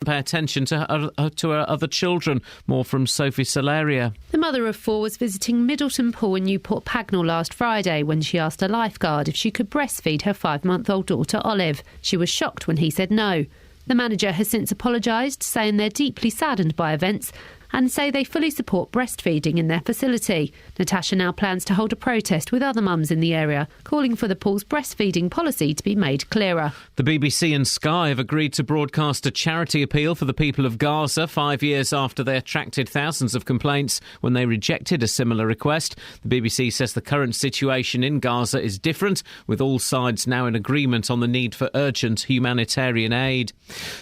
Pay attention to her other children. More from Sophie Solaria. The mother of 4 was visiting Middleton Pool in Newport Pagnell last Friday when she asked a lifeguard if she could breastfeed her 5-month-old daughter Olive. She was shocked when he said no. The manager has since apologised, saying they're deeply saddened by events and say they fully support breastfeeding in their facility. Natasha now plans to hold a protest with other mums in the area, calling for the pool's breastfeeding policy to be made clearer. The BBC and Sky have agreed to broadcast a charity appeal for the people of Gaza 5 years after they attracted thousands of complaints when they rejected a similar request. The BBC says the current situation in Gaza is different, with all sides now in agreement on the need for urgent humanitarian aid.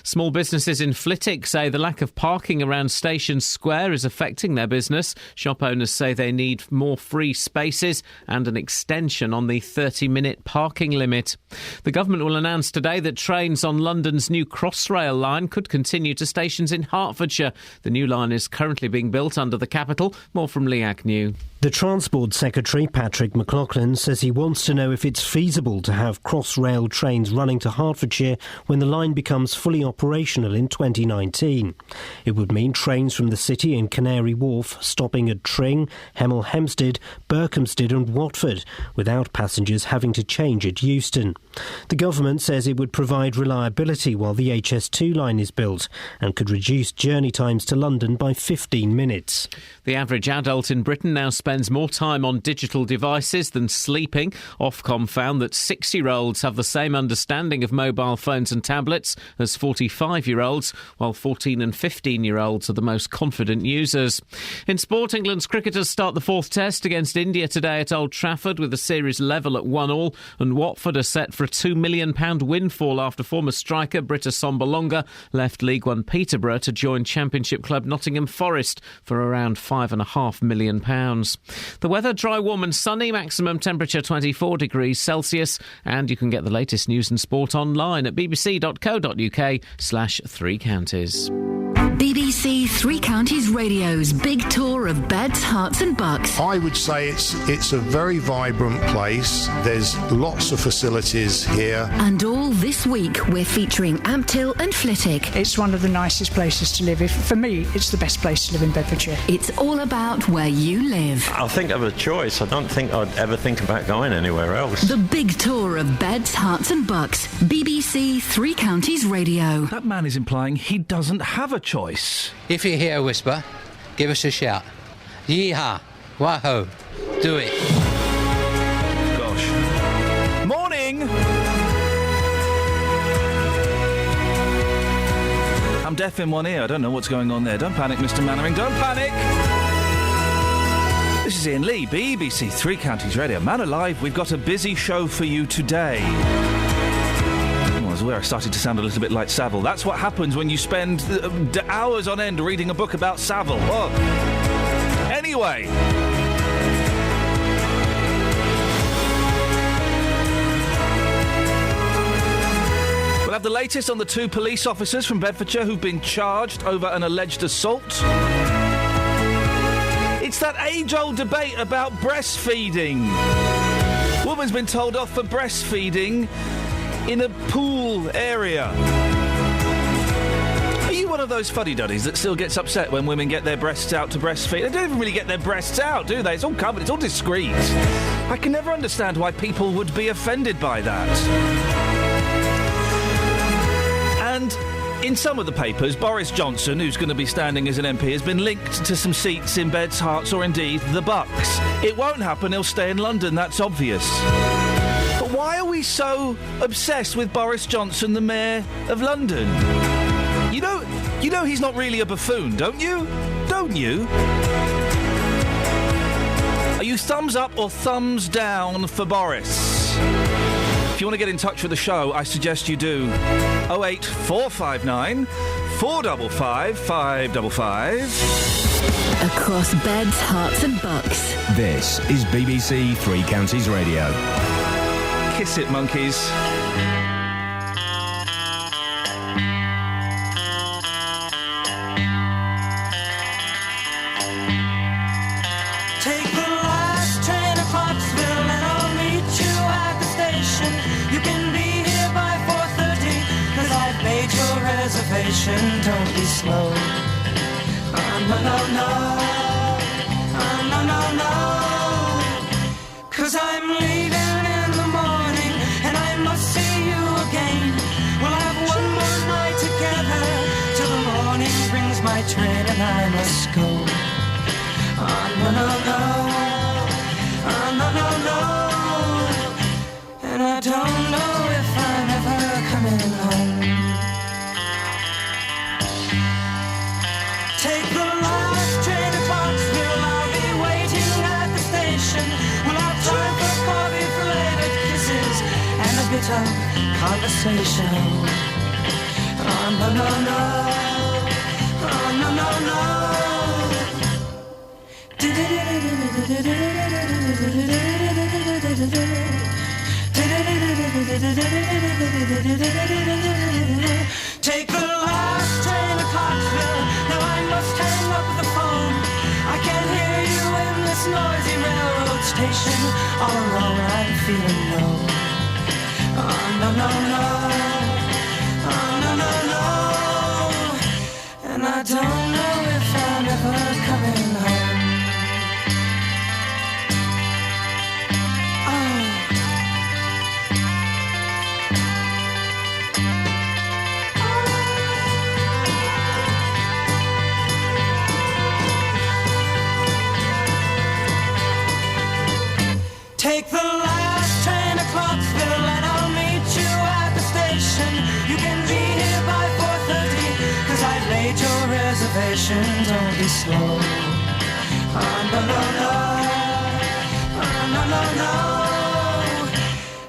Small businesses in Flitwick say the lack of parking around Station Square is affecting their business. Shop owners say they need more free spaces and an extension on the 30-minute parking limit. The government will announce today that trains on London's new Crossrail line could continue to stations in Hertfordshire. The new line is currently being built under the capital. More from Lee Agnew. The Transport Secretary, Patrick McLaughlin, says he wants to know if it's feasible to have Crossrail trains running to Hertfordshire when the line becomes fully operational in 2019. It would mean trains from the city and Canary Wharf stopping at Tring, Hemel Hempstead, Berkhamsted and Watford, without passengers having to change at Euston. The government says it would provide reliability while the HS2 line is built and could reduce journey times to London by 15 minutes. The average adult in Britain now spends more time on digital devices than sleeping. Ofcom found that 6-year-olds have the same understanding of mobile phones and tablets as 45-year-olds, while 14 and 15-year-olds are the most confident users. In sport, England's cricketers start the 4th test against India today at Old Trafford with the series level at 1-1, and Watford are set for a £2 million windfall after former striker Britta Sombolonga left League One Peterborough to join Championship club Nottingham Forest for around £5.5 million. The weather, dry, warm and sunny, maximum temperature 24 degrees Celsius, and you can get the latest news and sport online at bbc.co.uk/3 counties. BBC Three Counties Radio's big tour of beds, hearts and bucks. I would say it's a very vibrant place. There's lots of facilities here. And all this week we're featuring Ampthill and Flitwick. It's one of the nicest places to live. For me, it's the best place to live in Bedfordshire. It's all about where you live. I'll think of a choice. I don't think I'd ever think about going anywhere else. The big tour of beds, hearts and bucks. BBC Three Counties Radio. That man is implying he doesn't have a choice. If you hear a whisper, give us a shout. Yee-haw, wah-ho, do it. Gosh. Morning! I'm deaf in one ear. I don't know what's going on there. Don't panic, Mr. Mannering. Don't panic! This is Iain Lee, BBC Three Counties Radio. Man alive, we've got a busy show for you today. Where I started to sound a little bit like Savile. That's what happens when you spend hours on end reading a book about Savile. Oh. Anyway. We'll have the latest on the 2 police officers from Bedfordshire who've been charged over an alleged assault. It's that age-old debate about breastfeeding. Woman's been told off for breastfeeding in a pool area. Are you one of those fuddy-duddies that still gets upset when women get their breasts out to breastfeed? They don't even really get their breasts out, do they? It's all covered, it's all discreet. I can never understand why people would be offended by that. And in some of the papers, Boris Johnson, who's going to be standing as an MP, has been linked to some seats in Beds, Herts or indeed the Bucks. It won't happen, he'll stay in London, that's obvious. But why are we so obsessed with Boris Johnson, the Mayor of London? You know he's not really a buffoon, don't you? Don't you? Are you thumbs up or thumbs down for Boris? If you want to get in touch with the show, I suggest you do 08459 455 555. Across Beds, Herts and Bucks. This is BBC Three Counties Radio. Kiss it, monkeys. Take the last train to Clarksville and I'll meet you at the station. You can be here by 4:30 'cause I've made your reservation. station, don't be slow. Oh, no, no, no. Oh, no, no, no. 'Cause I'm leaving in the morning, and I must see you again. We'll have one more night together, till the morning brings my train and I must go. Oh, no, no, no. Oh, no, no, no. And I don't know if I'm ever coming home. Take the last train to Clarksville, I'll be waiting at the station. We'll have time for coffee, flavored kisses, and a bit of conversation. Oh, no, no, no. Oh, no, no, no. Take the last train to Clarksville. Now I must hang up the phone. I can't hear you in this noisy railroad station. All alone I'm feeling low. Oh, no, no, no. Oh, no, no, no. And I don't know if I'm ever coming home. Take the last train to Clarksville and I'll meet you at the station. You can be here by 4:30, 'cause I've made your reservation. Don't be slow. Oh, no, no, no. Oh, no, no, no.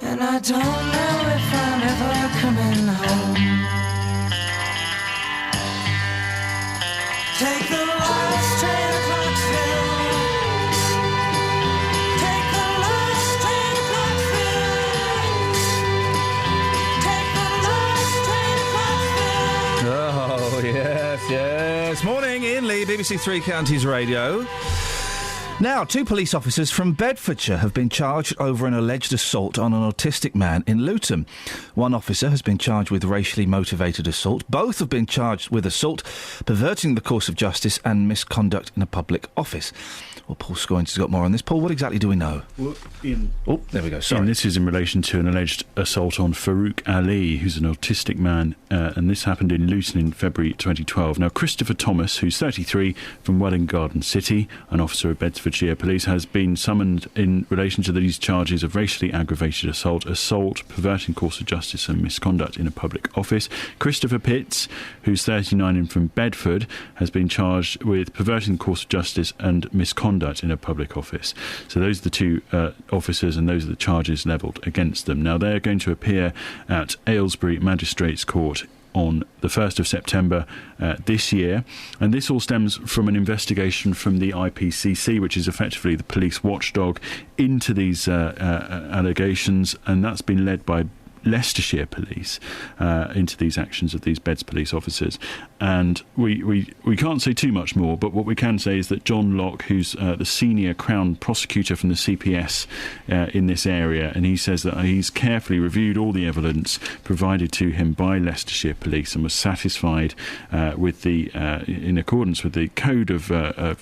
And I don't know if I'm ever coming home. Take the last train to Clarksville. Oh, yes, yes. Morning, Iain Lee, BBC Three Counties Radio. Now, 2 police officers from Bedfordshire have been charged over an alleged assault on an autistic man in Luton. One officer has been charged with racially motivated assault. Both have been charged with assault, perverting the course of justice and misconduct in a public office. Well, Paul Scoins has got more on this. Paul, what exactly do we know? Well, there we go, sorry. This is in relation to an alleged assault on Farouk Ali, who's an autistic man, and this happened in Luton in February 2012. Now, Christopher Thomas, who's 33, from Welwyn Garden City, an officer of Bedfordshire Police, has been summoned in relation to these charges of racially aggravated assault, perverting course of justice and misconduct in a public office. Christopher Pitts, who's 39 and from Bedford, has been charged with perverting the course of justice and misconduct in a public office. So those are the 2 officers, and those are the charges levelled against them. Now, they're going to appear at Aylesbury Magistrates Court on the 1st of September this year, and this all stems from an investigation from the IPCC, which is effectively the police watchdog, into these allegations, and that's been led by Leicestershire Police into these actions of these Beds police officers. And we can't say too much more, but what we can say is that John Locke, who's the senior Crown prosecutor from the CPS in this area, and he says that he's carefully reviewed all the evidence provided to him by Leicestershire Police and was satisfied with the in accordance with the code of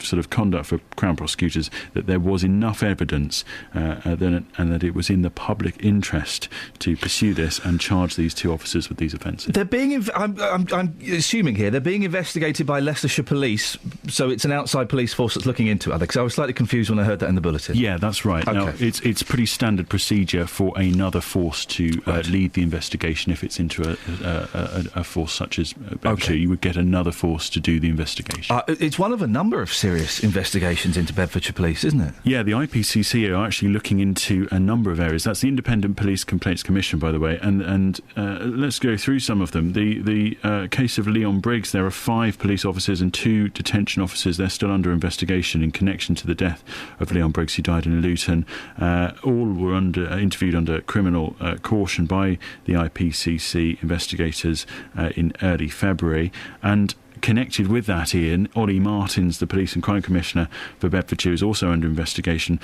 sort of conduct for Crown prosecutors, that there was enough evidence and that it was in the public interest to pursue this and charge these 2 officers with these offences. They're being, I'm assuming here, they're being investigated by Leicestershire Police, so it's an outside police force that's looking into it, because I was slightly confused when I heard that in the bulletin. Yeah, that's right. Okay. Now, it's pretty standard procedure for another force to lead the investigation. If it's into a force such as Bedfordshire, you would get another force to do the investigation. It's one of a number of serious investigations into Bedfordshire Police, isn't it? Yeah, the IPCC are actually looking into a number of areas. That's the Independent Police Complaints Commission, by the way, and let's go through some of them. The case of Leon Briggs, there are 5 police officers and 2 detention officers. They're still under investigation in connection to the death of Leon Briggs, who died in Luton. All were interviewed under criminal caution by the IPCC investigators in early February. And connected with that, Iain, Ollie Martins, the Police and Crime Commissioner for Bedfordshire, is also under investigation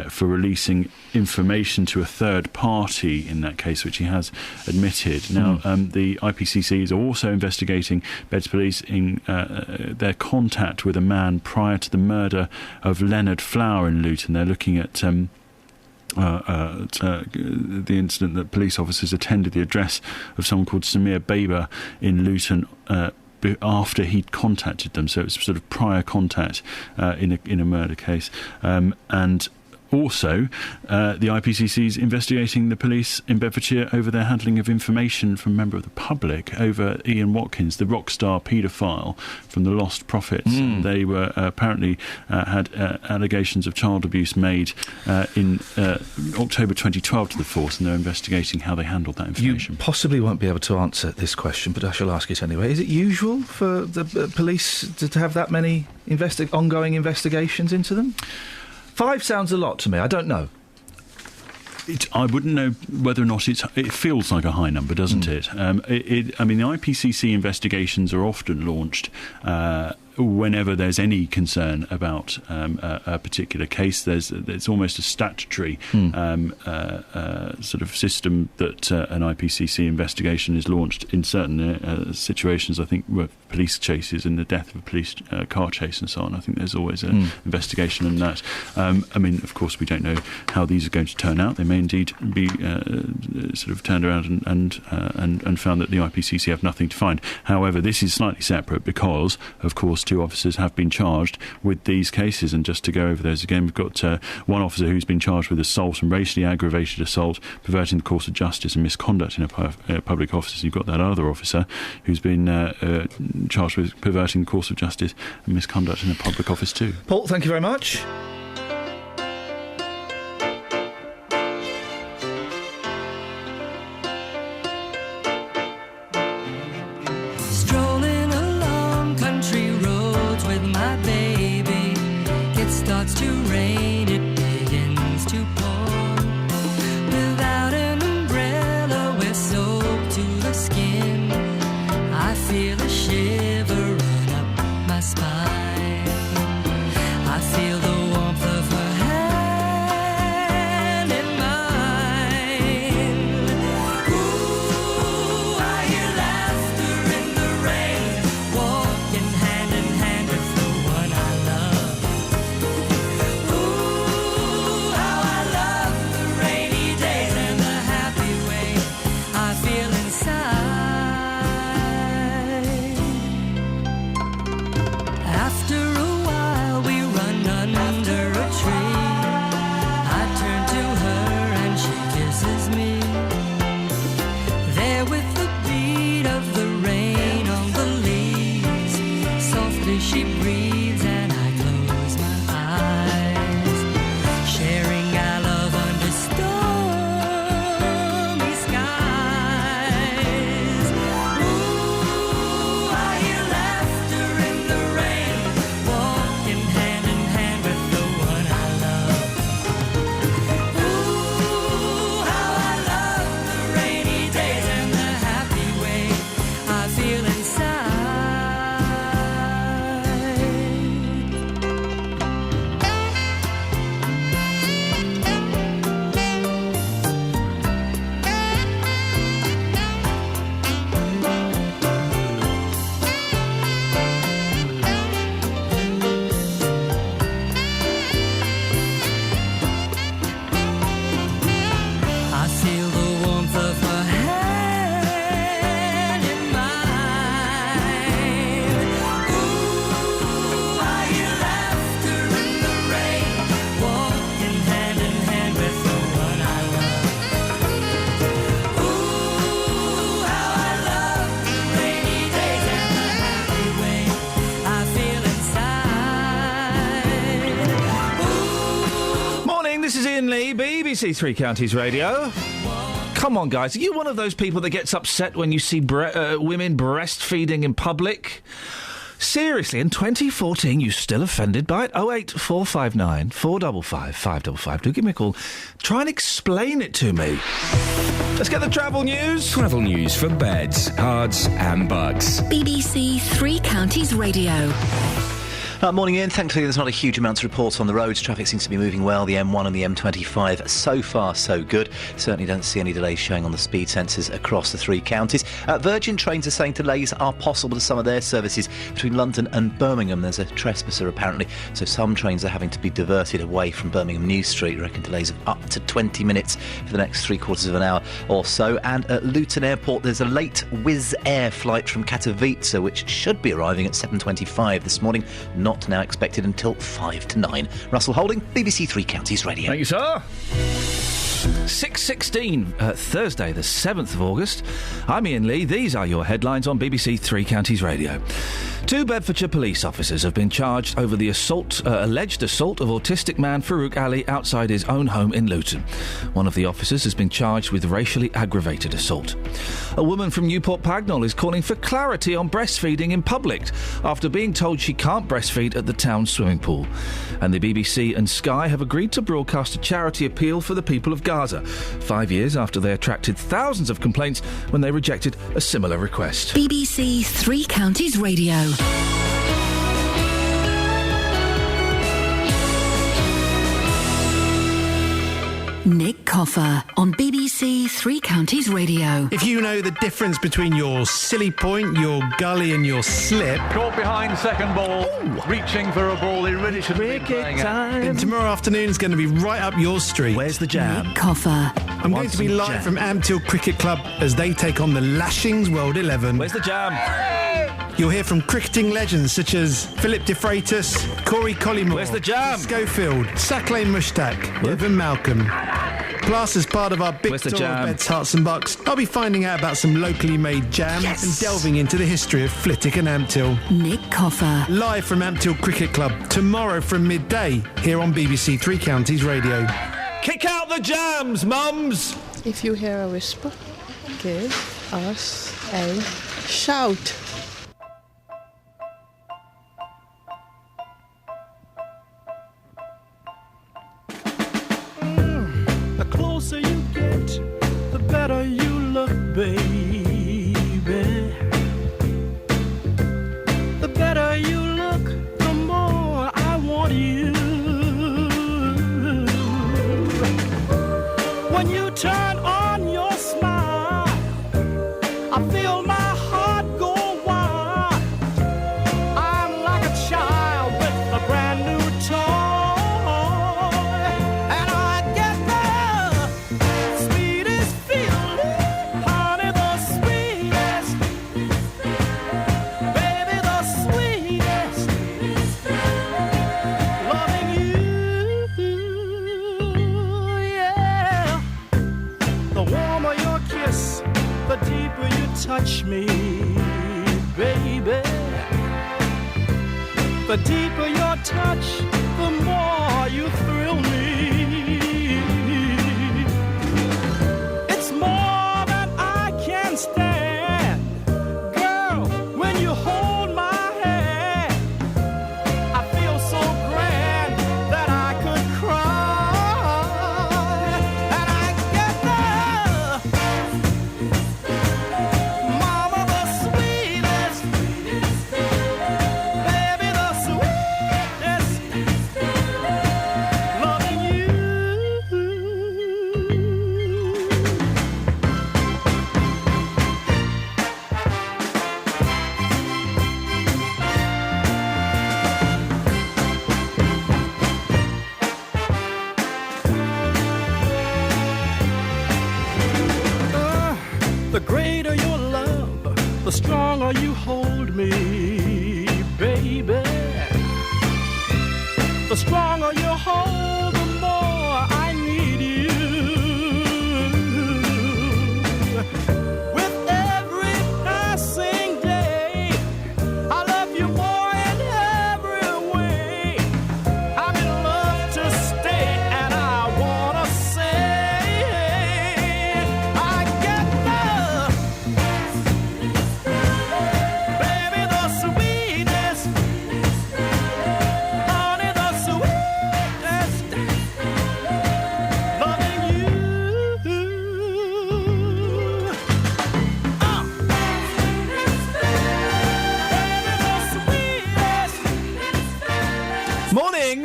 for releasing information to a third party in that case, which he has admitted. Now, the IPCC is also investigating Beds Police in their contact with a man prior to the murder of Leonard Flower in Luton. They're looking at the incident that police officers attended the address of someone called Samir Baber in Luton after he'd contacted them. So it was sort of prior contact in a murder case. And also, the IPCC is investigating the police in Bedfordshire over their handling of information from a member of the public over Ian Watkins, the rock star paedophile from the Lost Prophets. They were apparently had allegations of child abuse made in October 2012 to the force, and they're investigating how they handled that information. You possibly won't be able to answer this question, but I shall ask it anyway. Is it usual for the police to have that many ongoing investigations into them? 5 sounds a lot to me. I don't know. I wouldn't know whether or not it feels like a high number, doesn't it? I mean, the IPCC investigations are often launched whenever there's any concern about a particular case. There's almost a statutory sort of system that an IPCC investigation is launched in certain situations. I think where police chases and the death of a police car chase and so on. I think there's always an investigation in that. I mean, of course, we don't know how these are going to turn out. They may indeed be sort of turned around and found that the IPCC have nothing to find. However, this is slightly separate because, of course, 2 officers have been charged with these cases. And just to go over those again, we've got one officer who's been charged with assault and racially aggravated assault, perverting the course of justice and misconduct in a public office. You've got that other officer who's been charged with perverting the course of justice and misconduct in a public office too. Paul, thank you very much. To rain, it begins to pour. Without an umbrella, we're soaked to the skin. I feel a shiver run up my spine. I feel the warmth of her hand in mine. Ooh, I hear laughter in the rain, walking hand in hand with the one I love. She breathes and I close my eyes, sharing our love under stormy skies. Ooh, I hear laughter in the rain, walking hand in hand with the one I love. Ooh, how I love the rainy days and the happy way I feel inside. I feel the warmth of her hand in mine. Ooh, I hear laughter in the rain, walking hand in hand with the one I love. Ooh, how I love the rainy days and the happy way I feel inside. Morning, this is Iain Lee, BBC Three Counties Radio. Come on, guys. Are you one of those people that gets upset when you see women breastfeeding in public? Seriously, in 2014, you still offended by it? 08459 455 555. Do give me a call. Try and explain it to me. Let's get the travel news. Travel news for beds, cards and bugs. BBC Three Counties Radio. Morning, Ian. Thankfully, there's not a huge amount to report on the roads. Traffic seems to be moving well. The M1 and the M25, so far, so good. Certainly don't see any delays showing on the speed sensors across the three counties. Virgin Trains are saying delays are possible to some of their services between London and Birmingham. There's a trespasser, apparently, so some trains are having to be diverted away from Birmingham New Street. I reckon delays of up to 20 minutes for the next three-quarters of an hour or so. And at Luton Airport, there's a late Wizz Air flight from Katowice, which should be arriving at 7:25 this morning. Not now expected until 5 to 9. Russell Holding, BBC Three Counties Radio. Thank you, sir. 6:16, Thursday, the 7th of August. I'm Iain Lee. These are your headlines on BBC Three Counties Radio. 2 Bedfordshire police officers have been charged over the alleged assault of autistic man Farouk Ali outside his own home in Luton. One of the officers has been charged with racially aggravated assault. A woman from Newport Pagnell is calling for clarity on breastfeeding in public after being told she can't breastfeed at the town swimming pool. And the BBC and Sky have agreed to broadcast a charity appeal for the people of Gaza, 5 years after they attracted thousands of complaints when they rejected a similar request. BBC Three Counties Radio. Nick Coffer on BBC Three Counties Radio. If you know the difference between your silly point, your gully and your slip... Caught behind second ball, reaching for a ball he really should be playing at. And tomorrow afternoon is going to be right up your street. Where's the jam? Nick Coffer. I'm going to be live from Amptill Cricket Club as they take on the Lashings World 11. Where's the jam? You'll hear from cricketing legends such as Philip De Freitas, Corey Collymore, Where's the jam? Schofield, Saqlain Mushtaq, Evan Malcolm. Plus, as part of our big tour of Beds, Hearts and Bucks, I'll be finding out about some locally made jam and delving into the history of Flitwick and Amptill. Nick Coffer. Live from Amptill Cricket Club tomorrow from midday here on BBC Three Counties Radio. Kick out the jams, mums! If you hear a whisper, give us a shout. The closer you get, the better you look, baby. The better you look, the more I want you. When you turn on your smile, I feel my heart go wild. I'm like a child with a brand new toy. And I get the sweetest feeling, honey, the sweetest. Baby, the sweetest. Loving you, yeah. The warmer your kiss, the deeper you touch me, baby. The deeper your touch, the more you thrill me. It's more than I can stand. Girl, when you hold my hand, I feel so grand that I could cry. And I get the mama, the sweetest, baby, the sweetest.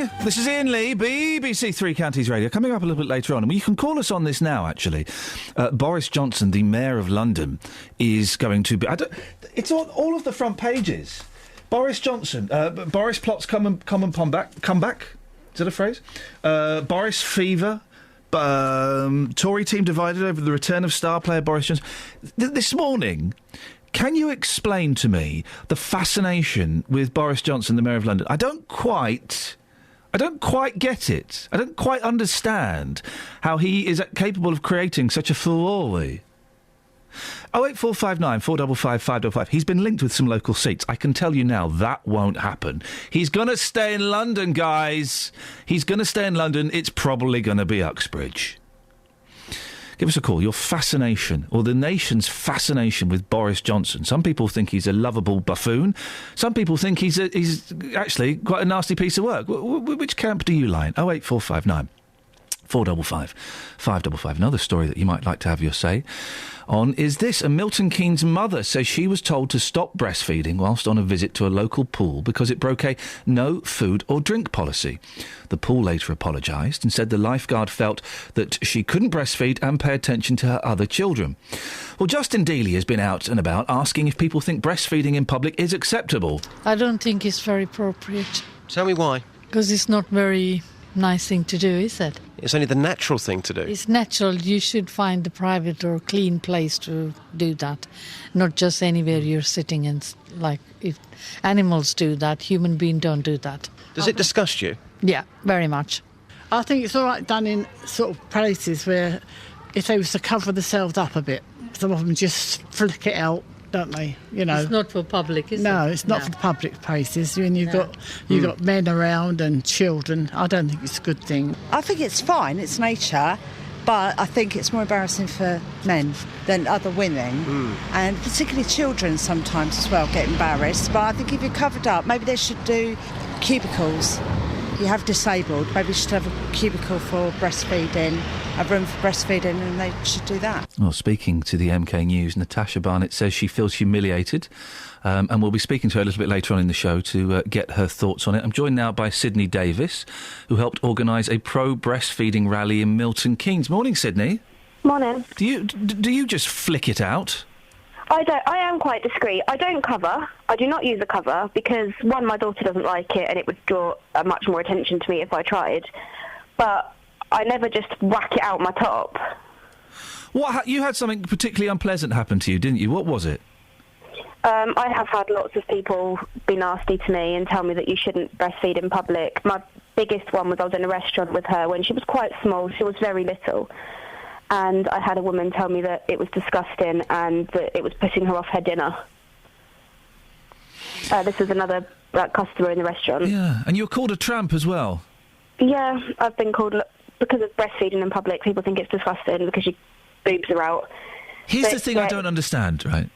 morning. This is Iain Lee, BBC Three Counties Radio. Coming up a little bit later on, and you can call us on this now, actually. Boris Johnson, the Mayor of London, is going to be... it's on all of the front pages. Boris Johnson. Boris plots come back. Is that a phrase? Boris fever. Tory team divided over the return of star player Boris Johnson. This morning... Can you explain to me the fascination with Boris Johnson, the Mayor of London? I don't quite get it. I don't quite understand how he is capable of creating such a furore. 08459 455 555. He's been linked with some local seats. I can tell you now that won't happen. He's going to stay in London, guys. He's going to stay in London. It's probably going to be Uxbridge. Give us a call. Your fascination, or the nation's fascination with Boris Johnson. Some people think he's a lovable buffoon. Some people think he's actually quite a nasty piece of work. Which camp do you lie in? 08459 455 555. Another story that you might like to have your say on is this. A Milton Keynes mother says she was told to stop breastfeeding whilst on a visit to a local pool because it broke a no food or drink policy. The pool later apologised and said the lifeguard felt that she couldn't breastfeed and pay attention to her other children. Well, Justin Dealey has been out and about asking if people think breastfeeding in public is acceptable. I don't think it's very appropriate. Tell me why. Because it's not very nice thing to do, is it? It's only the natural thing to do. It's natural. You should find a private or clean place to do that, not just anywhere you're sitting and, like, if animals do that, human beings don't do that. Does it disgust you? Yeah, very much. I think it's all right done in sort of places where if they was to cover themselves up a bit, some of them just flick it out, don't they? You know, it's not for public, is it? No, it's not for public places. When you've got men around and children, I don't think it's a good thing. I think it's fine. It's nature, but I think it's more embarrassing for men than other women, and particularly children sometimes as well get embarrassed. But I think if you're covered up, maybe they should do cubicles. You have disabled, maybe you should have a cubicle for breastfeeding, a room for breastfeeding, and they should do that. Well, speaking to the MK News, Natasha Barnett says she feels humiliated, and we'll be speaking to her a little bit later on in the show to get her thoughts on it. I'm joined now by Sydney Davis, who helped organise a pro-breastfeeding rally in Milton Keynes. Morning, Sydney. Morning. Do you just flick it out? I don't. I am quite discreet. I don't cover. I do not use a cover because, one, my daughter doesn't like it and it would draw much more attention to me if I tried. But I never just whack it out my top. You had something particularly unpleasant happen to you, didn't you? What was it? I have had lots of people be nasty to me and tell me that you shouldn't breastfeed in public. My biggest one was I was in a restaurant with her when she was quite small. She was very little. And I had a woman tell me that it was disgusting and that it was putting her off her dinner. This was another customer in the restaurant. Yeah, and you were called a tramp as well. Yeah, I've been called, because of breastfeeding in public, people think it's disgusting because your boobs are out. Here's the thing I don't understand, right?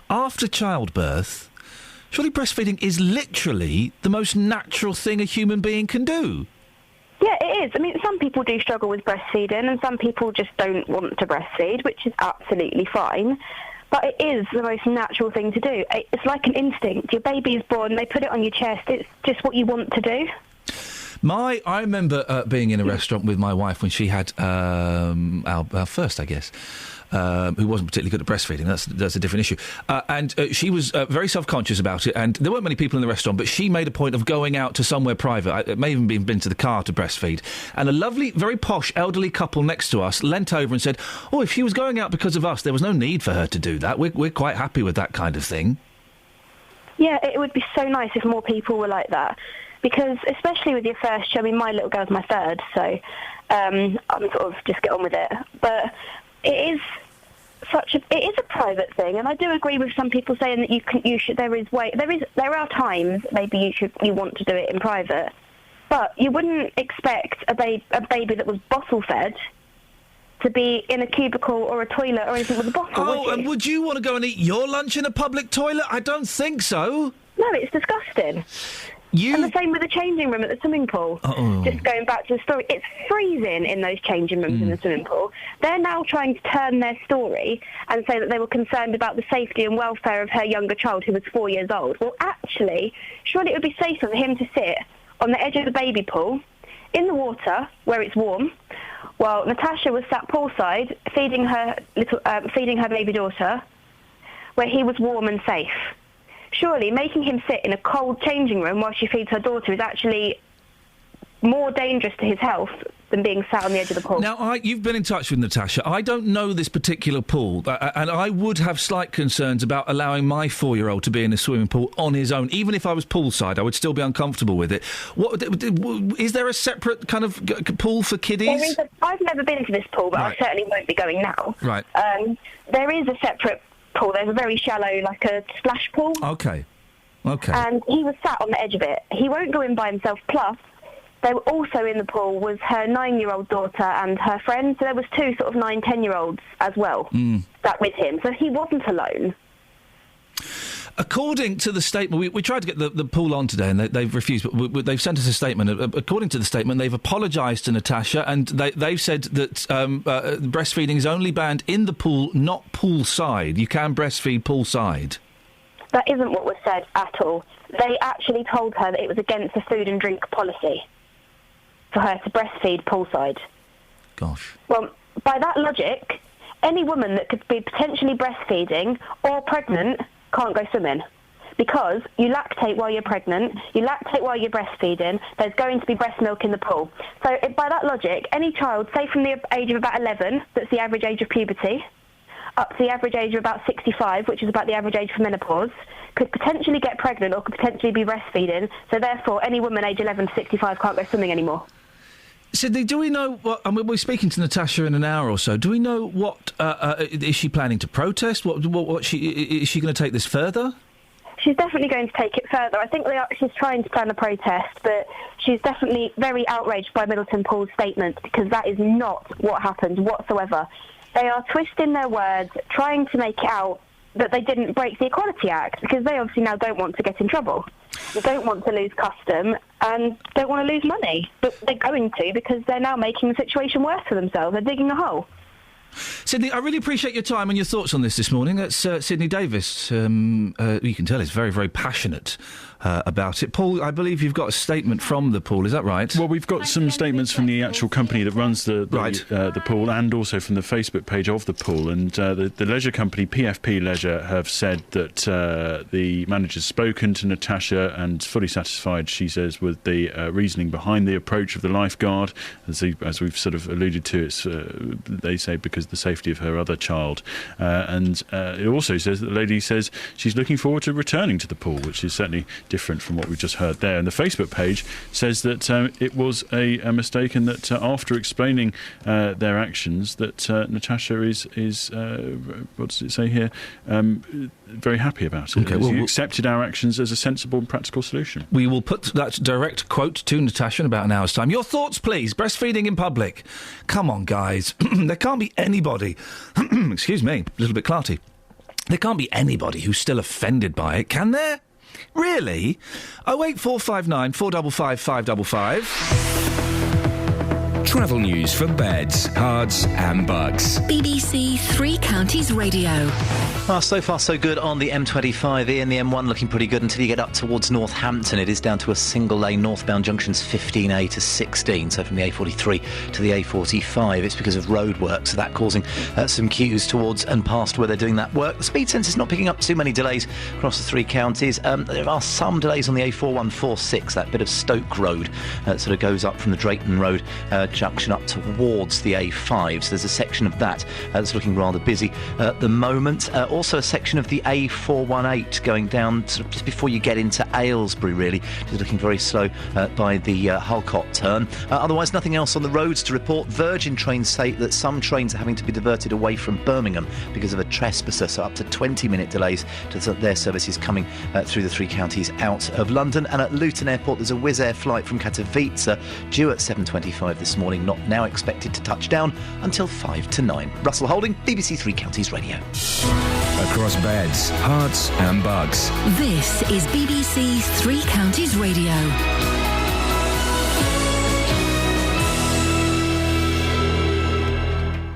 After childbirth, surely breastfeeding is literally the most natural thing a human being can do. Yeah, it is. I mean, some people do struggle with breastfeeding and some people just don't want to breastfeed, which is absolutely fine. But it is the most natural thing to do. It's like an instinct. Your baby is born, they put it on your chest. It's just what you want to do. I remember being in a restaurant with my wife when she had our first, I guess, who wasn't particularly good at breastfeeding. That's a different issue. And she was very self-conscious about it, and there weren't many people in the restaurant, but she made a point of going out to somewhere private. It may even been to the car to breastfeed. And a lovely, very posh, elderly couple next to us leant over and said, "Oh, if she was going out because of us, there was no need for her to do that. We're quite happy with that kind of thing." Yeah, it would be so nice if more people were like that. Because, especially with your first show, I mean, my little girl's my third, so I'm sort of just get on with it. But it is a private thing, and I do agree with some people saying that there are times maybe you want to do it in private, but you wouldn't expect a baby that was bottle fed to be in a cubicle or a toilet or anything with a bottle. Oh, and would you want to go and eat your lunch in a public toilet? I don't think so. No, it's disgusting. And the same with the changing room at the swimming pool. Uh-oh. Just going back to the story, it's freezing in those changing rooms in the swimming pool. They're now trying to turn their story and say that they were concerned about the safety and welfare of her younger child who was 4 years old. Well, actually, surely it would be safer for him to sit on the edge of the baby pool, in the water, where it's warm, while Natasha was sat poolside feeding her baby daughter, where he was warm and safe. Surely making him sit in a cold changing room while she feeds her daughter is actually more dangerous to his health than being sat on the edge of the pool. Now, you've been in touch with Natasha. I don't know this particular pool, and I would have slight concerns about allowing my 4-year-old to be in a swimming pool on his own. Even if I was poolside, I would still be uncomfortable with it. Is there a separate kind of pool for kiddies? I've never been to this pool, but Right. I certainly won't be going now. Right. There is a separate pool. There's a very shallow, like a splash pool. Okay. And he was sat on the edge of it. He won't go in by himself. Plus, they were also in the pool was her 9-year-old daughter and her friend. So there was 2 sort of 9, 10-year-olds as well sat with him. So he wasn't alone. According to the statement, we tried to get the pool on today and they've refused, but they've sent us a statement. According to the statement, they've apologised to Natasha and they've said that breastfeeding is only banned in the pool, not poolside. You can breastfeed poolside. That isn't what was said at all. They actually told her that it was against the food and drink policy for her to breastfeed poolside. Gosh. Well, by that logic, any woman that could be potentially breastfeeding or pregnant can't go swimming. Because you lactate while you're pregnant, you lactate while you're breastfeeding, there's going to be breast milk in the pool. So by that logic, any child, say from the age of about 11, that's the average age of puberty, up to the average age of about 65, which is about the average age for menopause, could potentially get pregnant or could potentially be breastfeeding. So therefore, any woman age 11 to 65 can't go swimming anymore. Sydney, do we know what... I mean, we're speaking to Natasha in an hour or so. Do we know what... is she planning to protest? Is she going to take this further? She's definitely going to take it further. I think she's trying to plan a protest, but she's definitely very outraged by Middleton Pool's statement because that is not what happened whatsoever. They are twisting their words, trying to make it out that they didn't break the Equality Act because they obviously now don't want to get in trouble. They don't want to lose custom and don't want to lose money. But they're going to because they're now making the situation worse for themselves. They're digging a hole. Sydney, I really appreciate your time and your thoughts on this morning. That's Sydney Davis. You can tell he's very, very passionate about it. Paul, I believe you've got a statement from the pool, is that right? Well, we've got some statements from the actual company that runs the pool and also from the Facebook page of the pool. And the leisure company, PFP Leisure, have said that the manager's spoken to Natasha and fully satisfied, she says, with the reasoning behind the approach of the lifeguard. As we've sort of alluded to, it's they say because of the safety of her other child. And it also says that the lady says she's looking forward to returning to the pool, which is certainly different from what we've just heard there. And the Facebook page says that it was a mistake and that after explaining their actions that Natasha is what does it say here, very happy about it. Okay, well, you accepted our actions as a sensible and practical solution. We will put that direct quote to Natasha in about an hour's time. Your thoughts, please. Breastfeeding in public. Come on, guys. There can't be anybody, excuse me, a little bit clarty. There can't be anybody who's still offended by it, can there? Really? 08459 455 555. Travel news for beds, cards and bugs. BBC Three Counties Radio. Well, so far so good on the M25 and the M1 looking pretty good until you get up towards Northampton. It is down to a single lane northbound junctions 15A to 16, so from the A43 to the A45. It's because of road work, so that causing some queues towards and past where they're doing that work. The speed sensor's not picking up too many delays across the three counties. There are some delays on the A4146, that bit of Stoke Road sort of goes up from the Drayton Road junction up towards the A5. So there's a section of that that's looking rather busy at the moment. Also a section of the A418 going down sort of just before you get into Aylesbury, really. Just looking very slow by the Hulcott turn. Otherwise, nothing else on the roads to report. Virgin trains say that some trains are having to be diverted away from Birmingham because of a trespasser, so up to 20-minute delays to their services coming through the three counties out of London. And at Luton Airport, there's a Wizz Air flight from Katowice due at 7:25 this morning, not now expected to touch down until 5 to 9. Russell Holding, BBC Three Counties Radio. Across beds, hearts and bugs. This is BBC Three Counties Radio.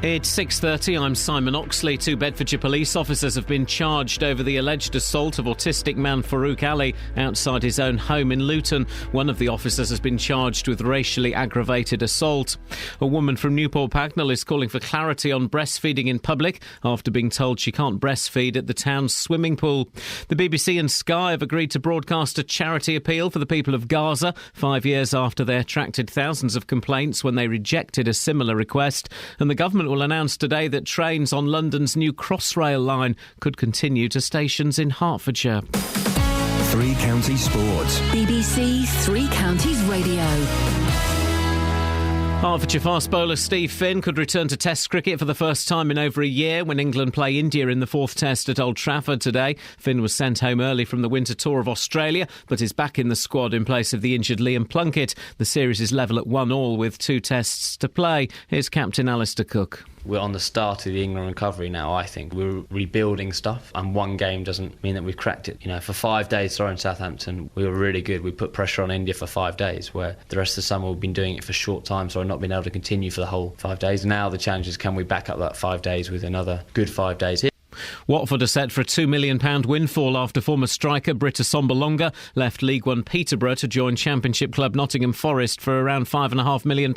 It's 6:30. I'm Simon Oxley. 2 Bedfordshire police officers have been charged over the alleged assault of autistic man Farouk Ali outside his own home in Luton. One of the officers has been charged with racially aggravated assault. A woman from Newport Pagnell is calling for clarity on breastfeeding in public after being told she can't breastfeed at the town's swimming pool. The BBC and Sky have agreed to broadcast a charity appeal for the people of Gaza 5 years after they attracted thousands of complaints when they rejected a similar request. And the government will announce today that trains on London's new Crossrail line could continue to stations in Hertfordshire. Three Counties Sports. BBC Three Counties Radio. Hertfordshire fast bowler Steve Finn could return to Test cricket for the first time in over a year when England play India in the 4th Test at Old Trafford today. Finn was sent home early from the winter tour of Australia, but is back in the squad in place of the injured Liam Plunkett. The series is level at 1-1 with 2 tests to play. Here's captain Alistair Cook. We're on the start of the England recovery now, I think. We're rebuilding stuff, and one game doesn't mean that we've cracked it. You know, for 5 days, in Southampton, we were really good. We put pressure on India for 5 days, where the rest of the summer we've been doing it for short time, so I've not been able to continue for the whole 5 days. Now the challenge is, can we back up that 5 days with another good 5 days here? Watford are set for a £2 million windfall after former striker Britta Sombolonga left League One Peterborough to join Championship club Nottingham Forest for around £5.5 million.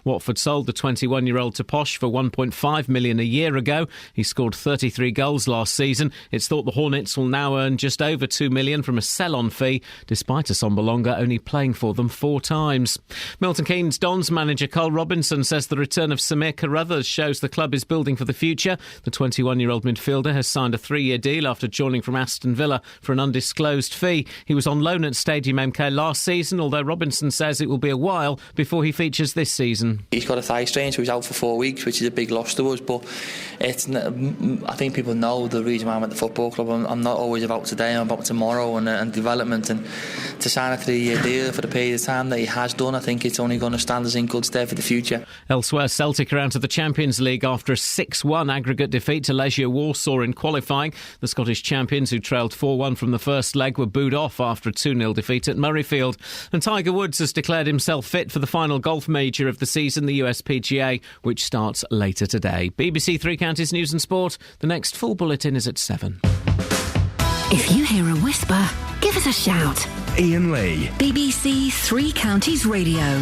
Watford sold the 21-year-old to Posh for £1.5 million a year ago. He scored 33 goals last season. It's thought the Hornets will now earn just over £2 million from a sell-on fee, despite a Sombolonga only playing for them 4 times. Milton Keynes Dons manager Carl Robinson says the return of Samir Carruthers shows the club is building for the future. The 21-year-old midfielder has signed a 3-year deal after joining from Aston Villa for an undisclosed fee. He was on loan at Stadium MK last season, although Robinson says it will be a while before he features this season. He's got a thigh strain, so he's out for 4 weeks, which is a big loss to us, but I think people know the reason why I'm at the football club. I'm not always about today, I'm about tomorrow and development, and to sign a 3-year deal for the period of time that he has done, I think it's only going to stand us in good stead for the future. Elsewhere, Celtic are out of the Champions League after a 6-1 aggregate defeat to Legia Warsaw in qualifying. The Scottish champions, who trailed 4-1 from the first leg, were booed off after a 2-0 defeat at Murrayfield. And Tiger Woods has declared himself fit for the final golf major of the season, the US PGA, which starts later today. BBC Three Counties News and Sport. The next full bulletin is at 7. If you hear a whisper, give us a shout. Iain Lee. BBC Three Counties Radio.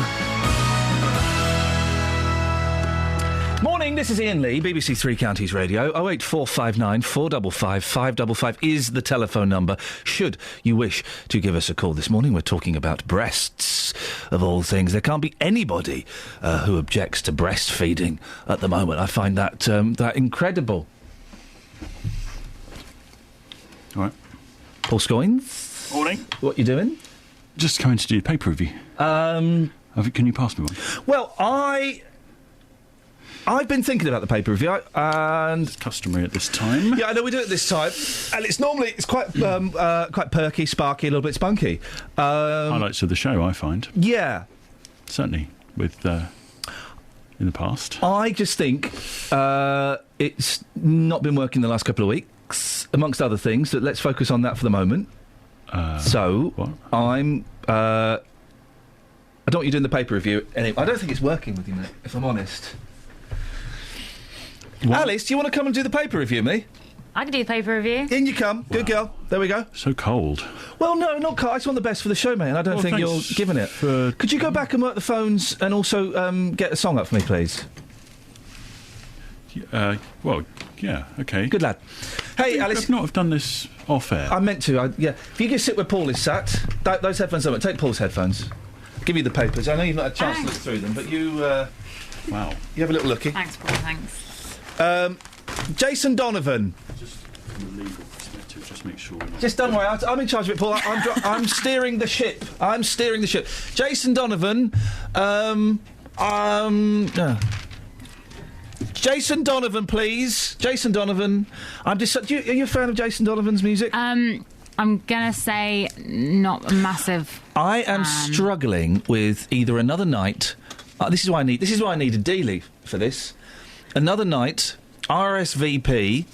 Morning, this is Iain Lee, BBC Three Counties Radio. 08459 455 555 is the telephone number, should you wish to give us a call this morning. We're talking about breasts, of all things. There can't be anybody who objects to breastfeeding at the moment. I find that incredible. All right. Paul Scoins. Morning. What you doing? Just coming to do a paper review. Can you pass me one? Well, I've been thinking about the paper review, and it's customary at this time. Yeah, I know we do it this time, and it's quite quite perky, sparky, a little bit spunky. Highlights of the show, I find. Yeah, certainly with in the past. I just think it's not been working the last couple of weeks, amongst other things. So let's focus on that for the moment. What? I don't want you doing the paper review anyway. I don't think it's working with you, mate, if I'm honest. What? Alice, do you want to come and do the paper review, me? I can do the paper review. In you come. Good girl. There we go. So cold. Well, no, not cold. I just want the best for the show, mate, and I don't think you're giving it. Could you go back and work the phones and also get a song up for me, please? Well, yeah, okay. Good lad. Hey, Alice. I've not have done this off air. I meant to, yeah. If you just sit where Paul is sat, those headphones don't work. Take Paul's headphones. Give you the papers. I know you've not had a chance to look through them, but you... wow. You have a little looky. Thanks, Paul, thanks. Jason Donovan. Just from a legal perspective, just make sure... Just don't worry, I'm in charge of it, Paul. I'm steering the ship. I'm steering the ship. Jason Donovan, Jason Donovan, please. Jason Donovan. Are you a fan of Jason Donovan's music? I'm gonna say not a massive. I am struggling with either Another Night. This is why I need a dealie for this. Another Night, RSVP,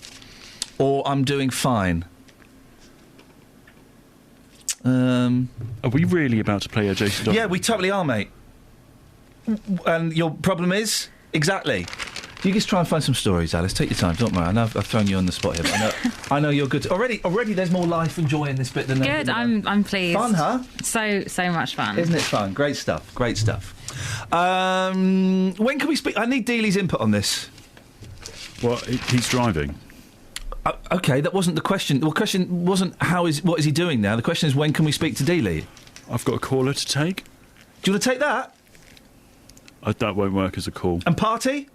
or I'm Doing Fine. Are we really about to play a Jason Donovan? Yeah, we totally are, mate. And your problem is? Exactly. You just try and find some stories, Alice. Take your time. Don't worry. I know I've thrown you on the spot here, but I know you're good. Already, there's more life and joy in this bit than Good. I'm pleased. Fun, huh? So much fun. Isn't it fun? Great stuff. When can we speak? I need Dealey's input on this. Well, he's driving. Okay, that wasn't the question. The question wasn't what is he doing now. The question is when can we speak to Dealey? I've got a caller to take. Do you want to take that? That won't work as a call. And party?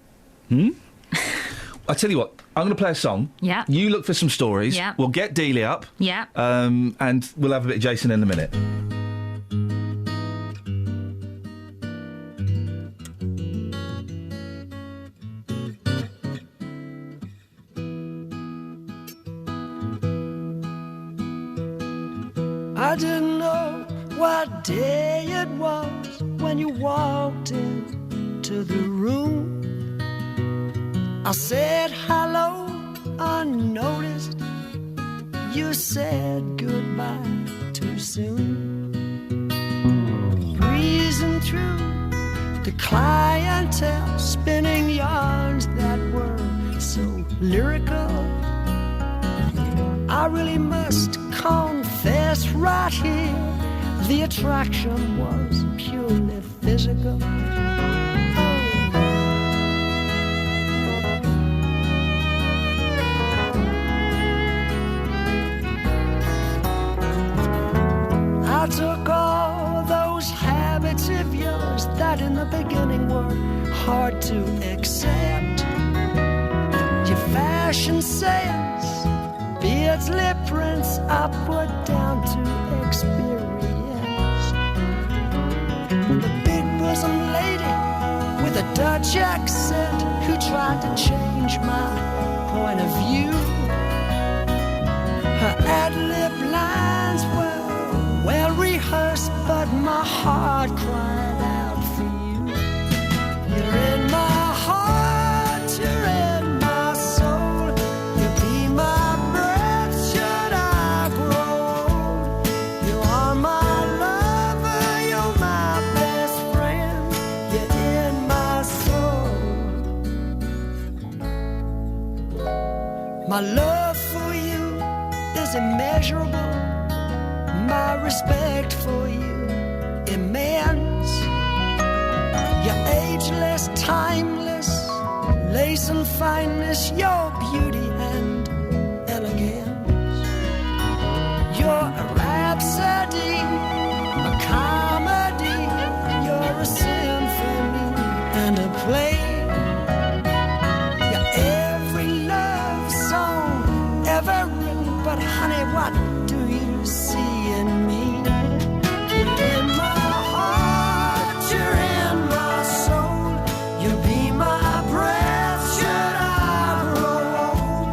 I tell you what, I'm going to play a song. Yeah. You look for some stories. Yeah. We'll get Dealey up. Yeah. And we'll have a bit of Jason in a minute. I didn't know what day it was when you walked into the room. I said hello unnoticed. You said goodbye too soon. Breezing through the clientele, spinning yarns that were so lyrical. I really must confess right here, the attraction was purely physical. I took all those habits of yours that in the beginning were hard to accept. Your fashion sense, beards, lip prints, I put down to experience. The big bosom lady with a Dutch accent who tried to change my point of view. Her ad-lib lines were well rehearsed, but my heart cried out for you. You're in my heart, you're in my soul. You'll be my breath should I grow old. You are my lover, you're my best friend. You're in my soul. My love for you is immeasurable. My respect for you immense. You're ageless, timeless, lace and fineness, your beauty and elegance. You're a rhapsody, a comedy, you're a symphony and a play. You're every love song ever written, but honey, what do you see in me? You're in my heart, you're in my soul. You'll be my breath should I grow old.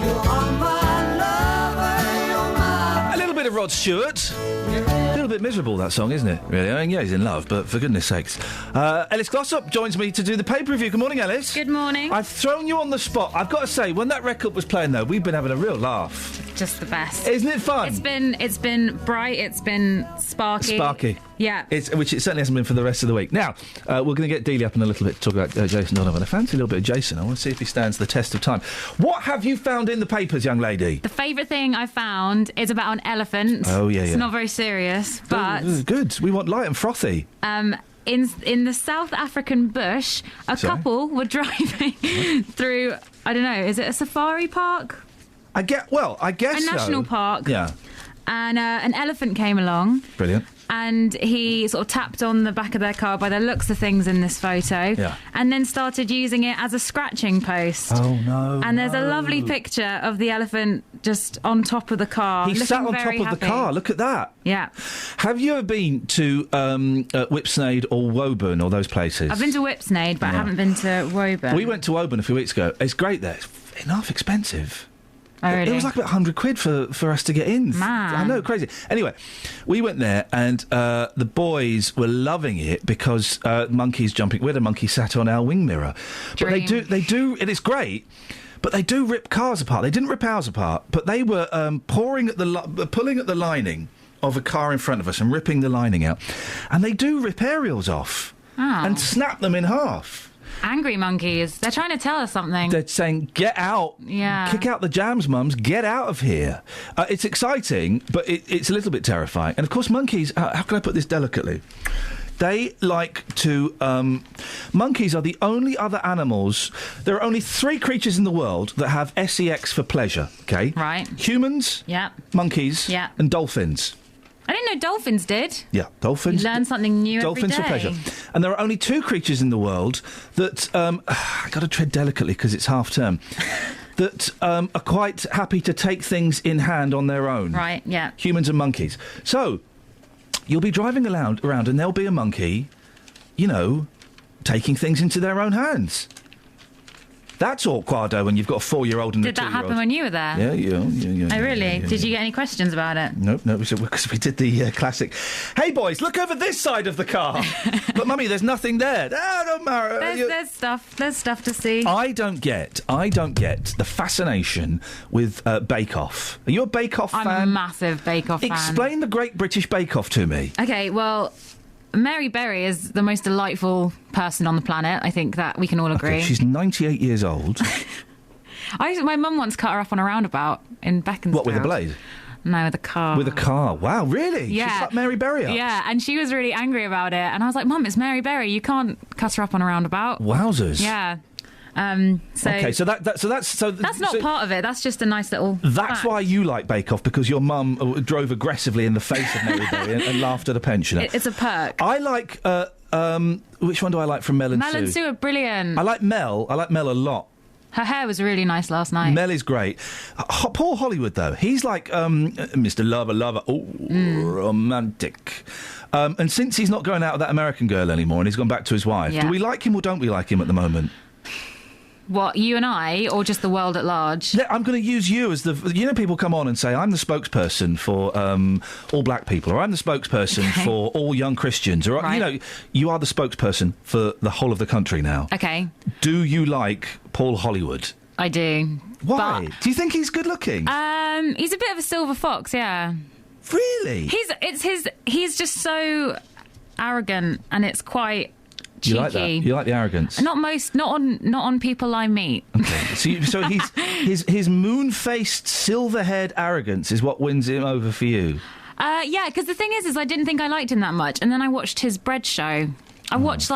You are my lover, you're my... A little bit of Rod Stewart. A little bit miserable, that song, isn't it? Really? I mean, yeah, he's in love, but for goodness sakes. Ellis Glossop joins me to do the paper review. Good morning, Ellis. Good morning. I've thrown you on the spot. I've got to say, when that record was playing, though, we've been having a real laugh. Just the best. Isn't it fun? It's been bright. It's been sparky. Sparky. Yeah. Which it certainly hasn't been for the rest of the week. Now, we're going to get Dealey up in a little bit to talk about Jason Donovan. I fancy a little bit of Jason. I want to see if he stands the test of time. What have you found in the papers, young lady? The favourite thing I found is about an elephant. Oh, yeah, It's yeah. not very serious, but... Good. We want light and frothy. In the South African bush, a couple were driving through, I don't know, is it a safari park? I guess a national park. Yeah. And an elephant came along. Brilliant. And he sort of tapped on the back of their car by the looks of things in this photo. Yeah. And then started using it as a scratching post. Oh, no. And there's a lovely picture of the elephant just on top of the car. He sat on top of the car. Look at that. Yeah. Have you ever been to Whipsnade or Woburn or those places? I've been to Whipsnade, but I haven't been to Woburn. We went to Woburn a few weeks ago. It's great there. It's enough expensive. Oh, really? It was like about £100 for us to get in. Man. I know, crazy. Anyway, we went there and the boys were loving it because monkeys jumping. We had a monkey sat on our wing mirror. But they do, and it's great. But they do rip cars apart. They didn't rip ours apart, but they were pulling at the lining of a car in front of us and ripping the lining out. And they do rip aerials off and snap them in half. Angry monkeys. They're trying to tell us something. They're saying, get out. Yeah. Kick out the jams, mums. Get out of here. It's exciting, but it's a little bit terrifying. And, of course, monkeys... how can I put this delicately? They like to... monkeys are the only other animals... There are only 3 creatures in the world that have sex for pleasure, OK? Right. Humans, monkeys, and dolphins. I didn't know dolphins did. Yeah, dolphins. You learn something new dolphins every day. for pleasure. And there are only 2 creatures in the world that... I've got to tread delicately because it's half-term. That are quite happy to take things in hand on their own. Right, yeah. Humans and monkeys. So... You'll be driving around and there'll be a monkey, taking things into their own hands. That's awkward when you've got a 4-year-old and a 2-year-old. Did that happen when you were there? Yeah. Oh, really? Did you get any questions about it? No, because we did the classic, hey, boys, look over this side of the car. But, Mummy, there's nothing there. Oh, don't matter. There's stuff to see. I don't get the fascination with Bake Off. Are you a Bake Off fan? I'm a massive Bake Off fan. Explain the Great British Bake Off to me. OK, well... Mary Berry is the most delightful person on the planet. I think that we can all agree. Okay, she's 98 years old. My mum once cut her up on a roundabout in Beaconsfield. What, with a blade? No, with a car. With a car. Wow, really? Yeah. She cut Mary Berry up? Yeah, and she was really angry about it. And I was like, Mum, it's Mary Berry. You can't cut her up on a roundabout. Wowzers. Yeah. So that's not part of it. That's just a nice little. That's fact. why you like Bake Off, because your mum drove aggressively in the face of Mary Berry and laughed at a pensioner. It's a perk. I like. Which one do I like from Mel and Sue? Mel and Sue are brilliant. I like Mel a lot. Her hair was really nice last night. Mel is great. Paul Hollywood, though, he's like Mr. Lover. Oh, romantic. And since he's not going out with that American girl anymore and he's gone back to his wife, do we like him or don't we like him at the moment? What, you and I, or just the world at large? I'm going to use you as the... people come on and say, I'm the spokesperson for all black people, or I'm the spokesperson for all young Christians, or, you are the spokesperson for the whole of the country now. OK. Do you like Paul Hollywood? I do. Why? Do you think he's good looking? He's a bit of a silver fox, yeah. Really? He's just so arrogant, and it's quite... cheeky. You like that? You like the arrogance? Not on people I meet. Okay. So his moon-faced, silver-haired arrogance is what wins him over for you. Yeah, because the thing is I didn't think I liked him that much, and then I watched his bread show. I watched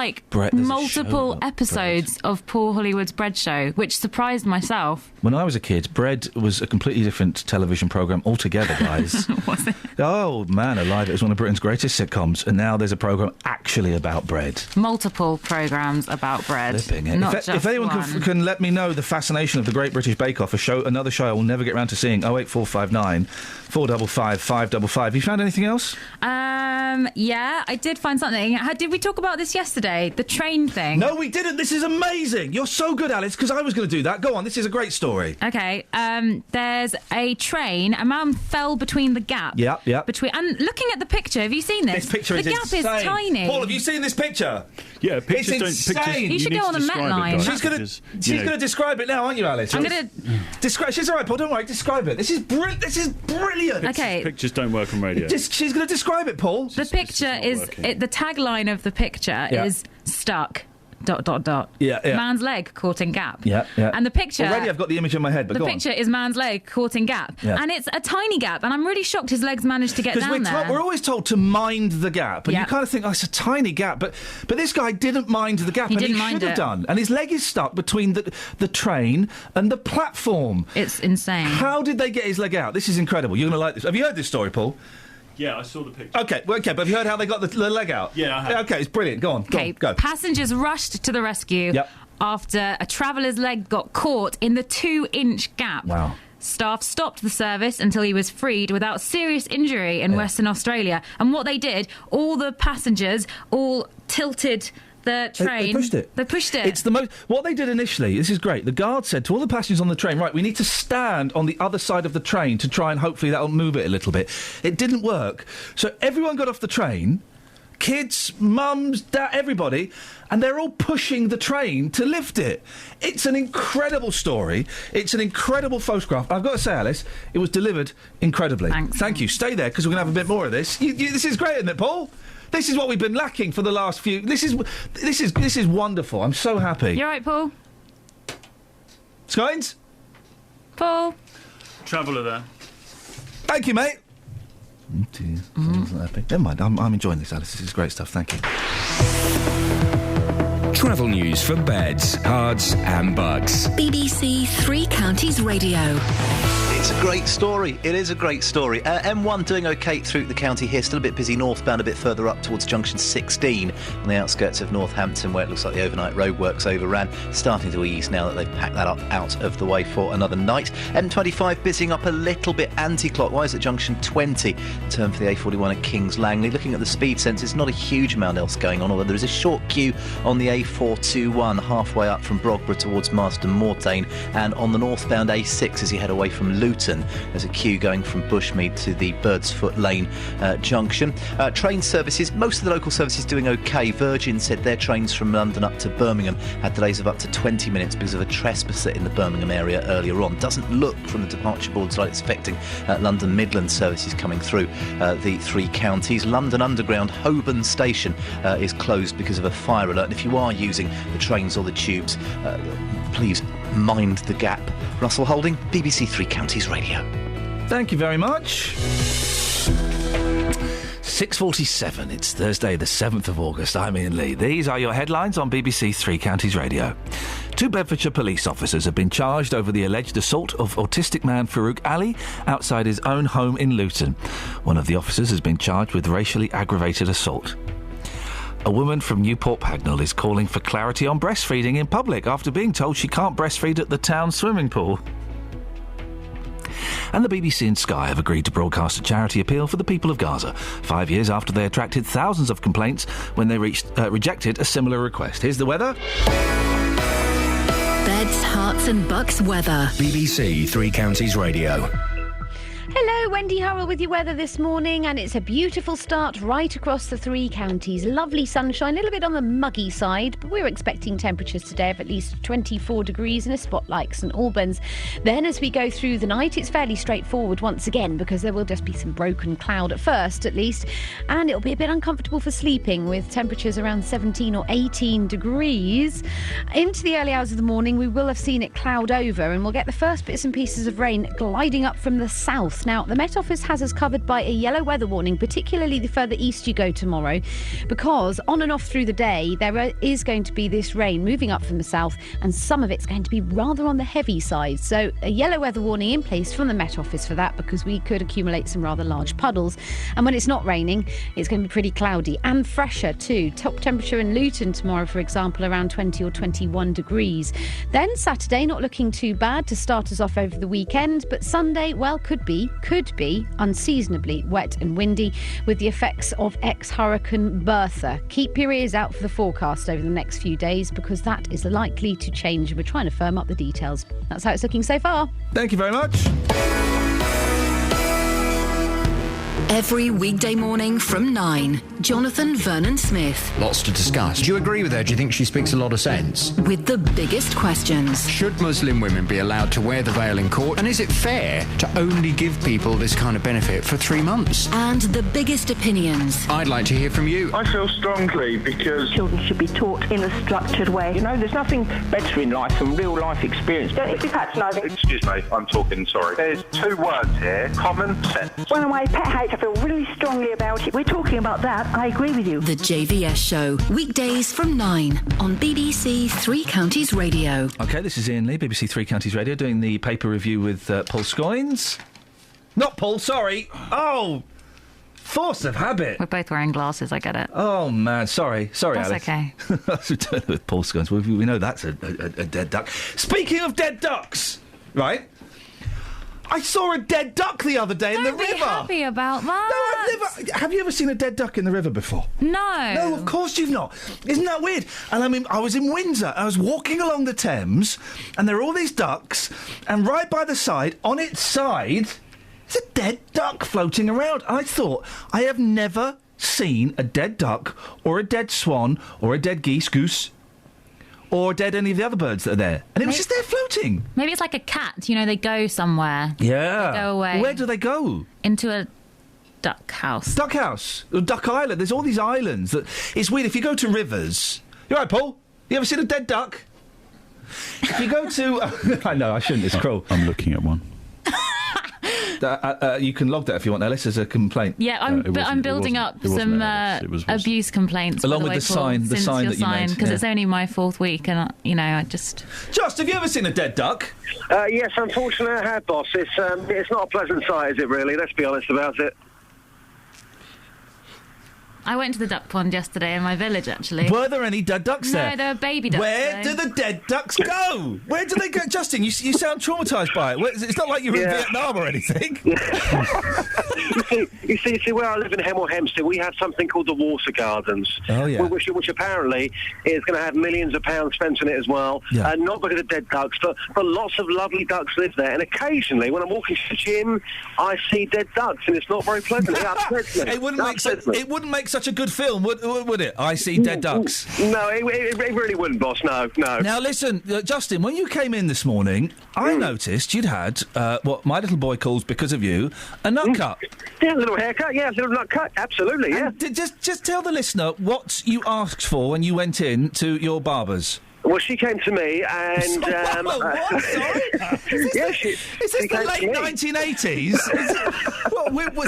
multiple episodes of Paul Hollywood's bread show, which surprised myself. When I was a kid, Bread was a completely different television programme altogether, guys. Was it? Oh, man alive, it was one of Britain's greatest sitcoms, and now there's a programme actually about bread. Multiple programmes about bread. Flipping it. Not just if anyone one. can let me know the fascination of the Great British Bake Off, another show I will never get round to seeing, 08459 455 555. Have you found anything else? Yeah, I did find something. Did we talk about this yesterday? The train thing? No, we didn't. This is amazing. You're so good, Alice, because I was going to do that. Go on, this is a great story. Okay, there's a train. A man fell between the gap. Yeah. And looking at the picture, have you seen this? This picture the is gap insane. is tiny. Paul, have you seen this picture? Yeah, pictures it's insane. Pictures, you should go on the Met line. She's going to describe it now, aren't you, Alice? I'm going to describe. She's all right, Paul. Don't worry. Describe it. This is brilliant. Okay. Pictures don't work on radio. She's going to describe it, Paul. The picture is the tagline of the picture is stuck. ... Yeah. Man's leg caught in gap. Yeah. And the picture... Already I've got the image in my head, but the go picture on. is man's leg caught in gap. Yeah. And it's a tiny gap, and I'm really shocked his legs managed to get down there. We're always told to mind the gap, and you kind of think, it's a tiny gap, but this guy didn't mind the gap, and he should have done. And his leg is stuck between the train and the platform. It's insane. How did they get his leg out? This is incredible. You're going to like this. Have you heard this story, Paul? Yeah, I saw the picture. Okay, but have you heard how they got the leg out? Yeah, I have. Okay, it's brilliant. Go on, go. Passengers rushed to the rescue after a traveller's leg got caught in the 2-inch gap. Wow. Staff stopped the service until he was freed without serious injury in Western Australia. And what they did, all the passengers all tilted the train. They pushed it. It's the most... What they did initially, this is great, the guard said to all the passengers on the train, right, we need to stand on the other side of the train to try and hopefully that'll move it a little bit. It didn't work. So everyone got off the train, kids, mums, dad, everybody, and they're all pushing the train to lift it. It's an incredible story. It's an incredible photograph. I've got to say, Alice, it was delivered incredibly. Thanks. Thank you. Stay there, because we're going to have a bit more of this. This is great, isn't it, Paul? This is what we've been lacking for the last few... This is wonderful. I'm so happy. You're right, Paul. Scoins? Paul? Traveller there. Thank you, mate. Never mind, I'm enjoying this, Alice. This is great stuff, thank you. Travel news for beds, cards and bucks. BBC Three Counties Radio. It's a great story. It is a great story. M1 doing OK through the county here. Still a bit busy northbound, a bit further up towards junction 16 on the outskirts of Northampton, where it looks like the overnight roadworks overran. Starting to ease now that they've packed that up out of the way for another night. M25 busying up a little bit anti-clockwise at junction 20. Turn for the A41 at Kings Langley. Looking at the speed sensors, not a huge amount else going on, although there is a short queue on the A421 halfway up from Brogborough towards Marston Mortain, and on the northbound A6 as you head away from Luton. There's a queue going from Bushmead to the Birdsfoot Lane junction. Train services, most of the local services doing OK. Virgin said their trains from London up to Birmingham had delays of up to 20 minutes because of a trespasser in the Birmingham area earlier on. Doesn't look from the departure boards like it's affecting London Midland services coming through the three counties. London Underground Holborn Station is closed because of a fire alert. And if you are using the trains or the tubes, please mind the gap. Russell Holding, BBC Three Counties Radio. Thank you very much. 6:47. It's Thursday, the 7th of August. I'm Iain Lee. These are your headlines on BBC Three Counties Radio. 2 Bedfordshire police officers have been charged over the alleged assault of autistic man Farouk Ali outside his own home in Luton. One of the officers has been charged with racially aggravated assault. A woman from Newport Pagnell is calling for clarity on breastfeeding in public after being told she can't breastfeed at the town swimming pool. And the BBC and Sky have agreed to broadcast a charity appeal for the people of Gaza, 5 years after they attracted thousands of complaints when they rejected a similar request. Here's the weather. Beds, Herts and Bucks weather. BBC Three Counties Radio. Hello, Wendy Hurrell with your weather this morning, and it's a beautiful start right across the three counties. Lovely sunshine, a little bit on the muggy side, but we're expecting temperatures today of at least 24 degrees in a spot like St Albans. Then as we go through the night, it's fairly straightforward once again, because there will just be some broken cloud at first, at least, and it'll be a bit uncomfortable for sleeping with temperatures around 17 or 18 degrees. Into the early hours of the morning, we will have seen it cloud over, and we'll get the first bits and pieces of rain gliding up from the south. Now, the Met Office has us covered by a yellow weather warning, particularly the further east you go tomorrow, because on and off through the day there is going to be this rain moving up from the south, and some of it's going to be rather on the heavy side. So a yellow weather warning in place from the Met Office for that, because we could accumulate some rather large puddles. And when it's not raining, it's going to be pretty cloudy and fresher too. Top temperature in Luton tomorrow, for example, around 20 or 21 degrees. Then Saturday, not looking too bad to start us off over the weekend, but Sunday, well, could be unseasonably wet and windy with the effects of ex-Hurricane Bertha. Keep your ears out for the forecast over the next few days, because that is likely to change. We're trying to firm up the details. That's how it's looking so far. Thank you very much. Every weekday morning from 9, Jonathan Vernon Smith. Lots to discuss. Do you agree with her? Do you think she speaks a lot of sense? With the biggest questions. Should Muslim women be allowed to wear the veil in court? And is it fair to only give people this kind of benefit for 3 months? And the biggest opinions. I'd like to hear from you. I feel strongly because children should be taught in a structured way. You know, there's nothing better in life than real life experience. Don't be patronising. Excuse me, I'm talking, sorry. There's 2 words here, common sense. One of my pet hates, I feel really strongly about it. We're talking about that. I agree with you. The JVS Show, weekdays from 9 on BBC Three Counties Radio. OK, this is Iain Lee, BBC Three Counties Radio, doing the paper review with Paul Scoins. Not Paul, sorry. Oh, force of habit. We're both wearing glasses, I get it. Oh, man, sorry, That's Alice. okay. That's with Paul Scoins. We know that's a dead duck. Speaking of dead ducks, right? I saw a dead duck the other day in the river. Don't be happy about that. No, I've never. Have you ever seen a dead duck in the river before? No. No, of course you've not. Isn't that weird? And I was in Windsor. I was walking along the Thames, and there are all these ducks, and right by the side, on its side, there's a dead duck floating around. And I thought, I have never seen a dead duck, or a dead swan, or a dead goose, or dead any of the other birds that are there. And it was just there floating. Maybe it's like a cat, you know, they go somewhere. Yeah. They go away. Where do they go? Into a Duck House. Duck House, Duck Island. There's all these islands that it's weird. If you go to rivers, you all right, Paul? You ever seen a dead duck? If you go to, I know I shouldn't. It's cruel. I'm looking at one. You can log that if you want, Ellis, as a complaint. Yeah, I'm building up some abuse complaints along by with the way, the sign that you made, because it's only my 4th week, and I just. Just, have you ever seen a dead duck? Yes, unfortunately I have, boss. It's not a pleasant sight, is it? Really? Let's be honest about it. I went to the duck pond yesterday in my village, actually. Were there any dead ducks there? No, there were baby ducks. Where do the dead ducks go? Where do they go? Justin, you sound traumatised by it. It's not like you were in Vietnam or anything. You see, where I live in Hemel Hempstead, we have something called the Water Gardens. Oh, yeah. Which apparently is going to have millions of pounds spent on it as well. Yeah. Not because of dead ducks, but lots of lovely ducks live there. And occasionally, when I'm walking to the gym, I see dead ducks, and it's not very pleasant. It upsets me. It wouldn't make such a good film, would it? I see dead ducks. No, it really wouldn't, boss. No. Now listen, Justin, when you came in this morning, I noticed you'd had what my little boy calls, because of you, a nut cut. Yeah, a little haircut. Yeah, a little nut cut. Absolutely. Yeah. Just tell the listener what you asked for when you went in to your barber's. Well, she came to me and... what? Sorry? Is this the late 1980s?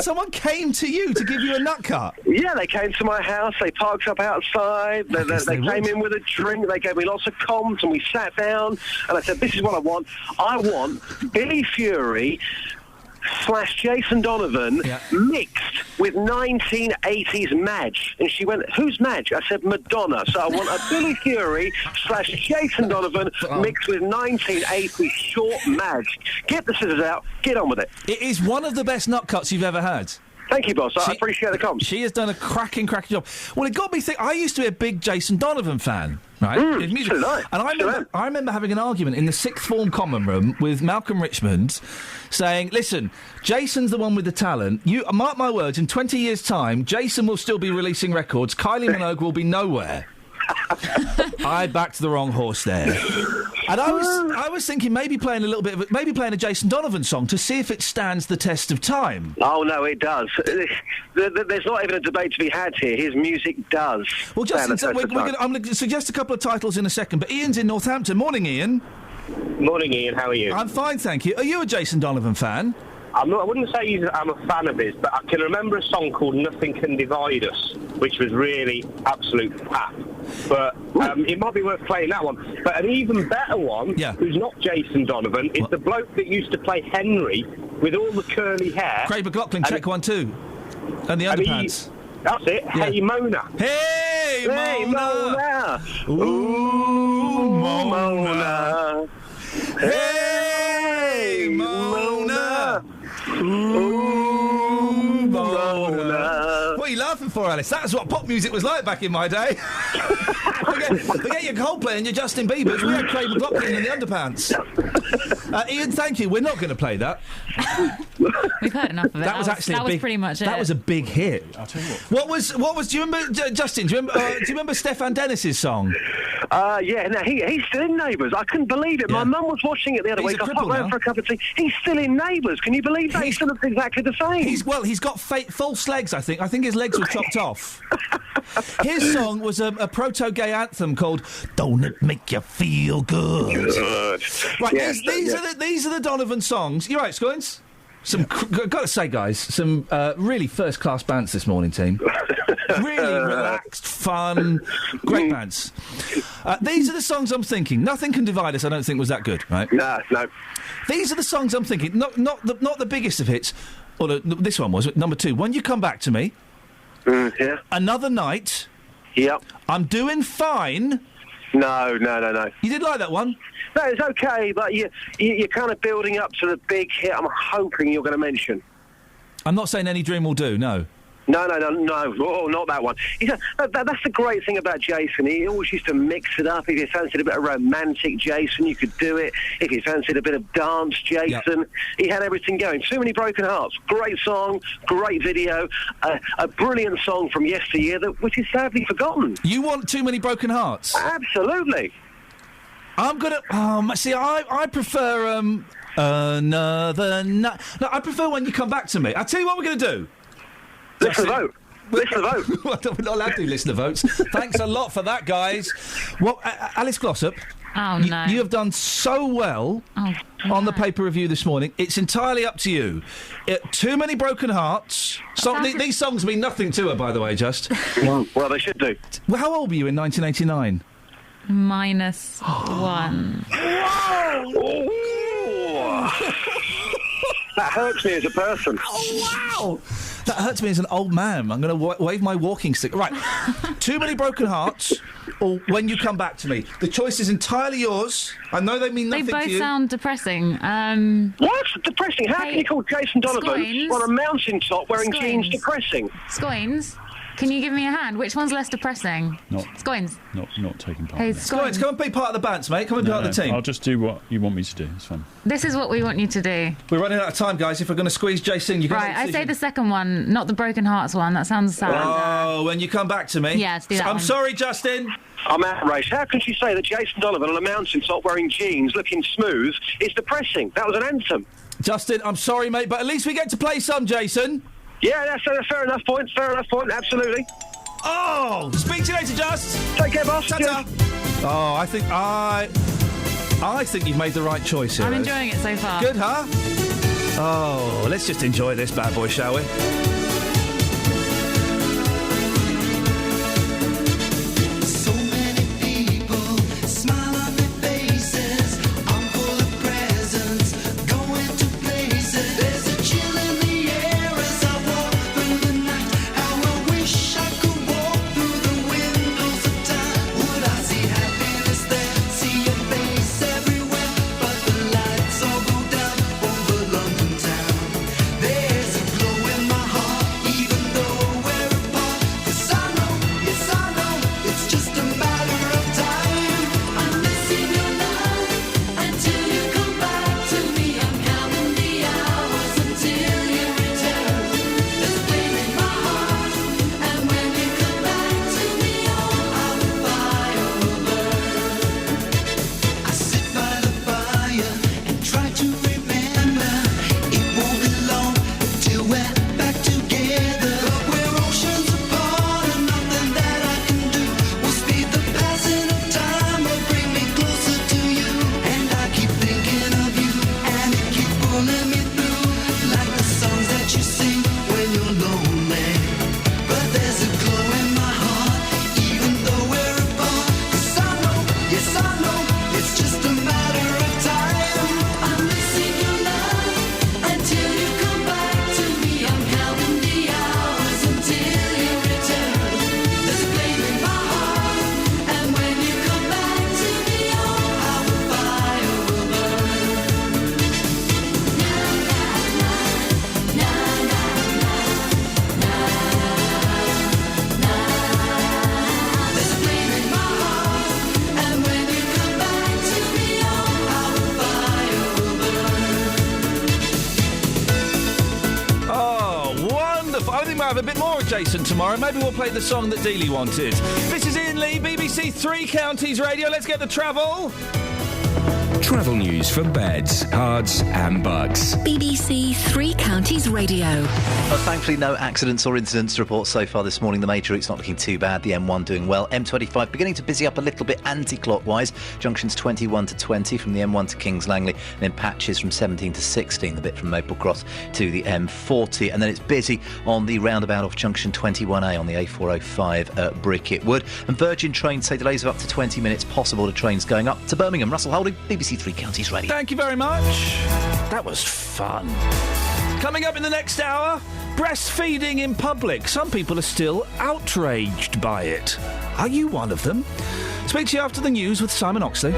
Someone came to you to give you a nut cut? Yeah, they came to my house. They parked up outside. They came in with a drink. They gave me lots of comms, and we sat down. And I said, this is what I want. I want Billy Fury / Jason Donovan mixed with 1980s Madge. And she went, who's Madge? I said, Madonna. So I want a Billy Fury / Jason Donovan mixed with 1980s short Madge. Get the scissors out. Get on with it. It is one of the best nut cuts you've ever had. Thank you, boss. I appreciate the comms. She has done a cracking job. Well, it got me thinking. I used to be a big Jason Donovan fan, right? And I remember having an argument in the 6th form common room with Malcolm Richmond, saying, "Listen, Jason's the one with the talent. You mark my words. In 20 years' time, Jason will still be releasing records. Kylie Minogue will be nowhere." I backed the wrong horse there, and I was thinking maybe playing a Jason Donovan song to see if it stands the test of time. Oh no, it does. There's not even a debate to be had here. His music does. Well, Justin, I'm going to suggest a couple of titles in a second, but Ian's in Northampton. Morning, Ian. Morning, Ian. How are you? I'm fine, thank you. Are you a Jason Donovan fan? I'm not. I wouldn't say I'm a fan of his, but I can remember a song called "Nothing Can Divide Us," which was really absolute pap. But it might be worth playing that one. But an even better one, who's not Jason Donovan, is the bloke that used to play Henry with all the curly hair. Craig McLaughlin, check 1 2, and the underpants. That's it. Yeah. Hey Mona. Hey Mona. Ooh, Mona. Hey Mona. Ooh, Mona. What are you laughing for, Alice? That's what pop music was like back in my day. Forget your Coldplay and your Justin Biebers. We had Craig McLaughlin in the underpants. Ian, thank you. We're not going to play that. We've heard enough of it. That was pretty much it. That was a big hit. I'll tell you what was? Do you remember, Justin? Do you remember Stefan Dennis's song? Yeah. No, he's still in Neighbours. I couldn't believe it. My mum was watching it the other week. I popped round for a cup of tea. He's still in Neighbours. Can you believe that? He still looks exactly the same. He's got false legs. I think his legs were chopped off. His song was a proto-gay anthem called "Don't It Make You Feel Good." Right. Yes, these are the Donovan songs. You're right, Scoins. Got to say, guys, some really first-class bands this morning, team. Really relaxed, fun, great bands. These are the songs I'm thinking. Nothing Can Divide Us, I don't think was that good, right? No. These are the songs I'm thinking. Not the biggest of hits. Or this one was number 2. When You Come Back to Me. Yeah. Another Night. Yep. I'm Doing Fine. No. You did like that one? No, it's okay, but you're kind of building up to the big hit I'm hoping you're going to mention. I'm not saying Any Dream Will Do, no. No. Oh, not that one. That's the great thing about Jason. He always used to mix it up. If you fancied a bit of romantic Jason, you could do it. If you fancied a bit of dance Jason, he had everything going. Too Many Broken Hearts. Great song, great video, a brilliant song from yesteryear, which is sadly forgotten. You want Too Many Broken Hearts? Absolutely. I'm gonna. See, I prefer Another Night. No, I prefer When You Come Back to Me. I'll tell you what we're gonna do. Listen to the vote. Listen to the vote. Well, we're not allowed to listen to votes. Thanks a lot for that, guys. Well, Alice Glossop. Oh, no. You have done so well on the paper review this morning. It's entirely up to you. Too Many Broken Hearts. These songs mean nothing to her, by the way, just. Well, they should do. Well, how old were you in 1989? -1. That hurts me as a person. Oh, wow! That hurts me as an old man. I'm going to wave my walking stick. Right. Too Many Broken Hearts or When You Come Back to Me. The choice is entirely yours. I know they mean nothing to you. They both sound depressing. What? Depressing? How can you call Jason Donovan on a mountaintop wearing jeans depressing? Scoins, can you give me a hand? Which one's less depressing? Scoins. Not taking part. Hey, in it. Scoins, come and be part of the bands, mate. Come and be part of the team. I'll just do what you want me to do. It's fine. This is what we want you to do. We're running out of time, guys. If we're going to squeeze Jason, you Right, I say the second one, not the Broken Hearts one. That sounds sad. Oh, When You Come Back to Me. Yeah, let's do that I'm one. sorry, Justin. I'm outraged. How can she say that Jason Donovan on a mountaintop wearing jeans, looking smooth, is depressing? That was an anthem. Justin, I'm sorry, mate, but at least we get to play some, Jason. Yeah, that's a fair enough point. Fair enough point. Absolutely. Oh, speak to you later, Just. Take care, boss. Ta-ta. Oh, I think you've made the right choice here. I'm enjoying it so far. Good, huh? Oh, let's just enjoy this bad boy, shall we? So many people smile on their faces. I'm full of presents, going to places. There's a chill in the air as I walk through the night. How I wish I could walk through the windows of time. Would I see happiness there? See your face everywhere, but the lights all go down over London town. There's a glow in my heart, even though we're apart. 'Cause I know, yes I know, it's just a matter of time. I'm missing your love until you come back to me. I'm counting the hours until you return. There's a flame in my heart, and when you come back to me, oh, how the fire will burn. I sit by the fire and try to remember. It won't be long till we're back together. But we're oceans apart, and nothing that I can do will speed the passing of time or bring me closer to you. And I keep thinking of you, and it keeps pulling me through, like the songs that you sing when you're lonely. But there's a glow in my heart, even though we're apart. 'Cause I know, yes I know, it's just a matter of time. I'm missing your love until you come back to me. I'm counting the hours until you return. There's a flame in my heart, and when you come back to me, oh, how the fire will burn. There's a flame in my heart, and when you come back to me, oh, how the fire will burn. Oh, wonderful. I think we'll have a bit more of Jason tomorrow. Maybe we'll play the song that Dealey wanted. This is Iain Lee, BBC Three Counties Radio. Let's get the travel. Travel news for beds, cards and bugs. BBC Three Counties Radio. Well, thankfully, no accidents or incidents to report so far this morning. The major route's not looking too bad. The M1 doing well. M25 beginning to busy up a little bit anti-clockwise. Junctions 21 to 20 from the M1 to Kings Langley, and then patches from 17 to 16, the bit from Maple Cross to the M40. And then it's busy on the roundabout off Junction 21A on the A405 at Bricket Wood. And Virgin trains say delays of up to 20 minutes possible to trains going up to Birmingham. Russell Holding, BBC Three Counties Radio. Thank you very much. That was fun. Coming up in the next hour, breastfeeding in public. Some people are still outraged by it. Are you one of them? Speak to you after the news with Simon Oxley.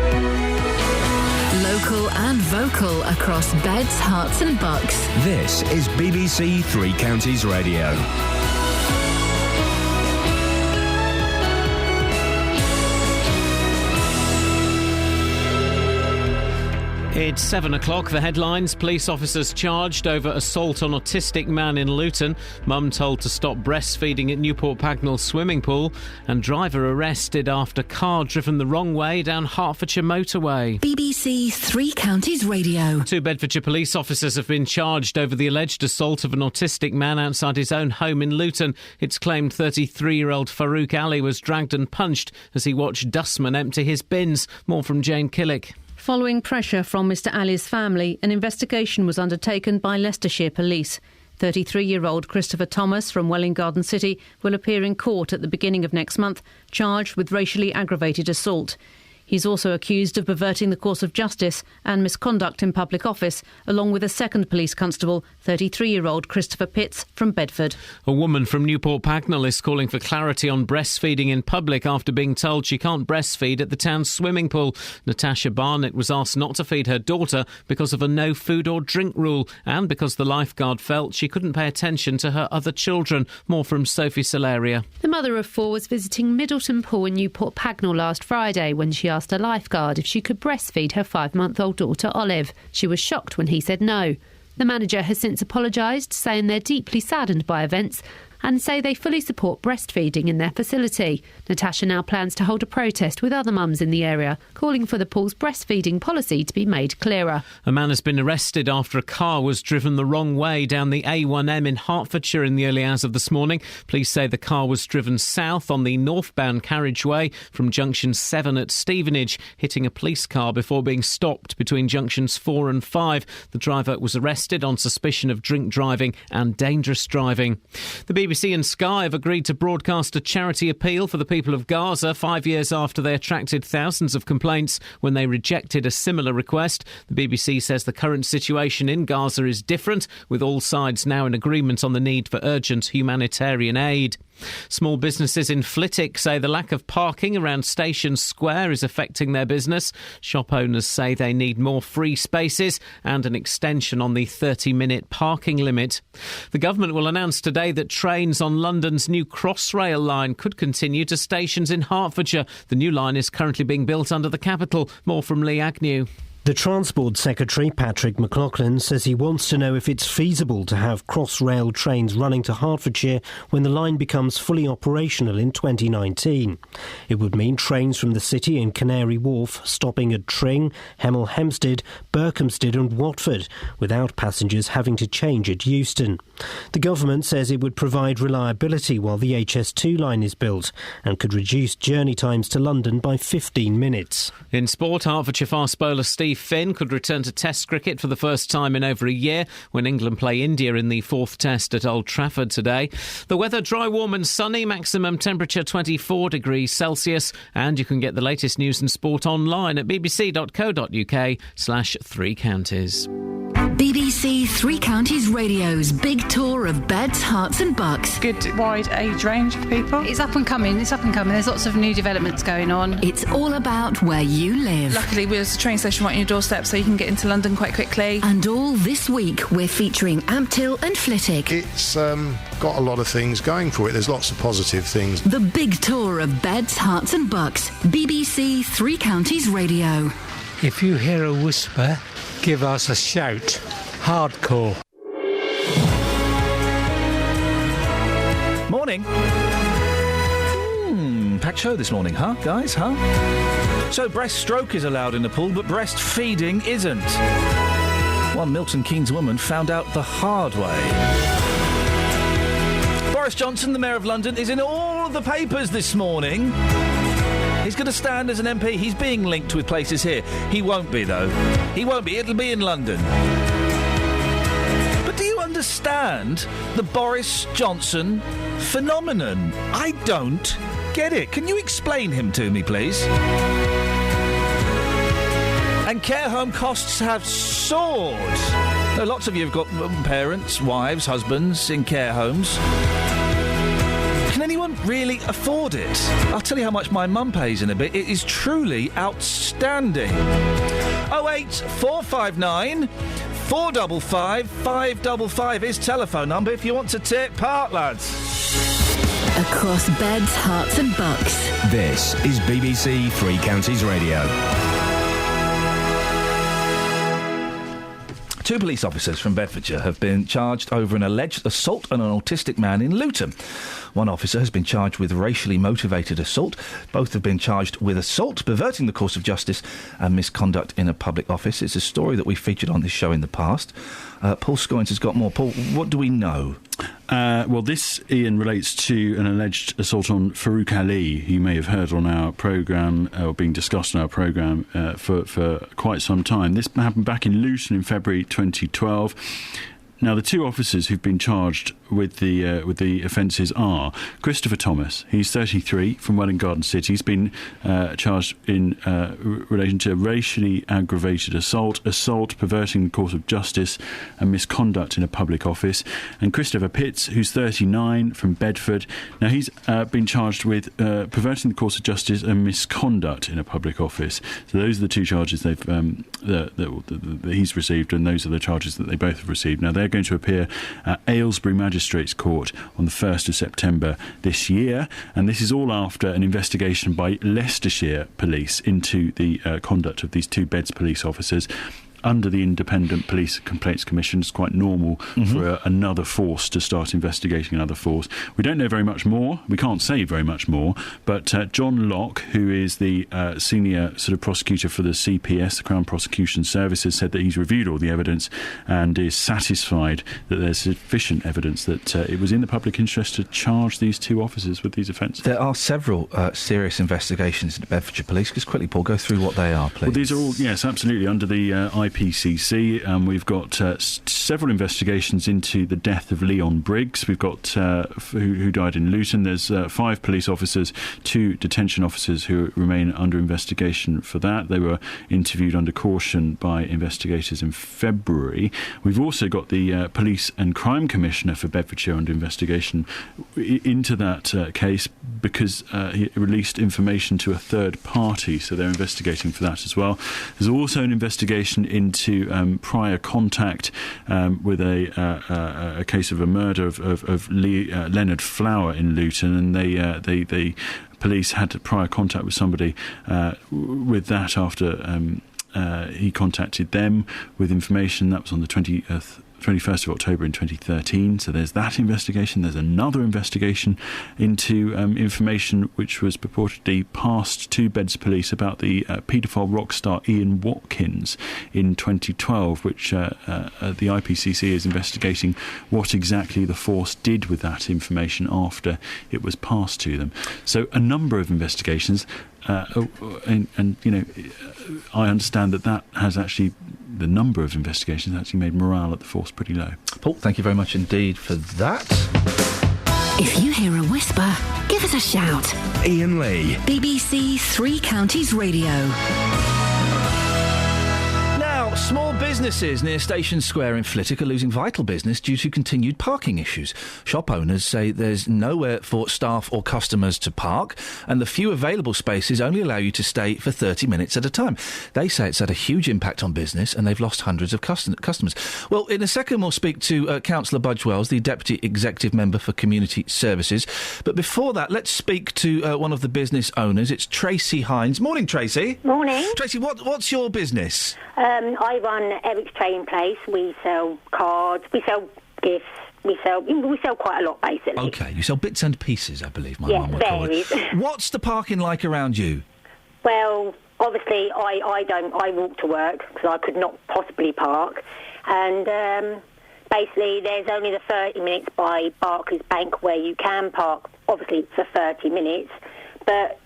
Local and vocal across beds, hearts and bucks. This is BBC Three Counties Radio. It's 7 o'clock. The headlines. Police officers charged over assault on autistic man in Luton. Mum told to stop breastfeeding at Newport Pagnell swimming pool. And driver arrested after car driven the wrong way down Hertfordshire motorway. BBC Three Counties Radio. 2 Bedfordshire police officers have been charged over the alleged assault of an autistic man outside his own home in Luton. It's claimed 33-year-old Farouk Ali was dragged and punched as he watched dustmen empty his bins. More from Jane Killick. Following pressure from Mr Ali's family, an investigation was undertaken by Leicestershire Police. 33-year-old Christopher Thomas from Welwyn Garden City will appear in court at the beginning of next month, charged with racially aggravated assault. He's also accused of perverting the course of justice and misconduct in public office, along with a second police constable, 33-year-old Christopher Pitts from Bedford. A woman from Newport Pagnell is calling for clarity on breastfeeding in public after being told she can't breastfeed at the town's swimming pool. Natasha Barnett was asked not to feed her daughter because of a no food or drink rule and because the lifeguard felt she couldn't pay attention to her other children. More from Sophie Solaria. The mother of 4 was visiting Middleton Pool in Newport Pagnell last Friday when she asked a lifeguard if she could breastfeed her 5-month-old daughter Olive. She was shocked when he said no. The manager has since apologised, saying they're deeply saddened by events and say they fully support breastfeeding in their facility. Natasha now plans to hold a protest with other mums in the area, calling for the pool's breastfeeding policy to be made clearer. A man has been arrested after a car was driven the wrong way down the A1M in Hertfordshire in the early hours of this morning. Police say the car was driven south on the northbound carriageway from junction 7 at Stevenage, hitting a police car before being stopped between junctions 4 and 5. The driver was arrested on suspicion of drink driving and dangerous driving. The BBC and Sky have agreed to broadcast a charity appeal for the people of Gaza 5 years after they attracted thousands of complaints when they rejected a similar request. The BBC says the current situation in Gaza is different, with all sides now in agreement on the need for urgent humanitarian aid. Small businesses in Flitwick say the lack of parking around Station Square is affecting their business. Shop owners say they need more free spaces and an extension on the 30-minute parking limit. The government will announce today that trains on London's new Crossrail line could continue to stations in Hertfordshire. The new line is currently being built under the capital. More from Lee Agnew. The Transport Secretary, Patrick McLaughlin, says he wants to know if it's feasible to have Crossrail trains running to Hertfordshire when the line becomes fully operational in 2019. It would mean trains from the city and Canary Wharf stopping at Tring, Hemel Hempstead, Berkhamsted and Watford, without passengers having to change at Euston. The government says it would provide reliability while the HS2 line is built and could reduce journey times to London by 15 minutes. In sport, Hertfordshire fast bowler Steve Finn could return to Test cricket for the first time in over a year when England play India in the 4th Test at Old Trafford today. The weather dry, warm and sunny, maximum temperature 24 degrees Celsius, and you can get the latest news and sport online at bbc.co.uk/3 counties. BBC Three Counties Radio's big tour of beds, hearts and bucks. Good wide age range of people. It's up and coming. There's lots of new developments going on. It's all about where you live. Luckily, there's a train station right on your doorstep, so you can get into London quite quickly. And all this week, we're featuring Ampthill and Flitwick. It's got a lot of things going for it. There's lots of positive things. The big tour of beds, hearts and bucks. BBC Three Counties Radio. If you hear a whisper, give us a shout. Hardcore. Morning. Packed show this morning, huh, guys, huh? So breaststroke is allowed in the pool, but breastfeeding isn't. One Milton Keynes woman found out the hard way. Boris Johnson, the Mayor of London, is in all of the papers this morning. He's going to stand as an MP. He's being linked with places here. He won't be, though. He won't be. It'll be in London. But do you understand the Boris Johnson phenomenon? I don't get it. Can you explain him to me, please? And care home costs have soared. Now, lots of you have got parents, wives, husbands in care homes. Can anyone really afford it? I'll tell you how much my mum pays in a bit. It is truly outstanding. 08459 455 555 is telephone number if you want to take part, lads. Across beds, hearts and bucks. This is BBC Three Counties Radio. Two police officers from Bedfordshire have been charged over an alleged assault on an autistic man in Luton. One officer has been charged with racially motivated assault. Both have been charged with assault, perverting the course of justice and misconduct in a public office. It's a story that we featured on this show in the past. Paul Scoins has got more. Paul, what do we know? Well, this, Ian, relates to an alleged assault on Farouk Ali, who you may have heard on our programme, or being discussed on our programme for quite some time. This happened back in Luton in February 2012. Now, the two officers who've been charged with the offences are Christopher Thomas. He's 33 from Welwyn Garden City. He's been charged in relation to racially aggravated assault, perverting the course of justice, and misconduct in a public office. And Christopher Pitts, who's 39 from Bedford. Now, he's been charged with perverting the course of justice and misconduct in a public office. So those are the two charges that he's received, and those are the charges that they both have received. Now, they're going to appear at Aylesbury Magistrates Court on the 1st of September this year, and this is all after an investigation by Leicestershire Police into the conduct of these two Beds police officers. Under the Independent Police Complaints Commission. It's quite normal for another force to start investigating another force. We don't know very much more. We can't say very much more. But John Locke, who is the senior sort of prosecutor for the CPS, the Crown Prosecution Service, has said that he's reviewed all the evidence and is satisfied that there's sufficient evidence that it was in the public interest to charge these two officers with these offences. There are several serious investigations in the Bedfordshire Police. Just quickly, Paul, go through what they are, please. Well, these are all, yes, absolutely, under the IPCC. We've got several investigations into the death of Leon Briggs. We've got who died in Luton. There's 5 police officers, 2 detention officers who remain under investigation for that. They were interviewed under caution by investigators in February. We've also got the Police and Crime Commissioner for Bedfordshire under investigation into that case because he released information to a third party, so they're investigating for that as well. There's also an investigation into prior contact with a case of a murder of Leonard Flower in Luton, and they police had prior contact with somebody with that after he contacted them with information. That was on the 21st of October in 2013. So there's that investigation. There's another investigation into information which was purportedly passed to Beds Police about the paedophile rock star Iain Watkins in 2012, which the IPCC is investigating what exactly the force did with that information after it was passed to them. So a number of investigations, and you know, I understand that has actually, the number of investigations actually made morale at the force pretty low. Paul, thank you very much indeed for that. If you hear a whisper, give us a shout. Iain Lee. BBC Three Counties Radio. Small businesses near Station Square in Flitwick are losing vital business due to continued parking issues. Shop owners say there's nowhere for staff or customers to park, and the few available spaces only allow you to stay for 30 minutes at a time. They say it's had a huge impact on business, and they've lost hundreds of customers. Well, in a second we'll speak to Councillor Budge Wells, the Deputy Executive Member for Community Services. But before that, let's speak to one of the business owners. It's Tracy Hines. Morning, Tracy. Morning. Tracy, what's your business? I run Eric's Trading Place. We sell cards, we sell gifts, we sell quite a lot, basically. OK, you sell bits and pieces, I believe my mum would call it. What's the parking like around you? Well, obviously, I walk to work because I could not possibly park. And basically, there's only the 30 minutes by Barclays Bank where you can park, obviously, for 30 minutes. But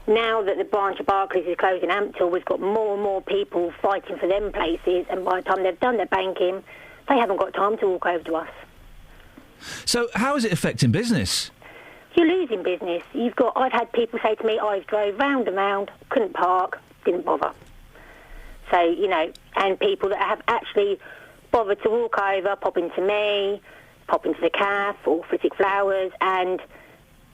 now that the branch of Barclays is closed in Ampthill, we've got more and more people fighting for them places, and by the time they've done their banking, they haven't got time to walk over to us. So how is it affecting business? You're losing business. I've had people say to me, I've drove round and round, couldn't park, didn't bother. So, you know, and people that have actually bothered to walk over, pop into me, pop into the CAF or Flitwick Flowers, and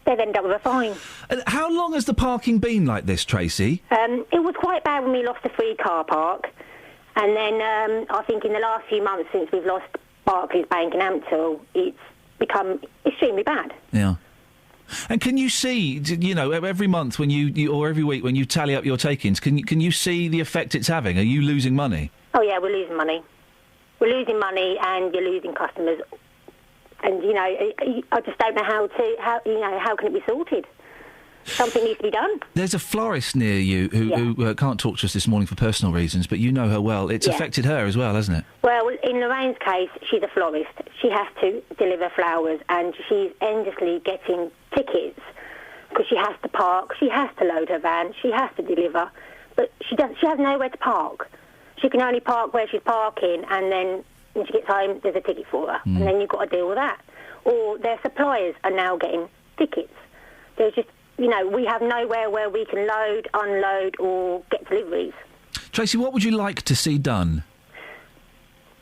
they've ended up with a fine. And how long has the parking been like this, Tracy? It was quite bad when we lost the free car park. And then I think in the last few months since we've lost Barclays Bank in Ampthill, it's become extremely bad. Yeah. And can you see, you know, every month when you or every week when you tally up your take-ins, can you see the effect it's having? Are you losing money? Oh, yeah, we're losing money. we're losing money and you're losing customers. And, I just don't know how can it be sorted? Something needs to be done. There's a florist near you who can't talk to us this morning for personal reasons, but you know her well. It's affected her as well, hasn't it? Well, in Lorraine's case, she's a florist. She has to deliver flowers, and she's endlessly getting tickets because she has to park, she has to load her van, she has to deliver, but she has nowhere to park. She can only park where she's parking, and then when she gets home, there's a ticket for her, and then you've got to deal with that. Or their suppliers are now getting tickets. There's just, we have nowhere where we can load, unload, or get deliveries. Tracy, what would you like to see done?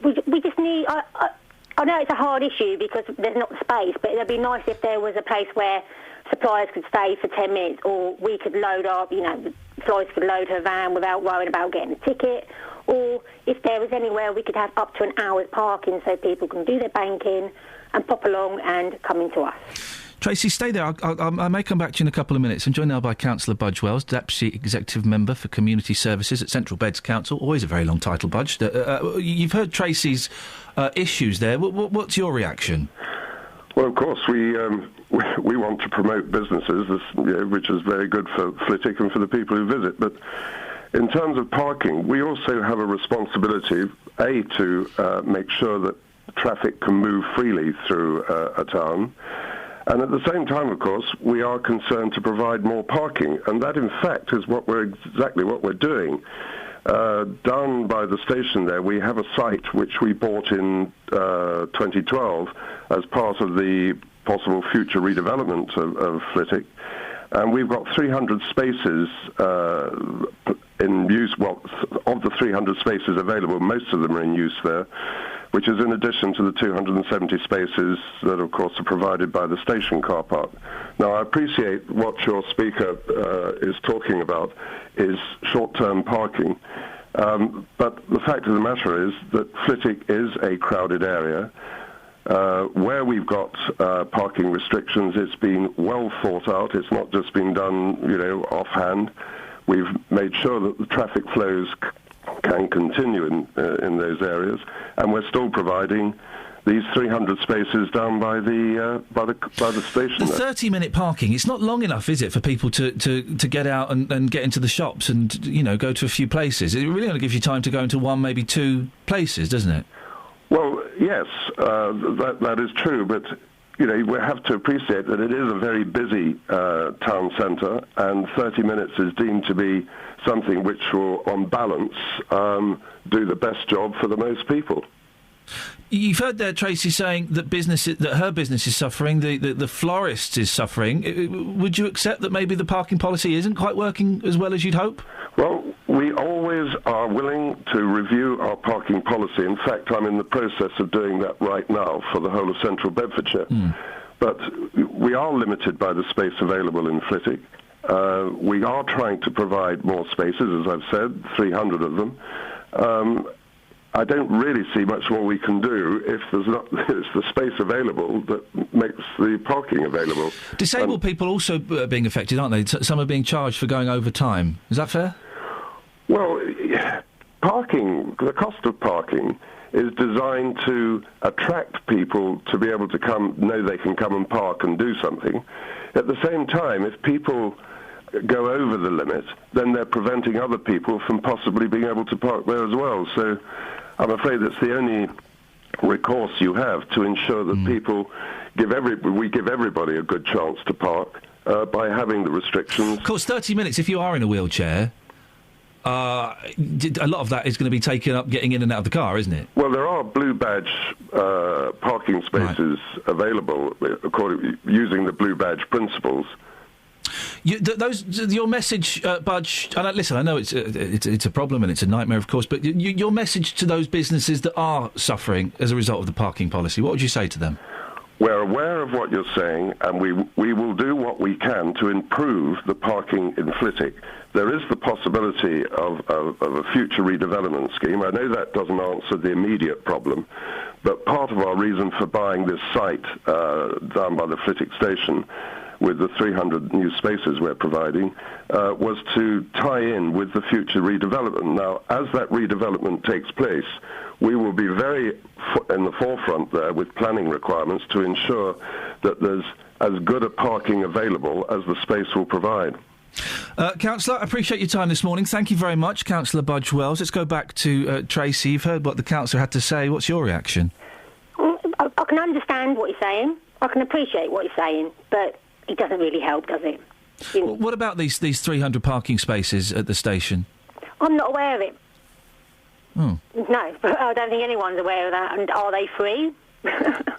We just need... I know it's a hard issue because there's not space, but it'd be nice if there was a place where suppliers could stay for 10 minutes, or we could load up, the florist could load her van without worrying about getting a ticket, or if there was anywhere we could have up to an hour's parking so people can do their banking and pop along and come into us. Tracy, stay there. I may come back to you in a couple of minutes. I'm joined now by Councillor Budge Wells, Deputy Executive Member for Community Services at Central Beds Council. Always a very long title, Budge. You've heard Tracy's issues there. What's your reaction? Well, of course, we want to promote businesses, which is very good for Flitwick and for the people who visit. But in terms of parking, we also have a responsibility, to make sure that traffic can move freely through a town. And at the same time, of course, we are concerned to provide more parking. And that, in fact, is exactly what we're doing. Down by the station there, we have a site which we bought in 2012 as part of the possible future redevelopment of Flitwick. And we've got 300 spaces in use. Well, of the 300 spaces available, most of them are in use there, which is in addition to the 270 spaces that, of course, are provided by the station car park. Now, I appreciate what your speaker is talking about is short-term parking, but the fact of the matter is that Flitwick is a crowded area. Where we've got parking restrictions, it's been well thought out. It's not just been done, offhand. We've made sure that the traffic flows can continue in those areas, and we're still providing these 300 spaces down by the station. The 30-minute parking, it's not long enough, is it, for people to get out and get into the shops and, go to a few places? It really only gives you time to go into one, maybe two places, doesn't it? Well, yes, that is true, but we have to appreciate that it is a very busy town centre, and 30 minutes is deemed to be something which will, on balance, do the best job for the most people. You've heard there Tracy saying that her business is suffering, the florist is suffering. Would you accept that maybe the parking policy isn't quite working as well as you'd hope? Well, we always are willing to review our parking policy. In fact, I'm in the process of doing that right now for the whole of central Bedfordshire. But we are limited by the space available in Flitwick. We are trying to provide more spaces, as I've said, 300 of them. I don't really see much more we can do if it's the space available that makes the parking available. Disabled people also being affected, aren't they? Some are being charged for going over time. Is that fair? Well, parking, the cost of parking is designed to attract people to be able to know they can come and park and do something. At the same time, if people go over the limit, then they're preventing other people from possibly being able to park there as well. So I'm afraid that's the only recourse you have to ensure that we give everybody a good chance to park by having the restrictions. Of course, 30 minutes if you are in a wheelchair. A lot of that is going to be taken up getting in and out of the car, isn't it? Well, there are blue badge parking spaces available using the blue badge principles. Your message, Budge. Listen, I know it's a problem and it's a nightmare, of course. But your message to those businesses that are suffering as a result of the parking policy, what would you say to them? We're aware of what you're saying, and we will do what we can to improve the parking in Flitwick. There is the possibility of a future redevelopment scheme. I know that doesn't answer the immediate problem, but part of our reason for buying this site down by the Flitwick station with the 300 new spaces we're providing, was to tie in with the future redevelopment. Now, as that redevelopment takes place, we will be very in the forefront there with planning requirements to ensure that there's as good a parking available as the space will provide. Councillor, I appreciate your time this morning. Thank you very much, Councillor Budge Wells. Let's go back to Tracy. You've heard what the councillor had to say. What's your reaction? I can understand what he's saying. I can appreciate what he's saying, but it doesn't really help, does it? Well, what about these 300 parking spaces at the station? I'm not aware of it. Oh. No, I don't think anyone's aware of that. And are they free?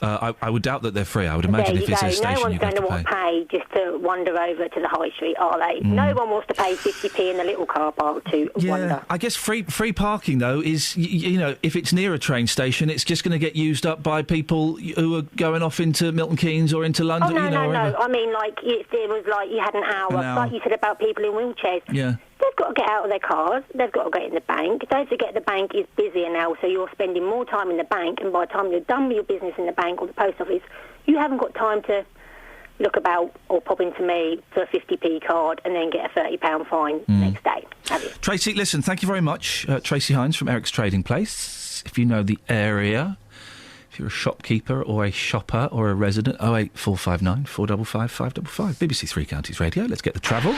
I would doubt that they're free. I would imagine if it's a station, no one's you'd going have to want to pay just to wander over to the high street, are they? No one wants to pay 50p in the little car park to wander. I guess free parking, though, is, you know, if it's near a train station, it's just going to get used up by people who are going off into Milton Keynes or into London. Oh, no. I mean, like, it was like you had an hour, like you said about people in wheelchairs. Yeah. They've got to get out of their cars. They've got to get in the bank. Don't forget the bank is busier now, so you're spending more time in the bank, and by the time you're done with your business in the bank or the post office, you haven't got time to look about or pop into me for a 50p card and then get a £30 fine next day, have you? Tracy, listen, thank you very much. Tracy Hines from Eric's Trading Place. If you know the area, if you're a shopkeeper or a shopper or a resident, 08459 455 555. BBC Three Counties Radio. Let's get the travel.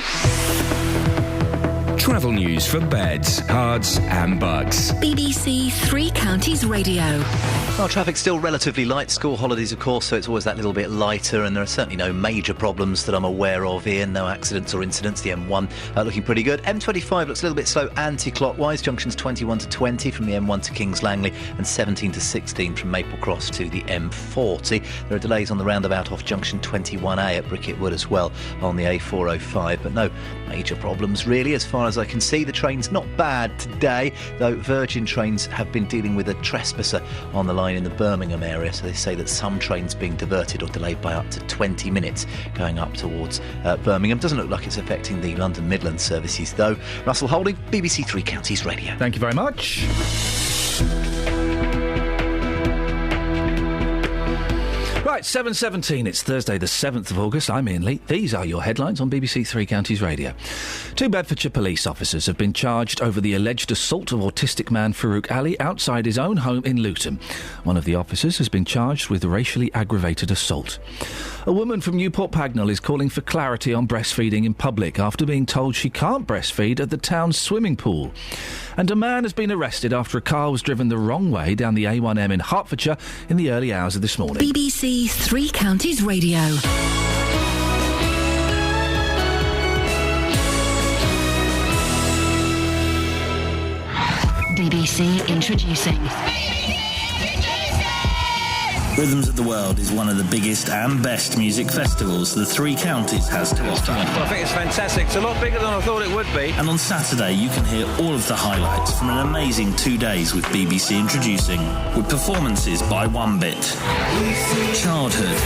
Travel news for beds, cards and bugs. BBC Three Counties Radio. Well, traffic's still relatively light. School holidays, of course, so it's always that little bit lighter, and there are certainly no major problems that I'm aware of, Ian. No accidents or incidents. The M1 looking pretty good. M25 looks a little bit slow anti-clockwise. Junctions 21 to 20 from the M1 to Kings Langley and 17 to 16 from Maple Cross to the M40. There are delays on the roundabout off junction 21A at Bricket Wood as well on the A405, but no major problems really as far as I can see. The train's not bad today, though Virgin Trains have been dealing with a trespasser on the line in the Birmingham area, so they say that some trains being diverted or delayed by up to 20 minutes going up towards Birmingham. Doesn't look like it's affecting the London Midland services though. Russell Holding, BBC Three Counties Radio. Thank you very much. Right, 7:17. It's Thursday, the 7th of August. I'm Iain Lee. These are your headlines on BBC Three Counties Radio. 2 Bedfordshire police officers have been charged over the alleged assault of autistic man Farouk Ali outside his own home in Luton. One of the officers has been charged with racially aggravated assault. A woman from Newport Pagnell is calling for clarity on breastfeeding in public after being told she can't breastfeed at the town's swimming pool. And a man has been arrested after a car was driven the wrong way down the A1M in Hertfordshire in the early hours of this morning. BBC Three Counties Radio. BBC Introducing. Rhythms of the World is one of the biggest and best music festivals the Three Counties has to offer. Well, I think it's fantastic. It's a lot bigger than I thought it would be. And on Saturday, you can hear all of the highlights from an amazing 2 days with BBC Introducing, with performances by One Bit, Childhood,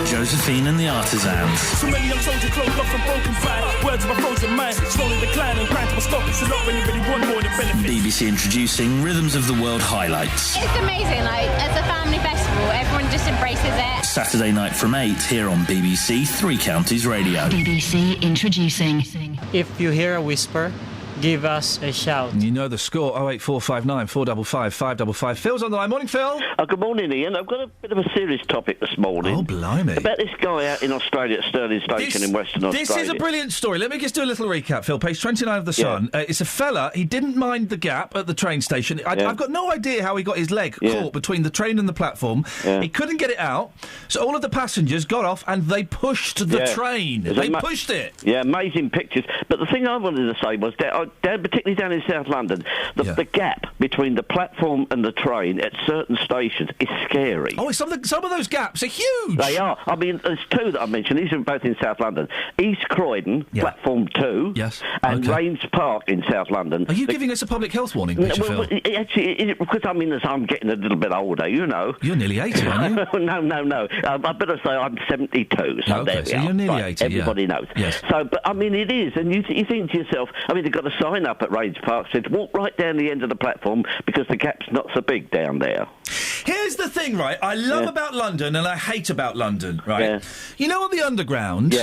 Josephine and the Artisans, Too many young soldiers close off from broken pride. Words of a frozen mind, slowly declining, grind to a stop. It's a lot when you really want more than benefits. BBC Introducing Rhythms of the World highlights. It's amazing, like, as a family festival, everyone just embraces it. Saturday night from 8 here on BBC Three Counties Radio. BBC Introducing. If you hear a whisper, give us a shout. You know the score, 08459 455 555. Phil's on the line. Morning, Phil. Good morning, Ian. I've got a bit of a serious topic this morning. Oh, blimey. About this guy out in Australia at Stirling Station in Western Australia. This is a brilliant story. Let me just do a little recap, Phil. Page 29 of The Sun. It's a fella, he didn't mind the gap at the train station. I've got no idea how he got his leg caught between the train and the platform. He couldn't get it out, so all of the passengers got off and they pushed the train. They pushed it. Yeah, amazing pictures. But the thing I wanted to say was, particularly down in South London, the gap between the platform and the train at certain stations is scary. Oh, some of those gaps are huge. They are. I mean, there's 2 that I mentioned. These are both in South London. East Croydon, platform 2, and Rains Park in South London. Are you giving us a public health warning, Phil? Actually, because I mean, as I'm getting a little bit older, you know. You're nearly 80, aren't you? No. I better say I'm 72, so there we are. You're nearly 80, Everybody knows. Yes. So, but I mean, it is, and you think to yourself, I mean, they've got a sign up at Rains Park said, walk right down the end of the platform because the gap's not so big down there. Here's the thing, right? I love about London and I hate about London, right? Yeah. You know, on the Underground,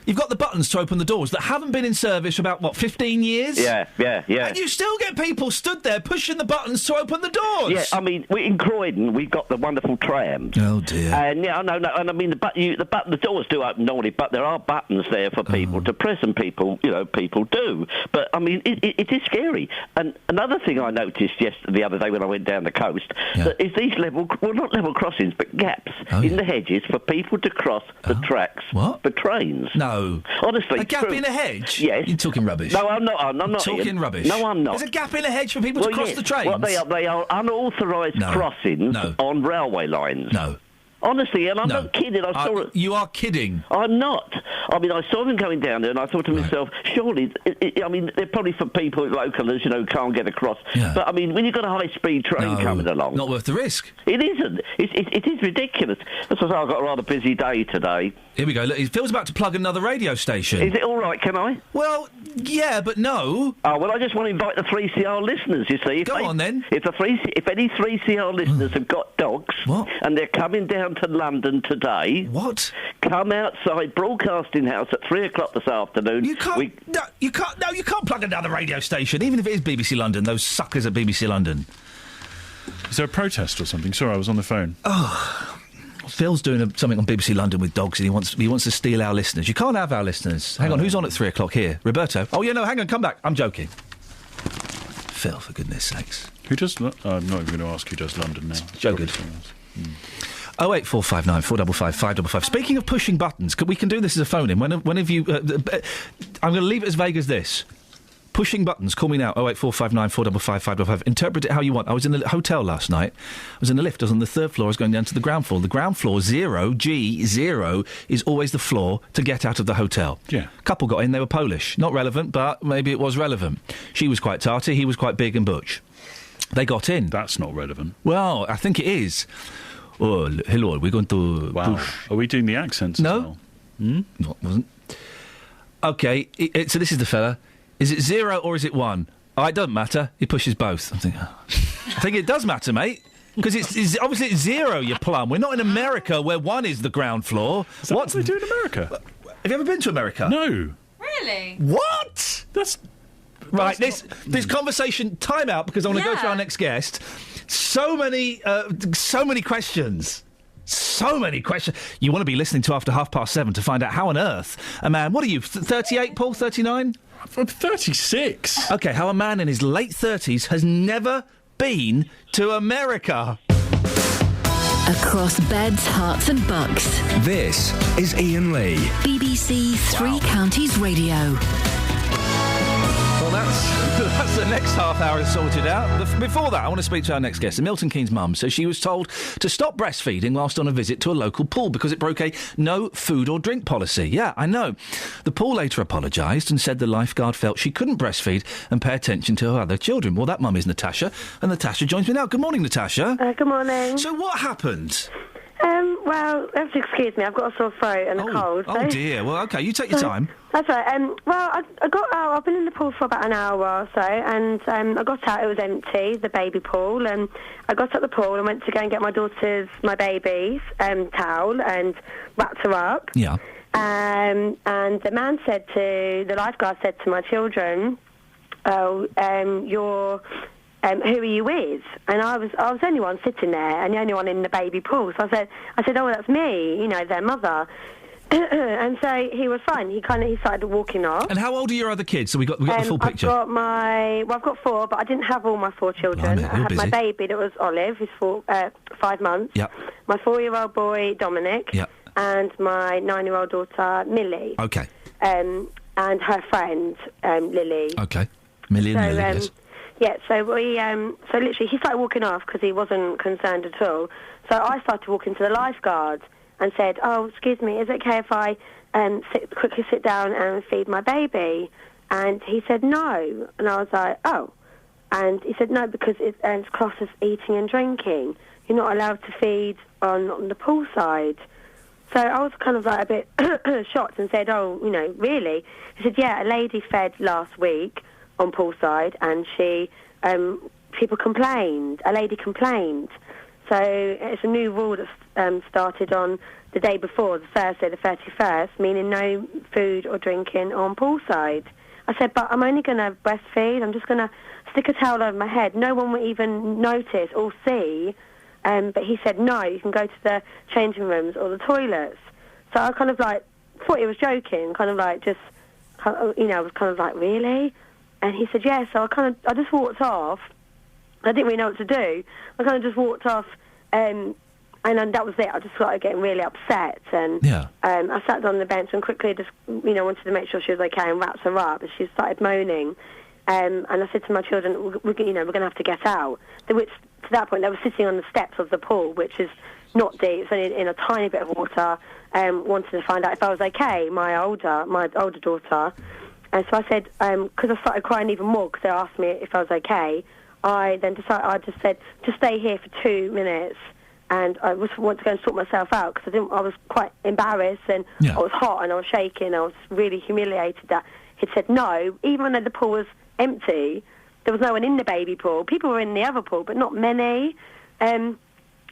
you've got the buttons to open the doors that haven't been in service for about, 15 years? Yeah. And you still get people stood there pushing the buttons to open the doors. Yeah, I mean, in Croydon, we've got the wonderful trams. Oh, dear. And, and I mean, the doors do open normally, but there are buttons there for people to press, and people do. But, I mean, it is scary. And another thing I noticed the other day when I went down the coast, that is these not level crossings, but gaps in the hedges for people to cross the tracks for trains. No. Honestly. A gap in a hedge? Yes. You're talking rubbish. No, I'm not. I'm not talking Ian. rubbish. No, I'm not. There's a gap in a hedge for people to cross the trains? Well, they are unauthorised crossings on railway lines. No. Honestly, and I'm not kidding. I saw it. You are kidding. I'm not. I mean, I saw them going down there, and I thought to myself, surely, I mean, they're probably for people localers, who can't get across. Yeah. But, I mean, when you've got a high-speed train coming along... Not worth the risk. It isn't. It is ridiculous. That's why I've got a rather busy day today. Here we go. Look, Phil's about to plug another radio station. Is it all right, can I? Well, yeah, but no. Oh, well, I just want to invite the 3CR listeners, you see. Go on, then. If any 3CR listeners have got dogs... and they're coming down to London today... What? Come outside Broadcasting House at 3 o'clock this afternoon. You can't... you can't plug another radio station, even if it is BBC London, those suckers at BBC London. Is there a protest or something? Sorry, I was on the phone. Oh... Phil's doing something on BBC London with dogs, and he wants to steal our listeners. You can't have our listeners. Hang on, who's on at 3 o'clock here? Roberto? Oh, yeah, no, hang on, come back. I'm joking. Phil, for goodness sakes. Who does... I'm not even going to ask who does London now. Joe Good. 08459 455 555. Speaking of pushing buttons, we can do this as a phone-in. When have you... I'm going to leave it as vague as this. Pushing buttons, call me now, 08459 455 555. Interpret it how you want. I was in the hotel last night. I was in the lift. I was on the third floor. I was going down to the ground floor. The ground floor, G0, is always the floor to get out of the hotel. Yeah. Couple got in. They were Polish. Not relevant, but maybe it was relevant. She was quite tarty. He was quite big and butch. They got in. That's not relevant. Well, I think it is. Oh, hello, we're going to push. Are we doing the accents as well? No, it wasn't. OK, so this is the fella. Is it 0 or is it 1? Oh, it doesn't matter. He pushes both. I'm thinking, I think it does matter, mate. Because it's obviously it's 0, you plum. We're not in America where 1 is the ground floor. Is that what they do in America? Have you ever been to America? No. Really? What? That's... Right, this conversation, time out, because I want to go to our next guest. So many questions. So many questions. You want to be listening to after 7:30 to find out how on earth a man... What are you, 38, Paul, 39? I'm 36. OK, how a man in his late 30s has never been to America. Across beds, hearts and bucks. This is Iain Lee. BBC Three Counties Radio. Well, that's the next half hour sorted out. Before that, I want to speak to our next guest. Milton Keynes' mum says she was told to stop breastfeeding whilst on a visit to a local pool because it broke a no food or drink policy. Yeah, I know. The pool later apologised and said the lifeguard felt she couldn't breastfeed and pay attention to her other children. Well, that mum is Natasha, and Natasha joins me now. Good morning, Natasha. Good morning. So what happened? Well, you have to excuse me. I've got a sore throat and a cold. Oh, dear. Well, OK, you take your time. That's right. Well, I got out. I've been in the pool for about an hour or so, and I got out. It was empty, the baby pool, and I got out the pool and went to go and get my baby's towel and wrapped her up. Yeah. And the lifeguard said to my children, you're... who are you with? And I was the only one sitting there and the only one in the baby pool. So I said, oh, that's me, their mother. And so he was fine. He started walking off. And how old are your other kids? So we got the full picture. I've got 4, but I didn't have all my 4 children. Blimey, I had my baby that was Olive, who's 5 months. Yep. My 4-year-old boy Dominic. Yep. And my 9-year-old daughter Millie. Okay. And her friend Lily. Okay. Millie and Lily. Yes. Yeah, so so literally he started walking off because he wasn't concerned at all. So I started walking to the lifeguard and said, oh, excuse me, is it okay if I quickly sit down and feed my baby? And he said no. And I was like, oh. And he said no, because it's classed as eating and drinking. You're not allowed to feed on the poolside. So I was kind of like a bit shocked and said, oh, really? He said, yeah, a lady fed last week on poolside, and people complained. A lady complained. So it's a new rule that started on the day before, the Thursday, the 31st, meaning no food or drinking on poolside. I said, but I'm only going to breastfeed. I'm just going to stick a towel over my head. No one will even notice or see. But he said, no, you can go to the changing rooms or the toilets. So I kind of like thought he was joking, kind of like just, you know, I was kind of like, really? And he said, yeah. So I just walked off. I didn't really know what to do. I kind of just walked off, and then that was it. I just started getting really upset, and I sat down on the bench and quickly just, you know, wanted to make sure she was okay and wrapped her up, and she started moaning. And I said to my children, we're going to have to get out. Which, to that point, they were sitting on the steps of the pool, which is not deep, it's only in a tiny bit of water. Wanted to find out if I was okay. My older daughter. And so I said, because I started crying even more because they asked me if I was okay. I then decided, I just said, just stay here for 2 minutes, and I just want to go and sort myself out because I was quite embarrassed, and I was hot and I was shaking. I was really humiliated that he'd said no, even though the pool was empty. There was no one in the baby pool. People were in the other pool, but not many. And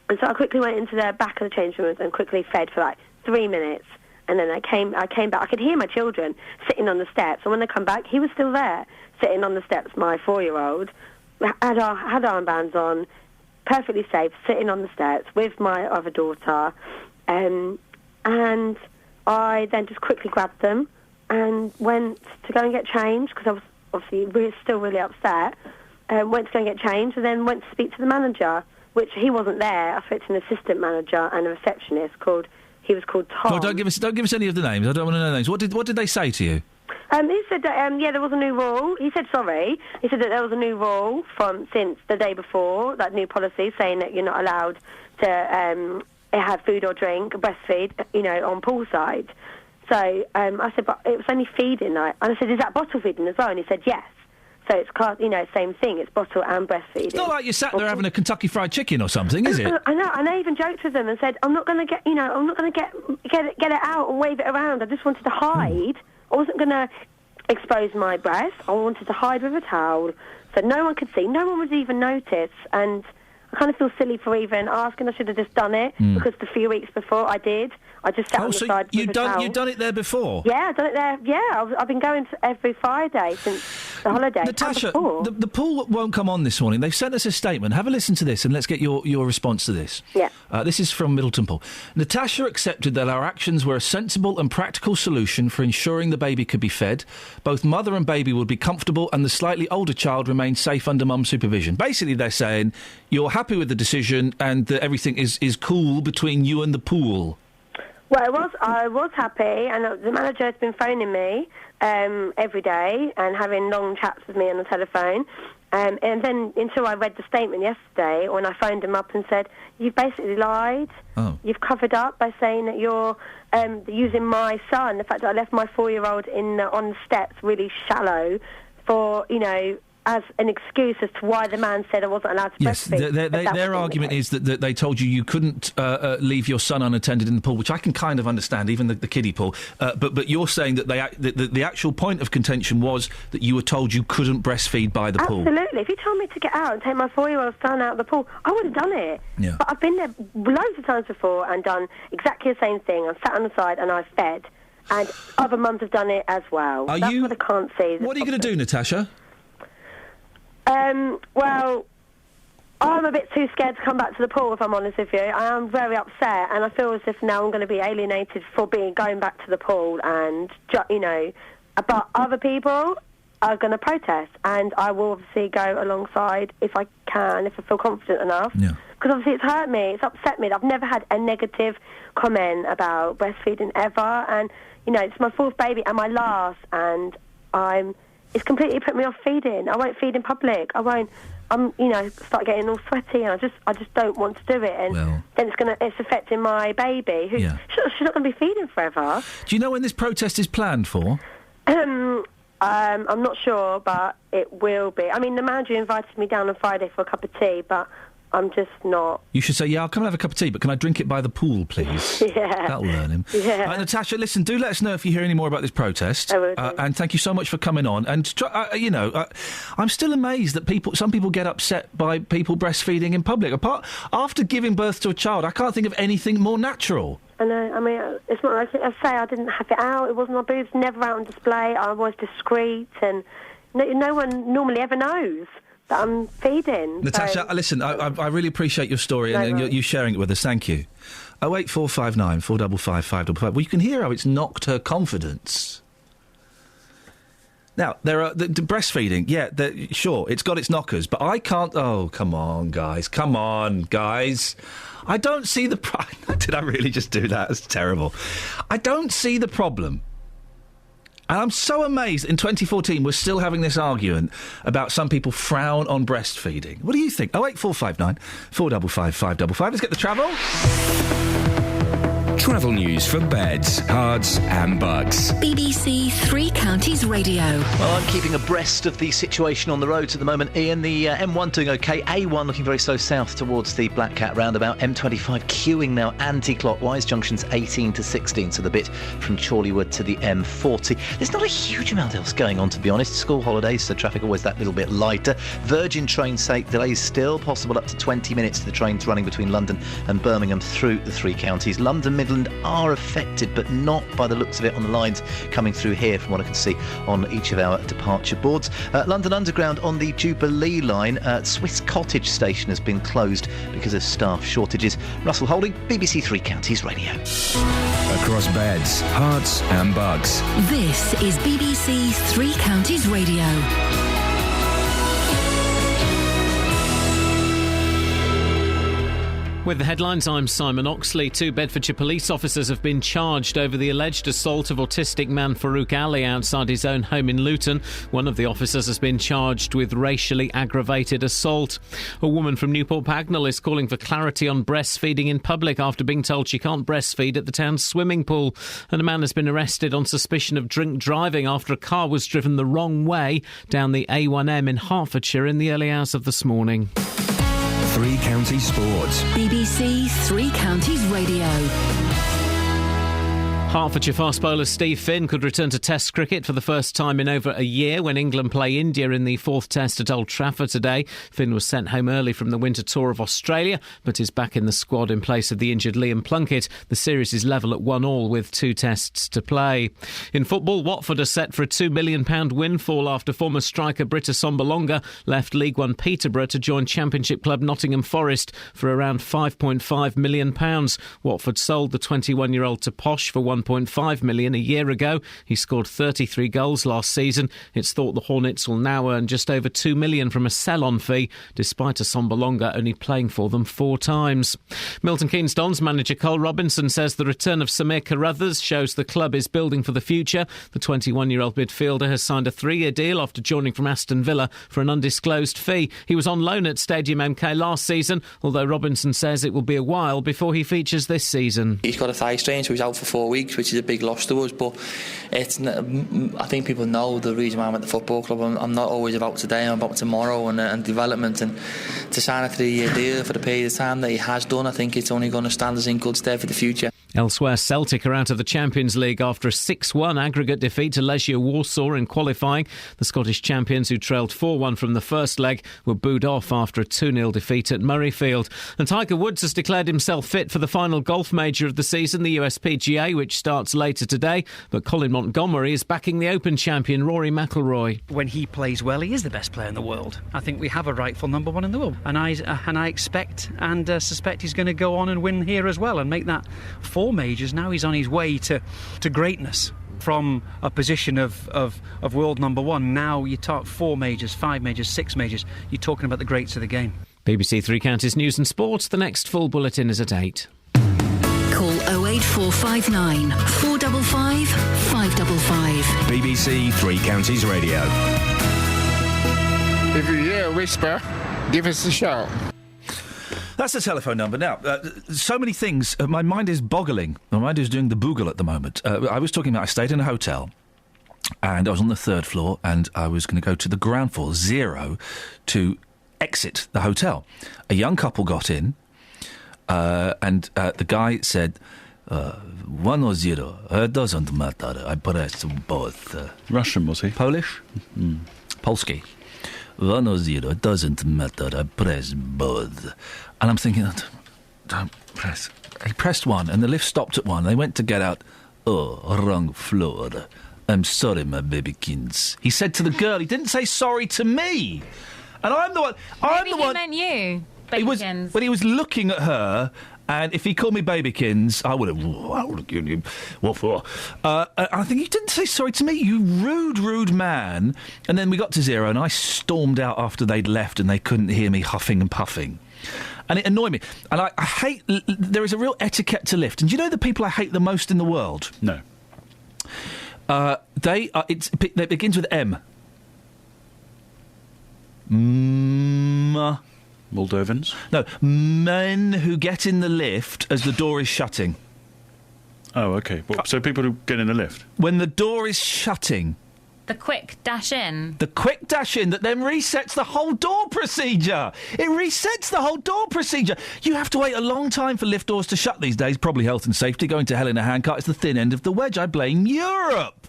so I quickly went into the back of the changing rooms and quickly fed for like 3 minutes. And then I came back. I could hear my children sitting on the steps, and when they come back, he was still there, sitting on the steps. My 4-year-old had armbands on, perfectly safe, sitting on the steps with my other daughter. And I then just quickly grabbed them and went to go and get changed because I was obviously still really upset. Went to go and get changed, and then went to speak to the manager, which he wasn't there. I spoke to an assistant manager and a receptionist he was called Tom. Oh, don't give us any of the names. I don't want to know names. What did they say to you? He said that, there was a new rule. He said sorry. He said that there was a new rule since the day before, that new policy saying that you're not allowed to have food or drink, breastfeed, on poolside. So I said, but it was only feeding. And I said, is that bottle feeding as well? And he said, yes. So it's same thing. It's bottle and breastfeeding. It's not like you sat there having a Kentucky Fried Chicken or something, is it? I know. And I even joked with them and said, I'm not going to get it out and wave it around. I just wanted to hide. I wasn't going to expose my breast. I wanted to hide with a towel so no one could see. No one would even notice. And I kind of feel silly for even asking. I should have just done it because the few weeks before I did. I just sat on the side with a towel. You'd done it there before? Yeah, I've done it there. Yeah, I've been going every Friday since the holiday. Natasha, the pool won't come on this morning. They've sent us a statement. Have a listen to this and let's get your response to this. Yeah. This is from Middleton Pool. Natasha accepted that our actions were a sensible and practical solution for ensuring the baby could be fed. Both mother and baby would be comfortable and the slightly older child remained safe under mum's supervision. Basically, they're saying you're happy with the decision and that everything is cool between you and the pool. Well, I was happy, and the manager has been phoning me every day and having long chats with me on the telephone. And then until I read the statement yesterday, when I phoned him up and said, you've basically lied. Oh. You've covered up by saying that you're using my son, the fact that I left my 4-year-old on the steps really shallow for, as an excuse as to why the man said I wasn't allowed to breastfeed. Their argument is that they told you couldn't leave your son unattended in the pool, which I can kind of understand, even the kiddie pool. But you're saying that the actual point of contention was that you were told you couldn't breastfeed by the pool. Absolutely. If you told me to get out and take my 4-year-old son out of the pool, I would have done it. Yeah. But I've been there loads of times before and done exactly the same thing. I've sat on the side and I've fed. And other mums have done it as well. That's what I can't see. What are you going to do, Natasha? Well, I'm a bit too scared to come back to the pool, if I'm honest with you. I am very upset, and I feel as if now I'm going to be alienated for going back to the pool, and, but other people are going to protest, and I will obviously go alongside if I can, if I feel confident enough. Yeah. Because obviously it's hurt me, it's upset me. I've never had a negative comment about breastfeeding ever, and, it's my 4th baby and my last, and it's completely put me off feeding. I won't feed in public. I won't. Start getting all sweaty, and I just don't want to do it. And then it's affecting my baby, who she's not going to be feeding forever. Do you know when this protest is planned for? I'm not sure, but it will be. I mean, the manager invited me down on Friday for a cup of tea, but I'm just not. You should say, yeah, I'll come and have a cup of tea, but can I drink it by the pool, please? Yeah. That'll learn him. Yeah. Natasha, listen, do let us know if you hear any more about this protest. I will do. And thank you so much for coming on. And, I'm still amazed that some people get upset by people breastfeeding in public. After giving birth to a child, I can't think of anything more natural. I know. I mean, it's not like I say. I didn't have it out. It wasn't my boobs. Never out on display. I was discreet, and no one normally ever knows that I'm feeding. Natasha, listen. I really appreciate your story and you sharing it with us. Thank you. 08459 455 555. Well, you can hear how it's knocked her confidence. Now, there are the breastfeeding. Yeah, sure, it's got its knockers, but I can't. Oh, come on, guys. I don't see the Did I really just do that? That's terrible. I don't see the problem. And I'm so amazed in 2014 we're still having this argument about some people frown on breastfeeding. What do you think? 08459 455 555. Let's get the travel. Travel news for beds, cards and bugs. BBC Three Counties Radio. Well, I'm keeping abreast of the situation on the roads at the moment. Iain, the M1 doing OK. A1 looking very slow south towards the Black Cat roundabout. M25 queuing now anti-clockwise. Junctions 18 to 16, so the bit from Chorleywood to the M40. There's not a huge amount else going on, to be honest. School holidays, so traffic always that little bit lighter. Virgin train sake delays still possible up to 20 minutes to the trains running between London and Birmingham through the three counties. London Midland are affected, but not by the looks of it on the lines coming through here from what I can see on each of our departure boards. London Underground on the Jubilee line. Swiss Cottage station has been closed because of staff shortages. Russell Holding, BBC Three Counties Radio. Across beds, hearts and bugs. This is BBC Three Counties Radio. With the headlines, I'm Simon Oxley. 2 Bedfordshire police officers have been charged over the alleged assault of autistic man Farouk Ali outside his own home in Luton. One of the officers has been charged with racially aggravated assault. A woman from Newport Pagnell is calling for clarity on breastfeeding in public after being told she can't breastfeed at the town's swimming pool. And a man has been arrested on suspicion of drink driving after a car was driven the wrong way down the A1M in Hertfordshire in the early hours of this morning. Three Counties Sports. BBC Three Counties Radio. Hertfordshire fast bowler Steve Finn could return to Test cricket for the first time in over a year when England play India in the 4th Test at Old Trafford today. Finn was sent home early from the winter tour of Australia, but is back in the squad in place of the injured Liam Plunkett. The series is level at 1-1 with 2 tests to play. In football, Watford are set for a £2 million windfall after former striker Britta Sombolonga left League One Peterborough to join Championship club Nottingham Forest for around £5.5 million. Watford sold the 21-year-old to Posh for £1.5 million a year ago. He scored 33 goals last season. It's thought the Hornets will now earn just over £2 million from a sell-on fee, despite a Sombolonga only playing for them 4 times. Milton Keynes Dons manager Cole Robinson says the return of Samir Carruthers shows the club is building for the future. The 21-year-old midfielder has signed a 3-year deal after joining from Aston Villa for an undisclosed fee. He was on loan at Stadium MK last season, although Robinson says it will be a while before he features this season. He's got a thigh strain, so he's out for 4 weeks, which is a big loss to us, but I think people know the reason why I'm at the football club. I'm not always about today, I'm about tomorrow and development, and to sign a 3-year deal for the period of time that he has done, I think it's only going to stand us in good stead for the future. Elsewhere, Celtic are out of the Champions League after a 6-1 aggregate defeat to Legia Warsaw in qualifying. The Scottish champions, who trailed 4-1 from the first leg, were booed off after a 2-0 defeat at Murrayfield. And Tiger Woods has declared himself fit for the final golf major of the season, the USPGA, which starts later today. But Colin Montgomery is backing the Open champion Rory McIlroy. When he plays well, he is the best player in the world. I think we have a rightful number 1 in the world. And I expect and suspect he's going to go on and win here as well and make that 4 majors. Now he's on his way to greatness. From a position of world number 1, now you talk 4 majors, 5 majors, 6 majors. You're talking about the greats of the game. BBC Three Counties News and Sports. The next full bulletin is at 8. Call 08459 455 555. BBC Three Counties Radio. If you hear a whisper, give us a shout. That's the telephone number. Now, so many things. My mind is boggling. My mind is doing the boogle at the moment. I was talking about I stayed in a hotel and I was on the 3rd floor and I was going to go to the ground floor, 0, to exit the hotel. A young couple got in, and the guy said, 1 or 0, it doesn't matter, I press both. Russian, was he? Polish? Polski. 1 or 0, it doesn't matter, I press both. And I'm thinking, don't press. He pressed 1, and the lift stopped at 1. They went to get out. Oh, wrong floor. I'm sorry, my babykins. He said to the girl. He didn't say sorry to me. And I'm the one. Maybe he meant you, babykins. But he was looking at her. And if he called me babykins, I would have given him what for. I think he didn't say sorry to me, you rude man. And then we got to 0, and I stormed out after they'd left, and they couldn't hear me huffing and puffing. And it annoyed me. And I hate... There is a real etiquette to lift. And do you know the people I hate the most in the world? No. It begins with M. Moldovans? No, men who get in the lift as the door is shutting. Oh, OK. Well, so people who get in the lift? When the door is shutting. The quick dash in. The quick dash in that then resets the whole door procedure. It resets the whole door procedure. You have to wait a long time for lift doors to shut these days. Probably health and safety. Going to hell in a handcart is the thin end of the wedge. I blame Europe.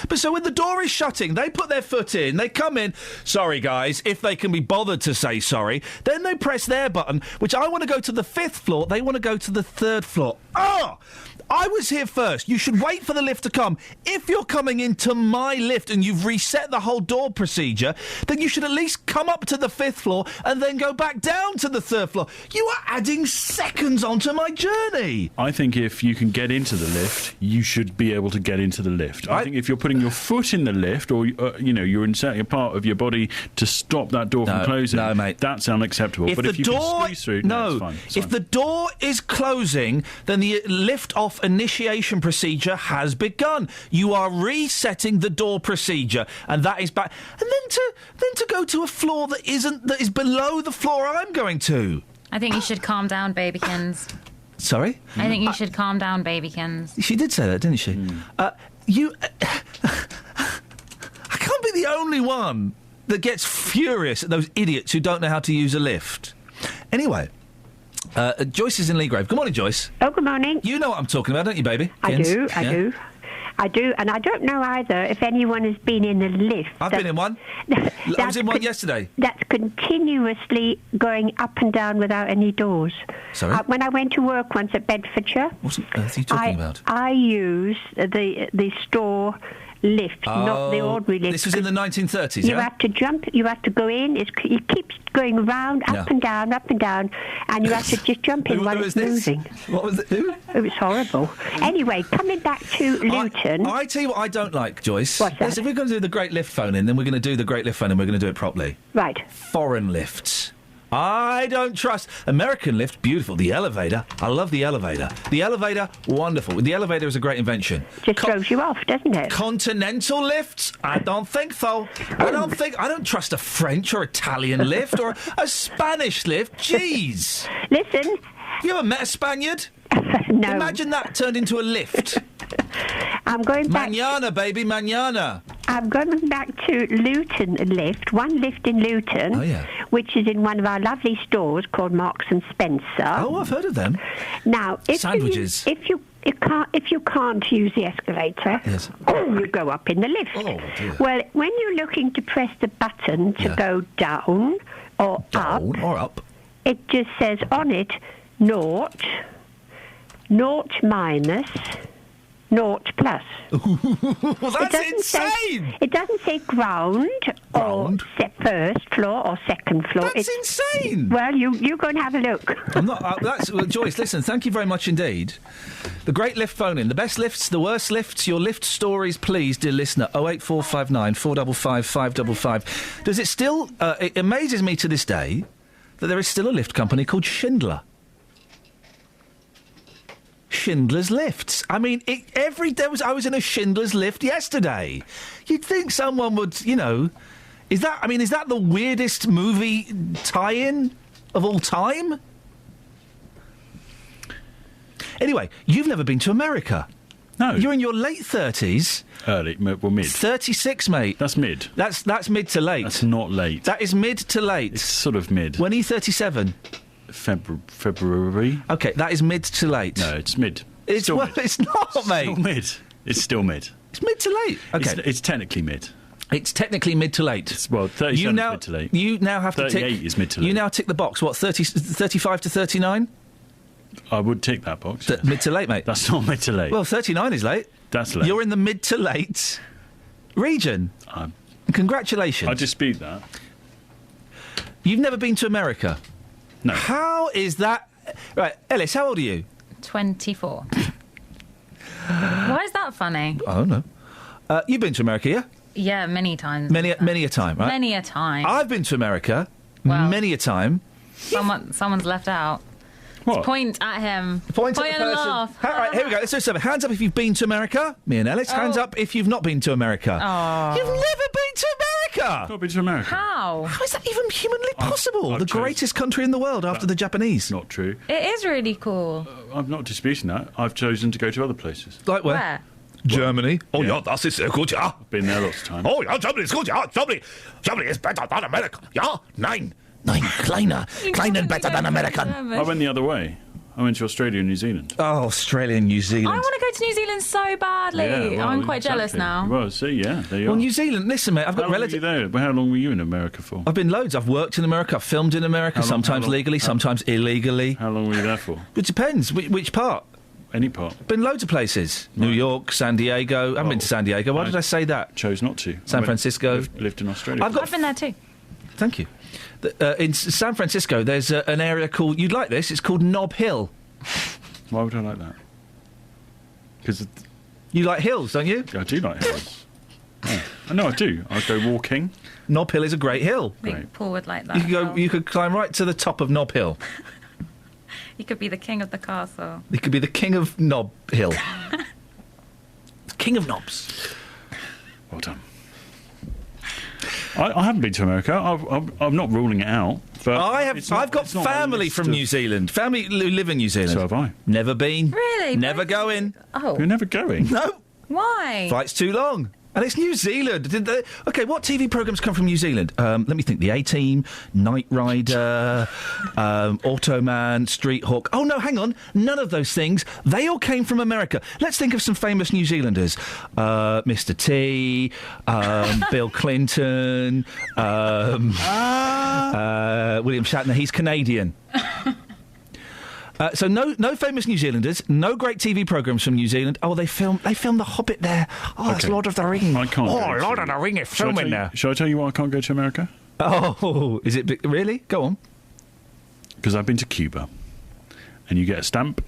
But so when the door is shutting, they put their foot in, they come in, sorry guys, if they can be bothered to say sorry, then they press their button, which I want to go to the 5th floor, they want to go to the 3rd floor. I was here first. You should wait for the lift to come. If you're coming into my lift and you've reset the whole door procedure, then you should at least come up to the 5th floor and then go back down to the 3rd floor. You are adding seconds onto my journey. I think if you can get into the lift, you should be able to get into the lift. I think if you're putting your foot in the lift or, you're inserting a part of your body to stop that door from closing, no, mate. That's unacceptable. But if you can squeeze through, it's fine. If the door is closing, then the lift-off initiation procedure has begun. You are resetting the door procedure, and that is back. And then to go to a floor that is below the floor I'm going to. I think you should calm down, babykins. Sorry? I think you should calm down, babykins. She did say that, didn't she? I can't be the only one that gets furious at those idiots who don't know how to use a lift. Anyway, Joyce is in Leagrave. Good morning, Joyce. Oh, good morning. You know what I'm talking about, don't you, baby? I do, and I don't know either if anyone has been in a lift. I've been in one. I was in one yesterday. That's continuously going up and down without any doors. Sorry? When I went to work once at Bedfordshire... What on earth are you talking about? I used the store lift, not the ordinary lift. This was in the 1930s, You have to jump, you have to go in, it keeps going round, up and down, and you have to just jump in while it's moving. What was it? Who? It was horrible. Anyway, coming back to Luton... I tell you what I don't like, Joyce. What's that? Listen, if we're going to do the Great Lift phone-in, then we're going to do the Great Lift phone-in, we're going to do it properly. Right. Foreign lifts. I don't trust... American lift, beautiful. The elevator, I love the elevator. The elevator, wonderful. The elevator is a great invention. Just throws you off, doesn't it? Continental lifts? I don't think so. I don't trust a French or Italian lift or a Spanish lift. Jeez. Listen... Have you ever met a Spaniard? No. Imagine that turned into a lift. I'm going back... Mañana, baby, mañana. I'm going back to Luton lift, one lift in Luton, which is in one of our lovely stores called Marks and Spencer. Oh, I've heard of them. Now, sandwiches. If you can't use the escalator, you go up in the lift. Oh, dear. Well, when you're looking to press the button to go down or up, it just says on it, 0 minus, 0 plus. That's insane! It doesn't say ground or first floor or second floor. That's insane! Well, you go and have a look. I'm not... Joyce, listen, thank you very much indeed. The Great Lift phone-in. The best lifts, the worst lifts, your lift stories, please, dear listener. 08459 455 555. Does it still... it amazes me to this day that there is still a lift company called Schindler. Schindler's Lifts. I mean, I was in a Schindler's lift yesterday. You'd think someone would, is that the weirdest movie tie-in of all time? Anyway, you've never been to America. No. You're in your late 30s. Early, well, mid. 36, mate. That's mid. That's mid to late. That's not late. That is mid to late. It's sort of mid. When are you 37? February. Okay, that is mid to late. No, it's mid. It's still mid. It's not, mate. Still mid. It's still mid. It's mid to late. Okay, it's technically mid. It's technically mid to late. Well, 37 is mid to late. You now have to tick... 38 is mid to late. You now tick the box. What, 35 to 39? I would tick that box. Mid to late, mate. That's not mid to late. Well, 39 is late. That's late. You're in the mid to late region. Congratulations. I dispute that. You've never been to America? No. How is that... Right, Ellis, how old are you? 24. Why is that funny? I don't know. You've been to America, yeah? Yeah, many times. Many a time, right? Many a time. I've been to America many a time. Someone's left out. What? Point at him. Point at the and person. laugh. Right, here we go. Let's do something. Hands up if you've been to America. Me and Ellis. Hands up if you've not been to America. You've never been to America. Not been to America. How is that even humanly possible? The greatest country in the world after the Japanese. Not true. It is really cool. I'm not disputing that. I've chosen to go to other places. Like where? Germany. Oh, yeah, das ist sehr gut, ja. I've been there lots of times. Oh, ja, Germany is good, ja. Germany is better than America. Ja, nein, kleiner better than American. I went the other way. I went to Australia and New Zealand. Oh, Australia and New Zealand. I want to go to New Zealand so badly. Yeah, well, I'm quite jealous now. Well, see, yeah, there you are. Well, New Zealand, listen, mate, I've got relatives. How long were you in America for? I've been loads. I've worked in America, I've filmed in America, sometimes legally, sometimes illegally. How long were you there for? It depends. Which part? Any part. Been loads of places. Right. New York, San Diego. I haven't been to San Diego. Why did I say that? Chose not to. San Francisco. Lived in Australia. I've been there too. Thank you. In San Francisco, there's an area called... You'd like this. It's called Nob Hill. Why would I like that? Because... You like hills, don't you? I do like hills. Yeah. No, I do. I go walking. Nob Hill is a great hill. I think Paul would like that. You could climb right to the top of Nob Hill. You could be the king of the castle. You could be the king of Nob Hill. King of knobs. Well done. I haven't been to America. I'm not ruling it out. But I've got family from New Zealand. Family who live in New Zealand. So have I. Never been. Really? Never going. Oh. You're never going? No. Why? Flight's too long. And it's New Zealand. Okay, what TV programmes come from New Zealand? Let me think. The A-Team, Knight Rider, Automan, Street Hawk. Oh, no, hang on. None of those things. They all came from America. Let's think of some famous New Zealanders. Mr. T, Bill Clinton, William Shatner. He's Canadian. So no famous New Zealanders, no great TV programmes from New Zealand. Oh, they filmed The Hobbit there. Oh, that's Lord of the Rings. I can't. Oh, Lord of the Rings is filming there. Shall I tell you why I can't go to America? Oh, is it really? Go on. Because I've been to Cuba, and you get a stamp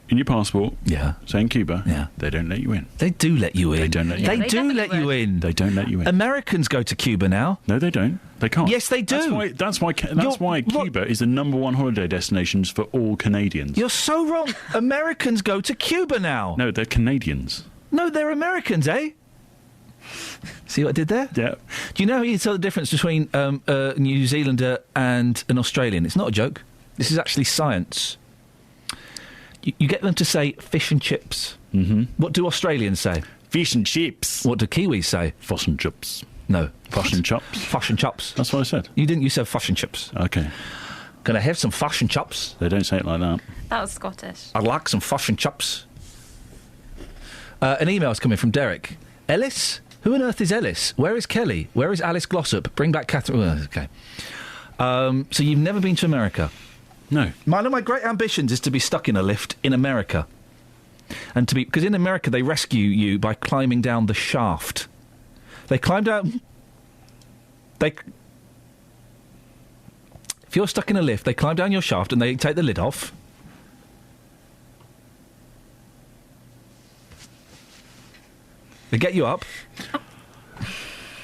in your passport. Yeah. Saying Cuba. Yeah. They don't let you in. They do let you in. They don't let you in. They do let you in. They don't let you in. Americans go to Cuba now. No, they don't. They can't. Yes, they do. That's why Cuba is the #1 holiday destinations for all Canadians. You're so wrong. Americans go to Cuba now. No, they're Canadians. No, they're Americans, eh? See what I did there? Yeah. Do you know how you tell the difference between a New Zealander and an Australian? It's not a joke. This is actually science. You get them to say fish and chips. Mm-hmm. What do Australians say? Fish and chips. What do Kiwis say? Fish and chips. No. Fish and chops. Fish and chops. That's what I said. You didn't. You said fish and chips. Okay. Can I have some fish and chops? They don't say it like that. That was Scottish. I'd like some fish and chops. An email's coming from Derek. Ellis? Who on earth is Ellis? Where is Kelly? Where is Alice Glossop? Bring back Catherine... okay. So you've never been to America? No. One of my great ambitions is to be stuck in a lift in America. And to be... Because in America, they rescue you by climbing down the shaft. They climb down... If you're stuck in a lift, they climb down your shaft and they take the lid off. They get you up.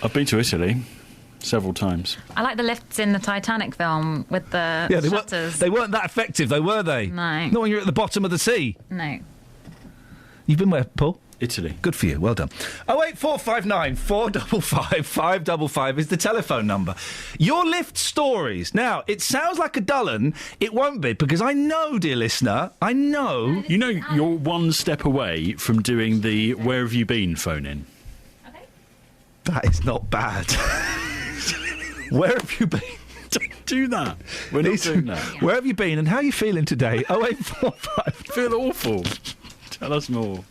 I've been to Italy several times. I like the lifts in the Titanic film with the shutters. They weren't that effective, though, were they? No. Not when you're at the bottom of the sea. No. You've been where, Paul? Italy. Good for you. Well done. 08459 455 555 is the telephone number. Your lift stories. Now, it sounds like a dull 'un. It won't be, because I know, dear listener, I know... You know, you're one step away from doing the where have you been phone in. Okay. That is not bad. Where have you been? Don't do that. We're not doing that. Where have you been and how are you feeling today? 0845. Feel awful. Tell us more.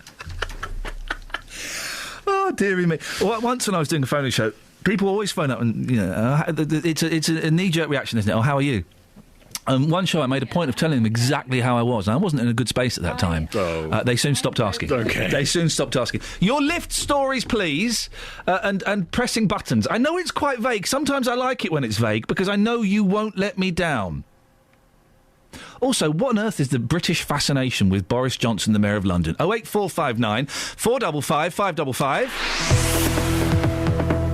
Oh, dearie me. Well, once when I was doing a phone show, people always phone up and, you know, it's a knee-jerk reaction, isn't it? Oh, how are you? One show I made a point of telling them exactly how I was, and I wasn't in a good space at that time. They soon stopped asking. Okay. They soon stopped asking. Your lift stories, please, and pressing buttons. I know it's quite vague. Sometimes I like it when it's vague, because I know you won't let me down. Also, what on earth is the British fascination with Boris Johnson, the Mayor of London? 08459 455 555.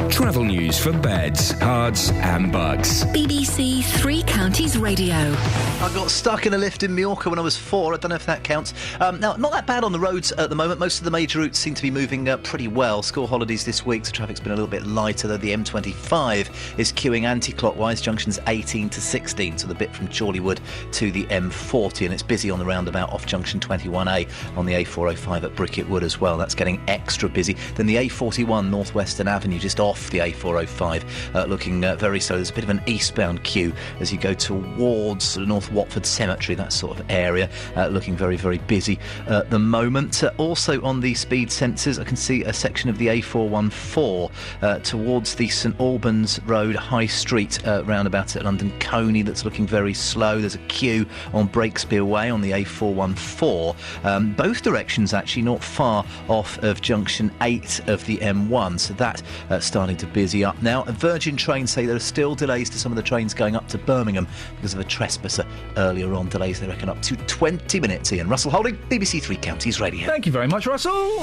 Travel news for beds, cards and bugs. BBC Three Counties Radio. I got stuck in a lift in Mallorca when I was 4. I don't know if that counts. Now, not that bad on the roads at the moment. Most of the major routes seem to be moving pretty well. School holidays this week, so traffic's been a little bit lighter, though the M25 is queuing anti-clockwise, junctions 18 to 16, so the bit from Chorleywood to the M40, and it's busy on the roundabout off junction 21A on the A405 at Bricket Wood as well. That's getting extra busy. Then the A41 Northwestern Avenue just off the A405 looking very slow. There's a bit of an eastbound queue as you go towards North Watford Cemetery, that sort of area, looking very, very busy at the moment. Also on the speed sensors, I can see a section of the A414 towards the St Albans Road High Street roundabout at London Coney that's looking very slow. There's a queue on Breakspear Way on the A414. Both directions actually not far off of junction 8 of the M1, so that starting to busy up now. Virgin Trains say there are still delays to some of the trains going up to Birmingham because of a trespasser earlier on. Delays, they reckon, up to 20 minutes. Ian Russell Holding, BBC Three Counties Radio. Thank you very much, Russell.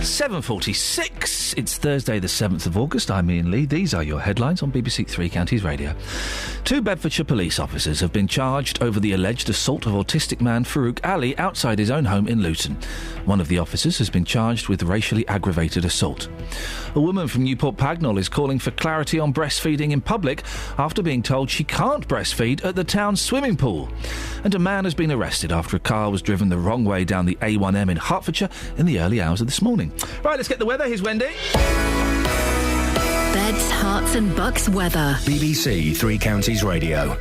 7:46. It's Thursday the 7th of August. I'm Ian Lee. These are your headlines on BBC Three Counties Radio. 2 Bedfordshire police officers have been charged over the alleged assault of autistic man Farouk Ali outside his own home in Luton. One of the officers has been charged with racially aggravated assault. A woman from Newport Pagnell is calling for clarity on breastfeeding in public after being told she can't breastfeed at the town's swimming pool. And a man has been arrested after a car was driven the wrong way down the A1M in Hertfordshire in the early hours of this morning. Right, let's get the weather. Here's Wendy. Beds, Herts and Bucks weather. BBC Three Counties Radio.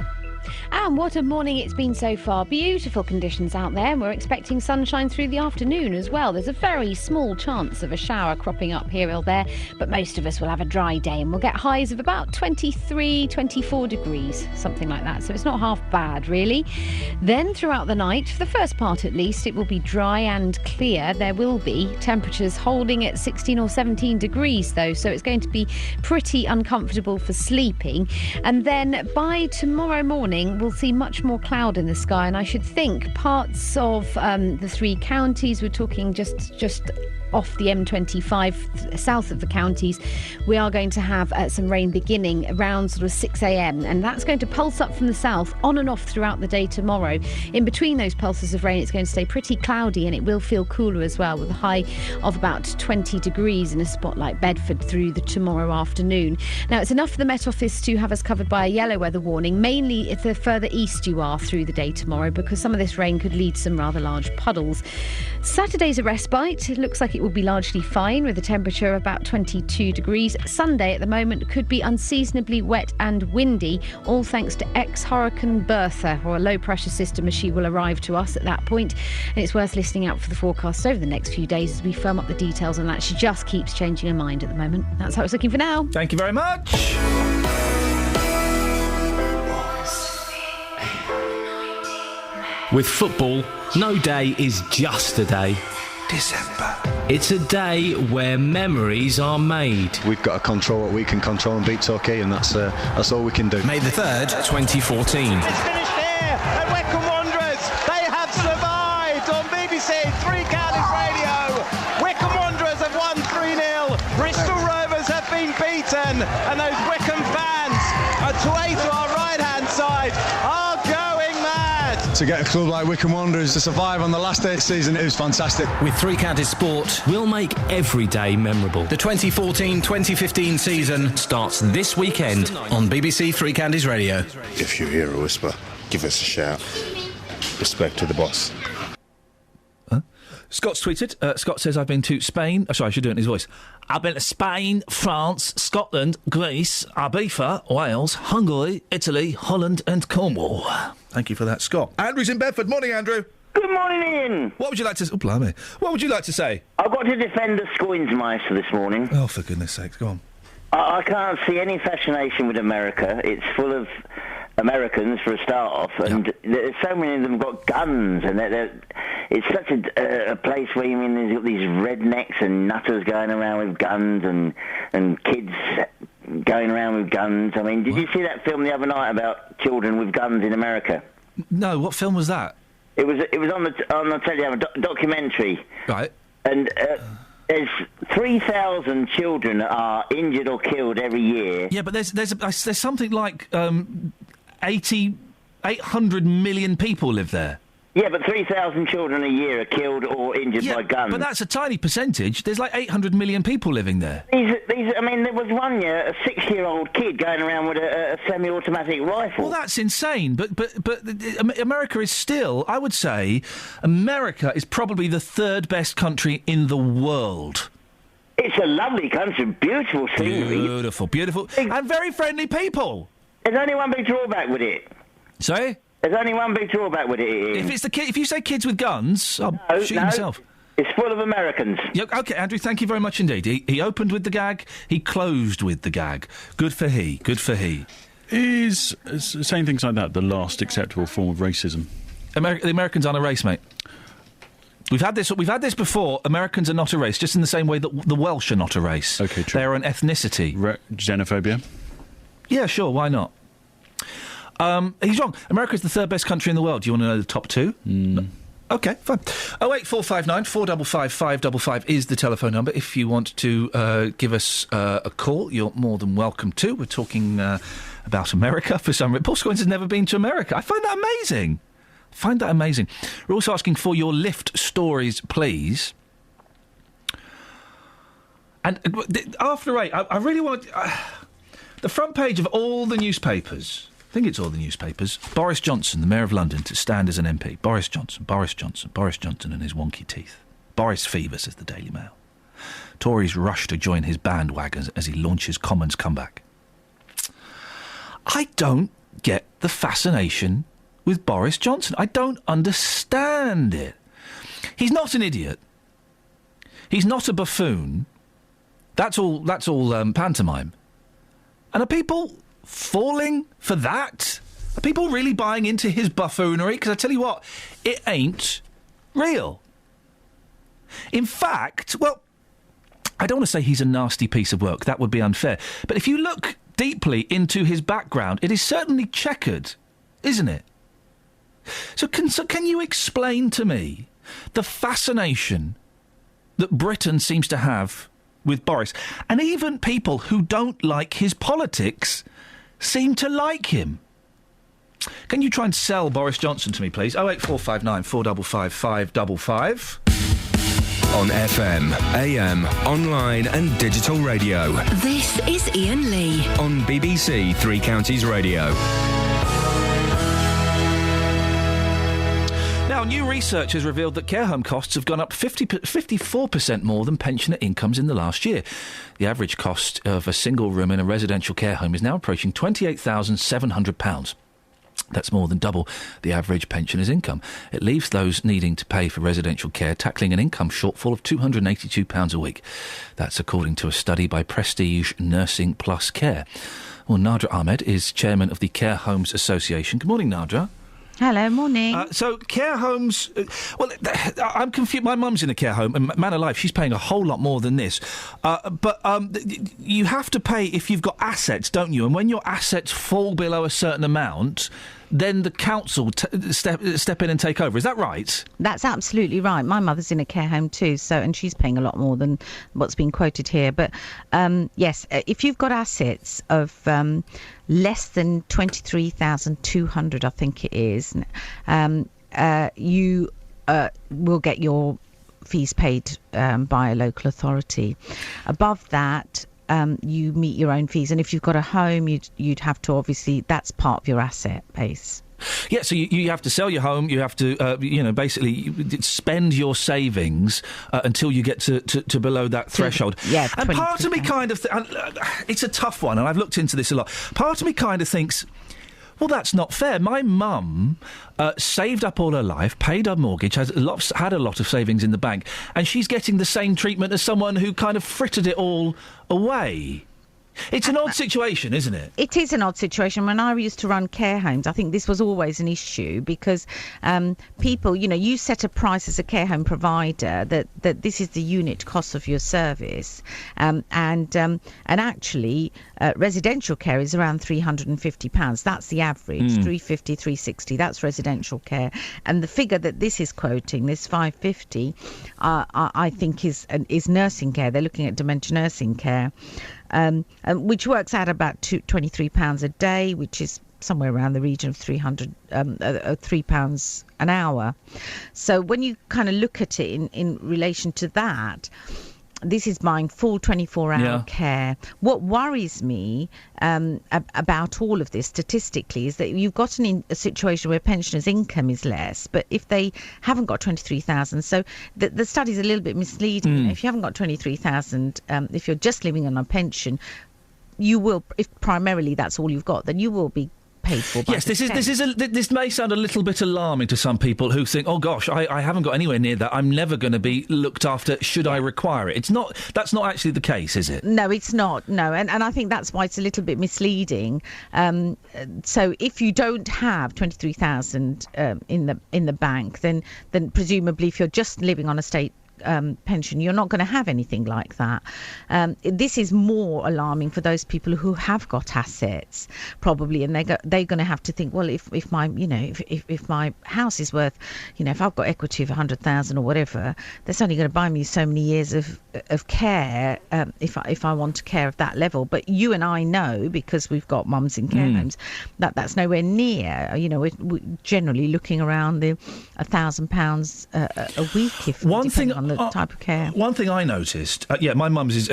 And what a morning it's been so far. Beautiful conditions out there, and we're expecting sunshine through the afternoon as well. There's a very small chance of a shower cropping up here or there, but most of us will have a dry day and we'll get highs of about 23, 24 degrees, something like that. So it's not half bad, really. Then throughout the night, for the first part at least, it will be dry and clear. There will be temperatures holding at 16 or 17 degrees, though, so it's going to be pretty uncomfortable for sleeping. And then by tomorrow morning, we'll see much more cloud in the sky, and I should think parts of the 3 counties, we're talking just off the M25 south of the counties, we are going to have some rain beginning around sort of 6 a.m. and that's going to pulse up from the south on and off throughout the day tomorrow. In between those pulses of rain, it's going to stay pretty cloudy and it will feel cooler as well, with a high of about 20 degrees in a spot like Bedford through the tomorrow afternoon. Now, it's enough for the Met Office to have us covered by a yellow weather warning, mainly if the further east you are through the day tomorrow, because some of this rain could lead to some rather large puddles. Saturday's a respite. It looks like it will be largely fine with a temperature of about 22 degrees. Sunday at the moment could be unseasonably wet and windy, all thanks to ex-Hurricane Bertha, or a low pressure system as she will arrive to us at that point. And it's worth listening out for the forecast over the next few days as we firm up the details on that. She just keeps changing her mind at the moment. That's how it's looking for now. Thank you very much. With football, no day is just a day. December. It's a day where memories are made. We've got to control what we can control and beat Torquay, and that's all we can do. May the 3rd, 2014. It's finished here at Wycombe Wanderers. They have survived on BBC Three Counties Radio. Wycombe Wanderers have won 3-0. Bristol Rovers have been beaten, and those Wycombe fans, away to our right-hand side, are going mad. to get a club like Wycombe Wanderers to survive on the last day of the season, it was fantastic. With Three Counties Sport, we'll make every day memorable. The 2014-2015 season starts this weekend on BBC Three Counties Radio. If you hear a whisper, give us a shout. Respect to the boss. Scott's tweeted. Scott says, I've been to Spain. Oh, sorry, I should do it in his voice. I've been to Spain, France, Scotland, Greece, Ibiza, Wales, Hungary, Italy, Holland and Cornwall. Thank you for that, Scott. Andrew's in Bedford. Morning, Andrew. Good morning, Ian. What would you like to... Oh, blimey. What would you like to say? I've got to defend the Scoinsmeister this morning. Oh, for goodness sakes, go on. I can't see any fascination with America. It's full of Americans, for a start off, and there's so many of them got guns, and it's such a place where, you mean, there's got these rednecks and nutters going around with guns and kids going around with guns. I mean, did you see that film the other night about children with guns in America? No, what film was that? It was on the telly, a documentary. Right. And there's 3,000 children that are injured or killed every year. Yeah, but there's something like 800 million people live there. Yeah, but 3,000 children a year are killed or injured by guns. But that's a tiny percentage. There's like 800 million people living there. I mean, there was one year a 6-year-old kid going around with a semi-automatic rifle. Well, that's insane. But America is still, I would say, America is probably the third best country in the world. It's a lovely country, beautiful scenery. Beautiful, and very friendly people. There's only one big drawback with it. Sorry? There's only one big drawback with it, Ian. If you say kids with guns, I'll shoot himself. It's full of Americans. Yeah, OK, Andrew, thank you very much indeed. He opened with the gag, he closed with the gag. Good for he. Is saying things like that the last acceptable form of racism? The Americans aren't a race, mate. We've had this before. Americans are not a race, just in the same way that the Welsh are not a race. OK, true. They're an ethnicity. Xenophobia? Yeah, sure, why not? He's wrong. America's the third best country in the world. Do you want to know the top two? OK, fine. 08459 455 555 is the telephone number. If you want to give us a call, you're more than welcome to. We're talking about America for some reason. Paul Scoins has never been to America. I find that amazing. We're also asking for your lift stories, please. And after 8, I really want... the front page of all the newspapers... I think it's all the newspapers. Boris Johnson, the Mayor of London, to stand as an MP. Boris Johnson and his wonky teeth. Boris fever, says the Daily Mail. Tories rush to join his bandwagon as he launches Commons comeback. I don't get the fascination with Boris Johnson. I don't understand it. He's not an idiot. He's not a buffoon. That's all pantomime. And are people falling for that? Are people really buying into his buffoonery? Because I tell you what, it ain't real. In fact, well, I don't want to say he's a nasty piece of work. That would be unfair. But if you look deeply into his background, it is certainly checkered, isn't it? So can you explain to me the fascination that Britain seems to have with Boris? And even people who don't like his politics seem to like him. Can you try and sell Boris Johnson to me, please? 08459 455 555. On FM, AM, online and digital radio. This is Iain Lee. On BBC Three Counties Radio. Now, new research has revealed that care home costs have gone up 54% more than pensioner incomes in the last year. The average cost of a single room in a residential care home is now approaching £28,700. That's more than double the average pensioner's income. It leaves those needing to pay for residential care tackling an income shortfall of £282 a week. That's according to a study by Prestige Nursing Plus Care. Well, Nadra Ahmed is chairman of the Care Homes Association. Good morning, Nadra. Hello, morning. So care homes... well, I'm confused. My mum's in a care home, and Man Alive, she's paying a whole lot more than this. But you have to pay if you've got assets, don't you? And when your assets fall below a certain amount, then the council step in and take over. Is that right? That's absolutely right. My mother's in a care home too, and she's paying a lot more than what's been quoted here. But yes, if you've got assets of less than 23,200, I think it is, you will get your fees paid by a local authority. Above that, you meet your own fees, and if you've got a home, you'd have to, obviously, that's part of your asset base. Yeah, so you have to sell your home. You have to, basically spend your savings until you get to below that threshold. Yeah, and part of me kind of, it's a tough one, and I've looked into this a lot. Part of me kind of thinks, well, that's not fair. My mum saved up all her life, paid her mortgage, had a lot of savings in the bank, and she's getting the same treatment as someone who kind of frittered it all away. It's an odd situation, isn't it? It is an odd situation. When I used to run care homes, I think this was always an issue because people, you set a price as a care home provider that this is the unit cost of your service, and actually residential care is around £350. That's the average, 350, 360. That's residential care, and the figure that this is quoting, this 550, I think is nursing care. They're looking at dementia nursing care. Which works out about £23 a day, which is somewhere around the region of £3 an hour. So when you kind of look at it in relation to that, this is buying full 24-hour care. What worries me about all of this statistically is that you've got a situation where pensioners' income is less, but if they haven't got 23,000, so the study's a little bit misleading. If you haven't got 23,000, if you're just living on a pension, you will, if primarily that's all you've got, then you will be paid for by yes, this may sound a little bit alarming to some people who think, oh gosh, I haven't got anywhere near that. I'm never going to be looked after should I require it. That's not actually the case, is it? No, it's not. No, and I think that's why it's a little bit misleading. So if you don't have 23,000 in the bank, then presumably if you're just living on a state pension, you're not going to have anything like that. This is more alarming for those people who have got assets, probably, and they're going to have to think, well, if my house is worth, if I've got equity of 100,000 or whatever, that's only going to buy me so many years of care if I want to care of that level. But you and I know, because we've got mums in care homes, that's nowhere near. We're generally looking around the £1,000 a week, depending on the type of care. One thing I noticed, my mum's is,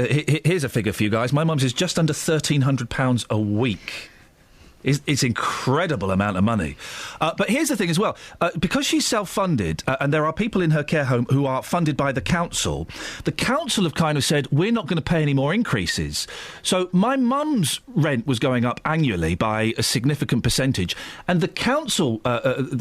here's a figure for you guys, my mum's is just under £1,300 a week. It's an incredible amount of money. But here's the thing as well. Because she's self-funded, and there are people in her care home who are funded by the council have kind of said, we're not going to pay any more increases. So my mum's rent was going up annually by a significant percentage, and the council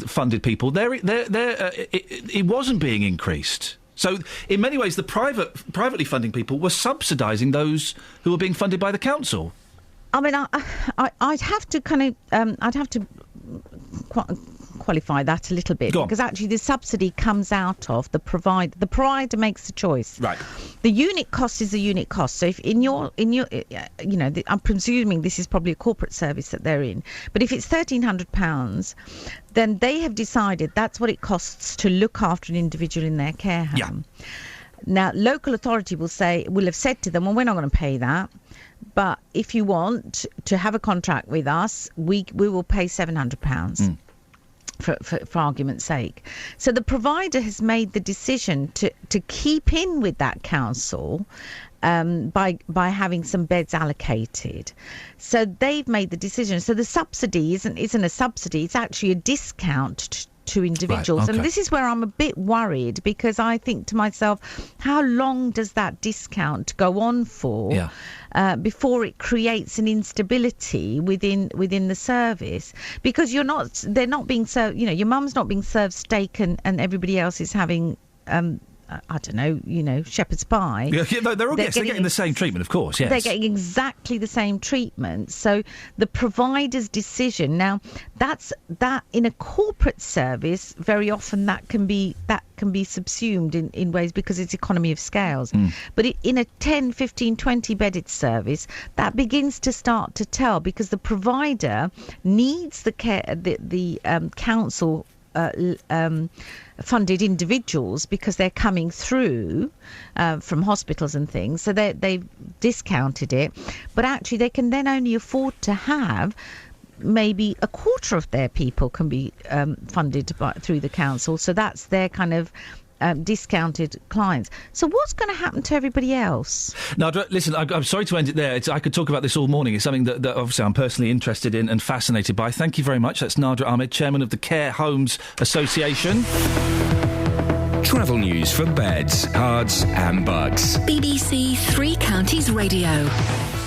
funded people, it wasn't being increased. So, in many ways, the privately funding people were subsidising those who were being funded by the council. I mean, I'd have to qualify that a little bit, because actually the subsidy comes out of the provider. The provider makes the choice. Right. The unit cost is the unit cost. So if I'm presuming this is probably a corporate service that they're in, but if it's £1,300, then they have decided that's what it costs to look after an individual in their care home. Yeah. Now, local authority will have said to them, well, we're not going to pay that. But if you want to have a contract with us, we will pay £700 for argument's sake. So the provider has made the decision to keep in with that council by having some beds allocated. So they've made the decision. So the subsidy isn't a subsidy; it's actually a discount to individuals. Right, okay. And this is where I'm a bit worried, because I think to myself, how long does that discount go on for before it creates an instability within the service? Because they're not being served, your mum's not being served steak and everybody else is having I don't know, Shepherd's Pie. They're getting the same treatment, of course, yes. They're getting exactly the same treatment. So the provider's decision, now that in a corporate service, very often that can be subsumed in ways because it's economy of scales. But in a 10, 15, 20 bedded service, that begins to start to tell, because the provider needs the care, the council funded individuals, because they're coming through from hospitals and things, so they've discounted it, but actually they can then only afford to have maybe a quarter of their people can be funded through the council, so that's their kind of discounted clients. So what's going to happen to everybody else? Now, listen, I'm sorry to end it there. I could talk about this all morning. It's something that obviously I'm personally interested in and fascinated by. Thank you very much. That's Nadra Ahmed, Chairman of the Care Homes Association. Travel news for beds, cards and bugs. BBC Three Counties Radio.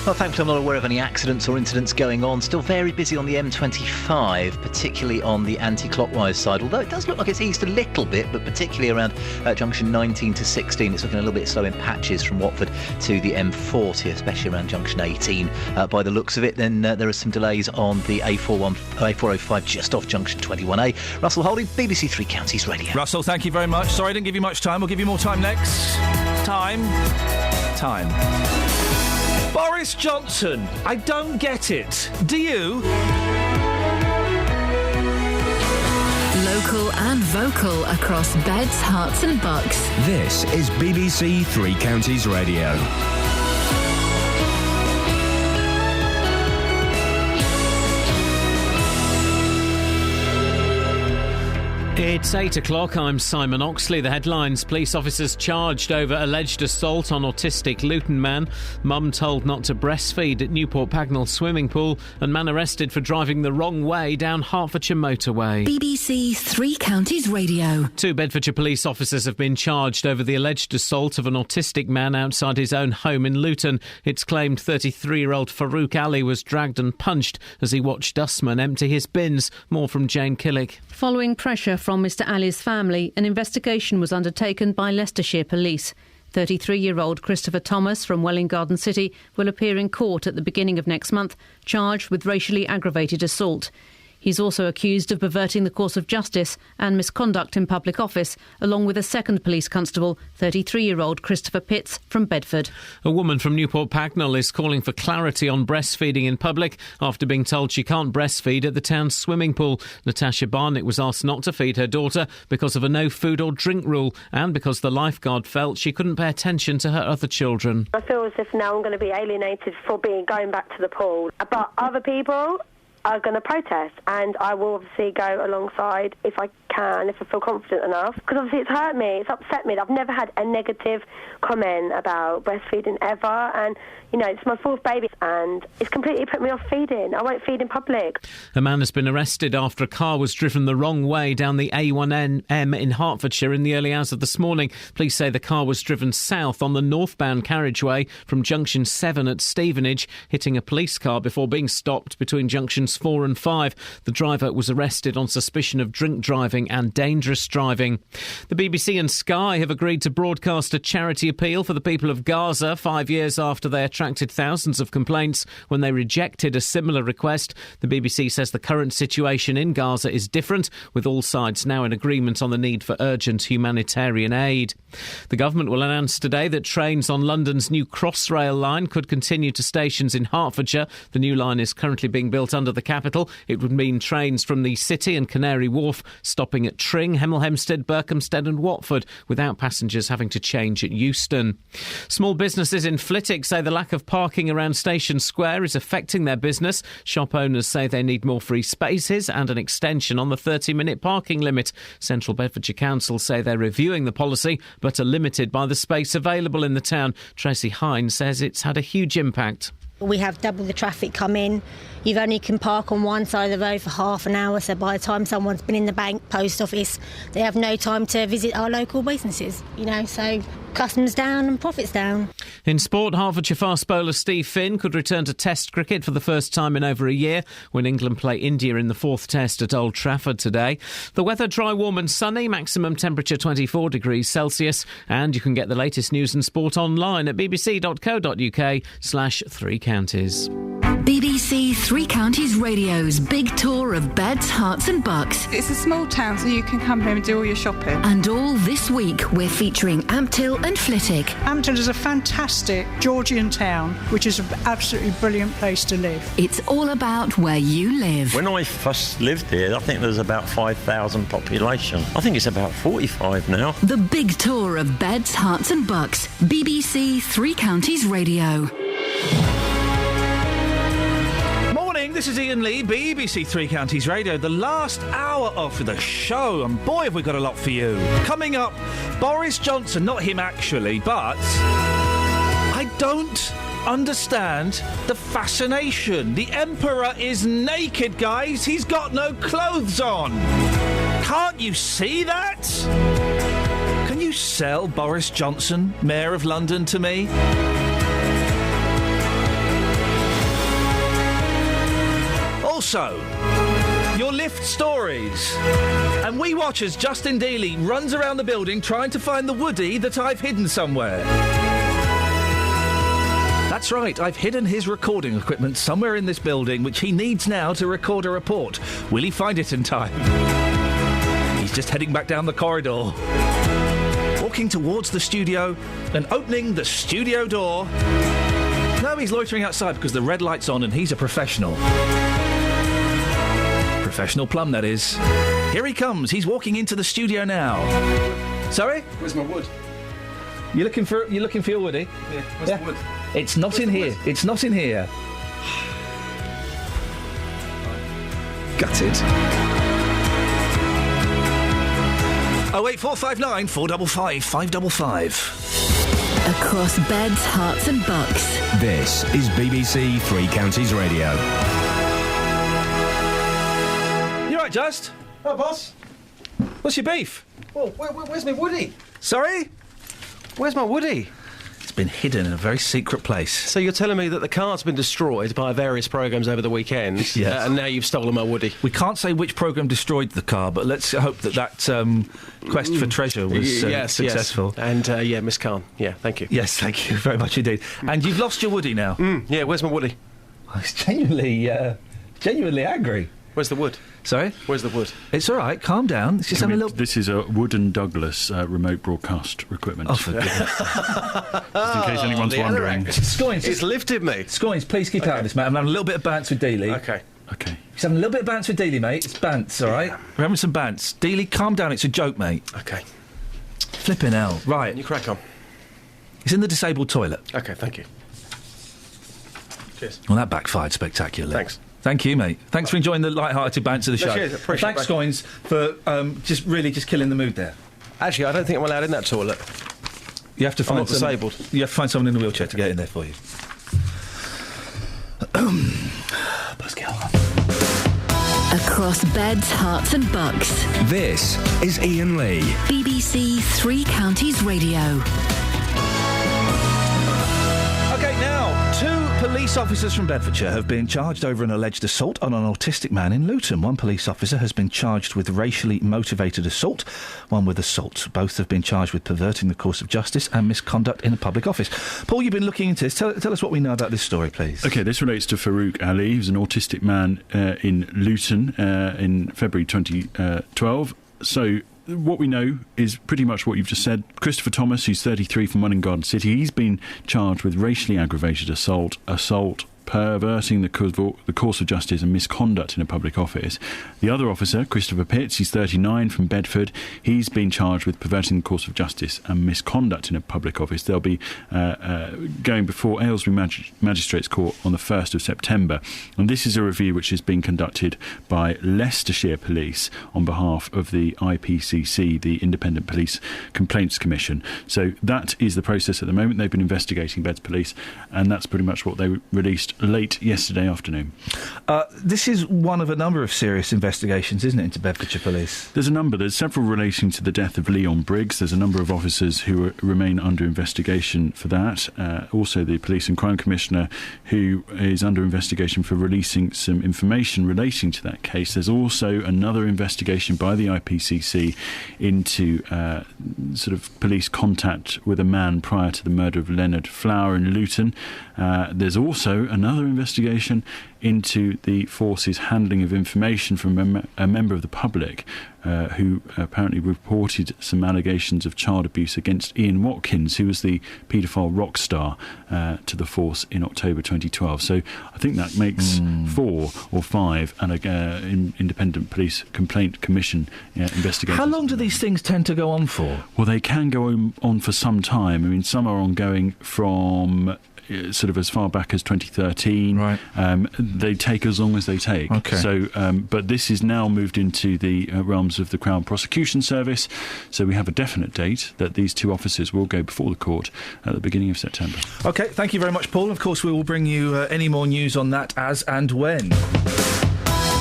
Well, thankfully I'm not aware of any accidents or incidents going on. Still very busy on the M25, particularly on the anti-clockwise side, although it does look like it's eased a little bit, but particularly around junction 19 to 16, it's looking a little bit slow in patches from Watford to the M40, especially around junction 18. By the looks of it, then there are some delays on the A405 just off junction 21A. Russell Holding, BBC Three Counties Radio. Russell, thank you very much. Sorry I didn't give you much time. We'll give you more time next. Time. Boris Johnson. I don't get it. Do you? Local and vocal across beds, hearts and bucks. This is BBC Three Counties Radio. It's 8 o'clock. I'm Simon Oxley. The headlines: police officers charged over alleged assault on autistic Luton man. Mum told not to breastfeed at Newport Pagnell swimming pool. And man arrested for driving the wrong way down Hertfordshire motorway. BBC Three Counties Radio. 2 Bedfordshire police officers have been charged over the alleged assault of an autistic man outside his own home in Luton. It's claimed 33-year-old Farouk Ali was dragged and punched as he watched dustmen empty his bins. More from Jane Killick. Following pressure from Mr Ali's family, an investigation was undertaken by Leicestershire Police. 33-year-old Christopher Thomas from Welwyn Garden City will appear in court at the beginning of next month, charged with racially aggravated assault. He's also accused of perverting the course of justice and misconduct in public office, along with a second police constable, 33-year-old Christopher Pitts from Bedford. A woman from Newport Pagnell is calling for clarity on breastfeeding in public after being told she can't breastfeed at the town's swimming pool. Natasha Barnett was asked not to feed her daughter because of a no food or drink rule, and because the lifeguard felt she couldn't pay attention to her other children. I feel as if now I'm going to be alienated for going back to the pool. But other people are going to protest, and I will obviously go alongside if I can, if I feel confident enough, because obviously it's hurt me, it's upset me. I've never had a negative comment about breastfeeding ever, and it's my 4th baby and it's completely put me off feeding. I won't feed in public. A man has been arrested after a car was driven the wrong way down the A1M in Hertfordshire in the early hours of this morning. Police say the car was driven south on the northbound carriageway from junction 7 at Stevenage, hitting a police car before being stopped between junctions 4 and 5. The driver was arrested on suspicion of drink driving and dangerous driving. The BBC and Sky have agreed to broadcast a charity appeal for the people of Gaza 5 years after they attracted thousands of complaints when they rejected a similar request. The BBC says the current situation in Gaza is different, with all sides now in agreement on the need for urgent humanitarian aid. The government will announce today that trains on London's new Crossrail line could continue to stations in Hertfordshire. The new line is currently being built under the capital. It would mean trains from the City and Canary Wharf stopping at Tring, Hemel Hempstead, Berkhamsted and Watford, without passengers having to change at Euston. Small businesses in Flitwick say the lack of parking around Station Square is affecting their business. Shop owners say they need more free spaces and an extension on the 30-minute parking limit. Central Bedfordshire Council say they're reviewing the policy but are limited by the space available in the town. Tracy Hines says it's had a huge impact. We have double the traffic come in. You only can park on one side of the road for half an hour, so by the time someone's been in the bank, post office, they have no time to visit our local businesses, so customers down and profits down. In sport, Hertfordshire fast bowler Steve Finn could return to Test cricket for the first time in over a year when England play India in the 4th Test at Old Trafford today. The weather dry, warm and sunny, maximum temperature 24 degrees Celsius, and you can get the latest news and sport online at bbc.co.uk/Three Counties. BBC Three Counties Radio's big tour of beds, hearts and bucks. It's a small town, so you can come here and do all your shopping. And all this week, we're featuring Ampthill and Flitwick. Ampthill is a fantastic Georgian town, which is an absolutely brilliant place to live. It's all about where you live. When I first lived here, I think there was about 5,000 population. I think it's about 45 now. The big tour of beds, hearts and bucks. BBC Three Counties Radio. This is Iain Lee, BBC Three Counties Radio, the last hour of the show, and boy have we got a lot for you. Coming up, Boris Johnson, not him actually, but I don't understand the fascination. The Emperor is naked, guys. He's got no clothes on. Can't you see that? Can you sell Boris Johnson, Mayor of London, to me? Also, your lift stories. And we watch as Justin Dealey runs around the building trying to find the Woody that I've hidden somewhere. That's right, I've hidden his recording equipment somewhere in this building, which he needs now to record a report. Will he find it in time? He's just heading back down the corridor, walking towards the studio and opening the studio door. No, he's loitering outside because the red light's on and he's a professional. Professional plum, that is. Here he comes. He's walking into the studio now. Sorry? Where's my wood? You're looking for your Woody? Yeah, where's the wood? It's not in here. It's not in here. Gutted. 08459 455 555. Across beds, hearts and bucks. This is BBC Three Counties Radio. Just? Oh, boss. What's your beef? Well, where's my Woody? Sorry? Where's my Woody? It's been hidden in a very secret place. So you're telling me that the car's been destroyed by various programmes over the weekend, yes. And now you've stolen my Woody? We can't say which programme destroyed the car, but let's hope that quest for treasure was successful. Yes. And, Miss Khan, thank you. Yes, thank you very much indeed. And you've lost your Woody now? Yeah, where's my Woody? I was genuinely angry. Where's the wood? Sorry? Where's the wood? It's all right, calm down. It's just having a little... This is a Wooden Douglas remote broadcast equipment. Oh, for goodness sake. Just in case anyone's wondering. Scoins, it's lifted me. Scoins, please keep out of this, mate. I'm having a little bit of bants with Dealey. Okay. He's having a little bit of bants with Dealey, mate. It's bants, all right? Yeah. We're having some bants. Dealey, calm down. It's a joke, mate. Okay. Flipping hell. Right. You crack on. He's in the disabled toilet. Okay, thank you. Cheers. Well, that backfired spectacularly. Thanks. Thank you, mate. Thanks for enjoying the light-hearted banter of the show. Cheers, appreciate Thanks, Scoins, for just killing the mood there. Actually, I don't think I'm allowed in that toilet. You have to find disabled. You have to find someone in a wheelchair to get in there for you. Buzzkill. Across beds, hearts and bucks. This is Iain Lee. BBC Three Counties Radio. OK, now, 2 police officers from Bedfordshire have been charged over an alleged assault on an autistic man in Luton. One police officer has been charged with racially motivated assault, one with assault. Both have been charged with perverting the course of justice and misconduct in a public office. Paul, you've been looking into this. Tell us what we know about this story, please. OK, this relates to Farouk Ali, who's an autistic man in Luton in February 2012. So... what we know is pretty much what you've just said. Christopher Thomas, who's 33 from Welling Garden City, he's been charged with racially aggravated assault, perverting the course of justice and misconduct in a public office. The other officer, Christopher Pitts, he's 39 from Bedford, he's been charged with perverting the course of justice and misconduct in a public office. They'll be going before Aylesbury Magistrates Court on the 1st of September. And this is a review which is being conducted by Leicestershire Police on behalf of the IPCC, the Independent Police Complaints Commission. So that is the process at the moment. They've been investigating Beds Police, and that's pretty much what they released late yesterday afternoon. This is one of a number of serious investigations, isn't it, into Bedfordshire Police? There's a number. There's several relating to the death of Leon Briggs. There's a number of officers who remain under investigation for that. Also, the Police and Crime Commissioner, who is under investigation for releasing some information relating to that case. There's also another investigation by the IPCC into sort of police contact with a man prior to the murder of Leonard Flower in Luton. There's also another investigation into the force's handling of information from a member of the public who apparently reported some allegations of child abuse against Iain Watkins, who was the paedophile rock star, to the force in October 2012. So I think that makes 4 or 5 and an independent police complaint commission investigation. How long do these things tend to go on for? Well, they can go on for some time. I mean, some are ongoing from sort of as far back as 2013. Right. They take as long as they take. Okay. So, but this is now moved into the realms of the Crown Prosecution Service. So we have a definite date that these 2 officers will go before the court at the beginning of September. OK, thank you very much, Paul. Of course, we will bring you any more news on that as and when.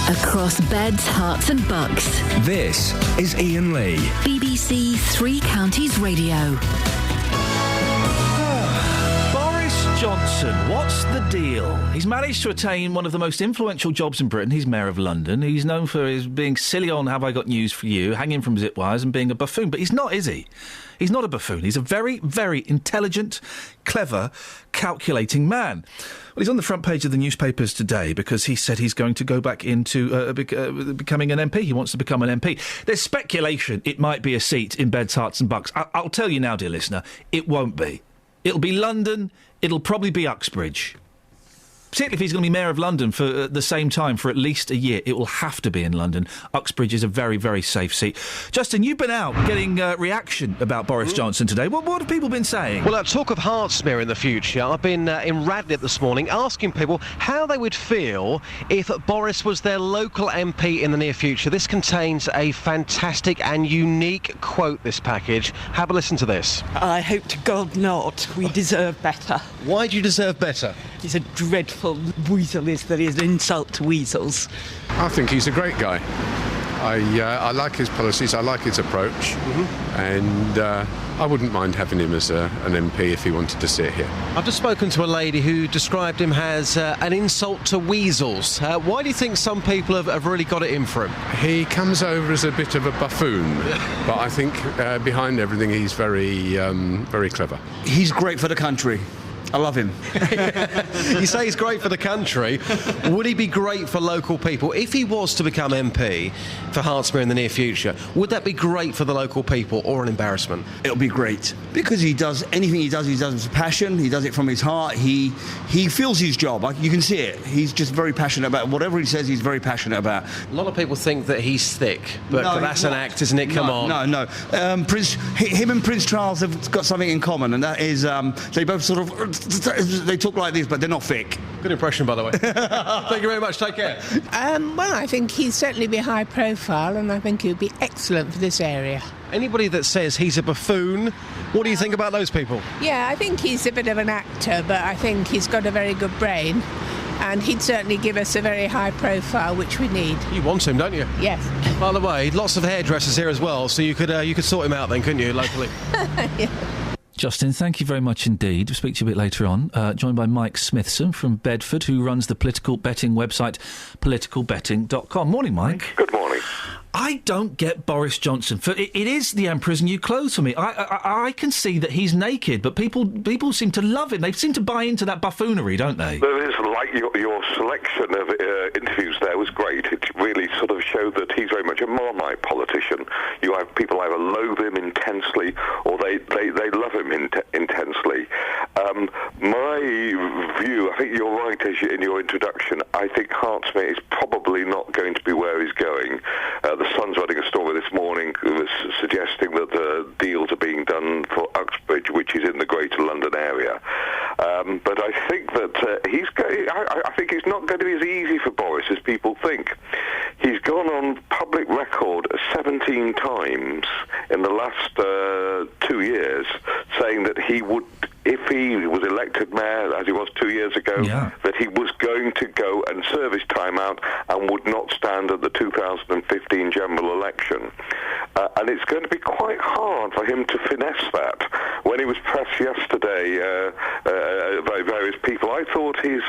Across beds, hearts and bucks. This is Iain Lee. BBC Three Counties Radio. Johnson, what's the deal? He's managed to attain one of the most influential jobs in Britain. He's Mayor of London. He's known for his being silly on Have I Got News for You, hanging from zip wires and being a buffoon. But he's not, is he? He's not a buffoon. He's a very, very intelligent, clever, calculating man. Well, he's on the front page of the newspapers today because he said he's going to go back into becoming an MP. He wants to become an MP. There's speculation it might be a seat in Beds, Herts and Bucks. I'll tell you now, dear listener, it won't be. It'll be London. It'll probably be Uxbridge. Particularly if he's going to be Mayor of London for the same time for at least a year. It will have to be in London. Uxbridge is a very, very safe seat. Justin, you've been out getting reaction about Boris Johnson today. What have people been saying? Well, talk of Hertsmere in the future. I've been in Radlett this morning asking people how they would feel if Boris was their local MP in the near future. This contains a fantastic and unique quote, this package. Have a listen to this. I hope to God not. We deserve better. Why do you deserve better? He's a dreadful weasel, is that is an insult to weasels. I think he's a great guy. I like his policies, I like his approach, and I wouldn't mind having him as an MP if he wanted to sit here. I've just spoken to a lady who described him as an insult to weasels. Why do you think some people have really got it in for him? He comes over as a bit of a buffoon, but I think behind everything he's very, very clever. He's great for the country. I love him. You say he's great for the country. Would he be great for local people? If he was to become MP for Hertsmere in the near future, would that be great for the local people or an embarrassment? It'll be great. Because he does anything he does with passion. He does it from his heart. He feels his job. You can see it. He's just very passionate about whatever he says. He's very passionate about. A lot of people think that he's thick, but no, that's an act, isn't it? Come on. No. Him and Prince Charles have got something in common, and that is they both sort of they talk like this, but they're not thick. Good impression, by the way. Thank you very much. Take care. Well, I think he'd certainly be high profile, and I think he'd be excellent for this area. Anybody that says he's a buffoon, what do you think about those people? Yeah, I think he's a bit of an actor, but I think he's got a very good brain, and he'd certainly give us a very high profile, which we need. You want him, don't you? Yes. By the way, lots of hairdressers here as well, so you could sort him out then, couldn't you, locally? Yeah. Justin, thank you very much indeed. We'll speak to you a bit later on. Joined by Mike Smithson from Bedford, who runs the political betting website politicalbetting.com. Morning, Mike. Good morning. I don't get Boris Johnson. It is the emperor's new clothes for me. I can see that he's naked, but people seem to love him. They seem to buy into that buffoonery, don't they? There is, like your selection of interviews there was great. It really sort of showed that he's very much a Marmite politician. You have people either loathe him intensely or they love him intensely. My view, I think you're right in your introduction. I think Hertsmere is probably not going to be where he's going. The Sun's running a story this morning suggesting that the deals are being done for Uxbridge, which is in the Greater London area. But I think that I think it's not going to be as easy for Boris as people think. He's gone on public record 17 times in the last 2 years saying that he would, if he was elected mayor, as he was 2 years ago, that he was service time out and would not stand at the 2015 general election. And it's going to be quite hard for him to finesse that. When he was pressed yesterday by various people, I thought his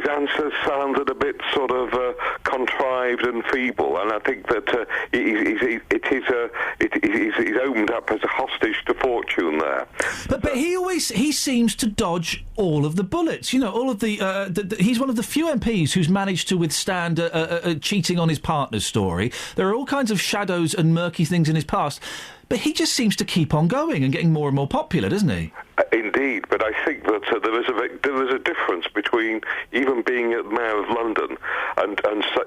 answers sounded a bit sort of contrived and feeble, and I think that he's opened up as a hostage to fortune there. But he seems to dodge all of the bullets. You know, all of the he's one of the few MPs who's managed to withstand cheating on his partner's story. There are all kinds of shadows and murky things in his past, but he just seems to keep on going and getting more and more popular, doesn't he? Indeed, but I think that there is a difference between even being Mayor of London and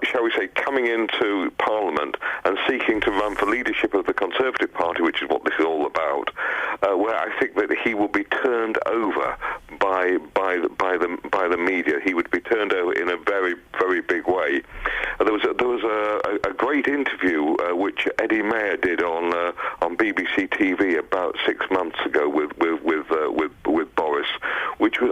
shall we say, coming into Parliament and seeking to run for leadership of the Conservative Party, which is what this is all about, where I think that he will be turned over by the media. He would be turned over in a very, very big way. There was a great interview which Eddie Mayer did on BBC TV about 6 months ago with Boris, which was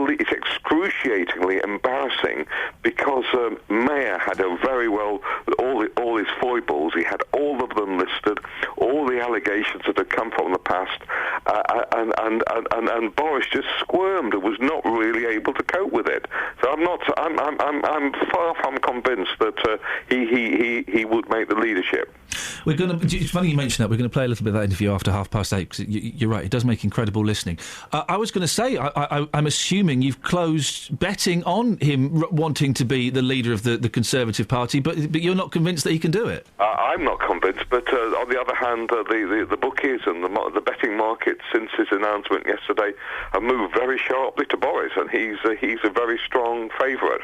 it's excruciatingly embarrassing because Mayer had all his foibles. He had all of them listed, all the allegations that had come from the past, and Boris just squirmed and was not really able to cope with it. So I'm far from convinced that he would make the leadership. It's funny you mention that. We're going to play a little bit of that interview after 8:30, because you're right, it does make incredible listening. I was going to say, I'm assuming you've closed betting on him wanting to be the leader of the Conservative Party, but you're not convinced that he can do it? I'm not convinced, but on the other hand, the bookies and the betting market since his announcement yesterday have moved very sharply to Boris, and he's a very strong favourite.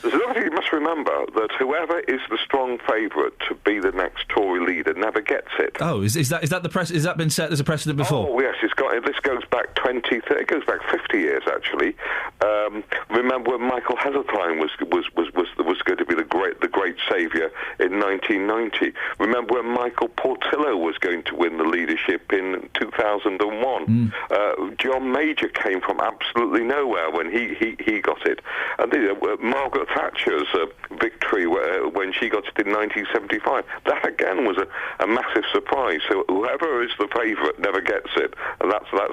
There's another thing you must remember, that whoever is the strong favourite to be the next Tory leader never gets it. Oh, is that the press? Has that been set as a precedent before? Oh yes, this goes back 20, 30, it goes back 50 years actually. Remember when Michael Heseltine was going to be the great saviour in 1990. Remember when Michael Portillo was going to win the leadership in 2001. John Major came from absolutely nowhere when he got it, and Margaret Thatcher's victory when she got it in 1975. That again was a massive surprise. So whoever is the favourite never gets it, and that's my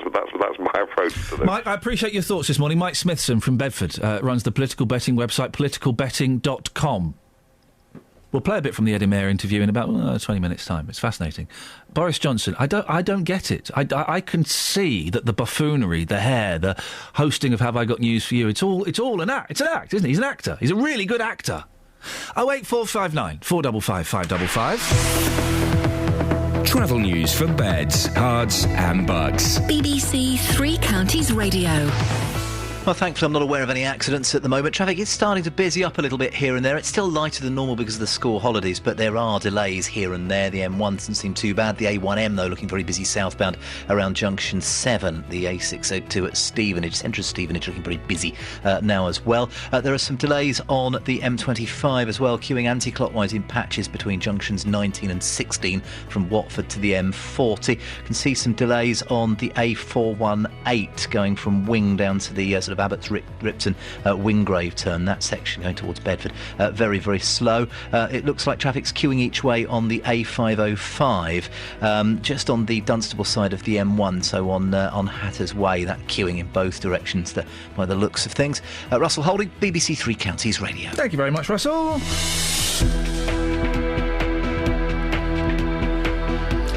approach to this. Mike, I appreciate your thoughts this morning. Mike Smithson from Bedford runs the political betting website politicalbetting.com. We'll play a bit from the Eddie Mayer interview in about 20 minutes' time. It's fascinating. Boris Johnson, I don't get it. I can see that the buffoonery, the hair, the hosting of Have I Got News For You, it's all an act. It's an act, isn't it? He's an actor. He's a really good actor. 08459 455 555. Travel news for beds, cards and bugs. BBC Three Counties Radio. Well, thankfully I'm not aware of any accidents at the moment. Traffic is starting to busy up a little bit here and there. It's still lighter than normal because of the school holidays, but there are delays here and there. The M1 doesn't seem too bad. The A1M, though, looking very busy southbound around Junction 7. The A602 at Stevenage, central Stevenage, looking pretty busy now as well. There are some delays on the M25 as well, queuing anti-clockwise in patches between junctions 19 and 16 from Watford to the M40. You can see some delays on the A418 going from Wing down to the sort of Abbots Ripton Wingrave turn, that section going towards Bedford, very, very slow. It looks like traffic's queuing each way on the A505, just on the Dunstable side of the M1, so on Hatters Way, that queuing in both directions by the looks of things. Russell Holding, BBC Three Counties Radio. Thank you very much, Russell.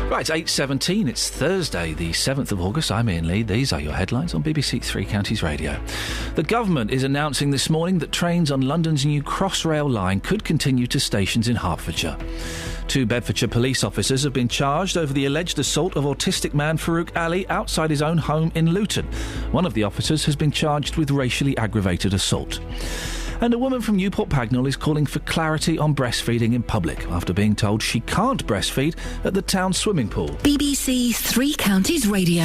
Right, it's 8:17. It's Thursday, the 7th of August. I'm Iain Lee. These are your headlines on BBC Three Counties Radio. The government is announcing this morning that trains on London's new Crossrail line could continue to stations in Hertfordshire. 2 Bedfordshire police officers have been charged over the alleged assault of autistic man Farouk Ali outside his own home in Luton. One of the officers has been charged with racially aggravated assault. And a woman from Newport Pagnell is calling for clarity on breastfeeding in public after being told she can't breastfeed at the town swimming pool. BBC Three Counties Radio.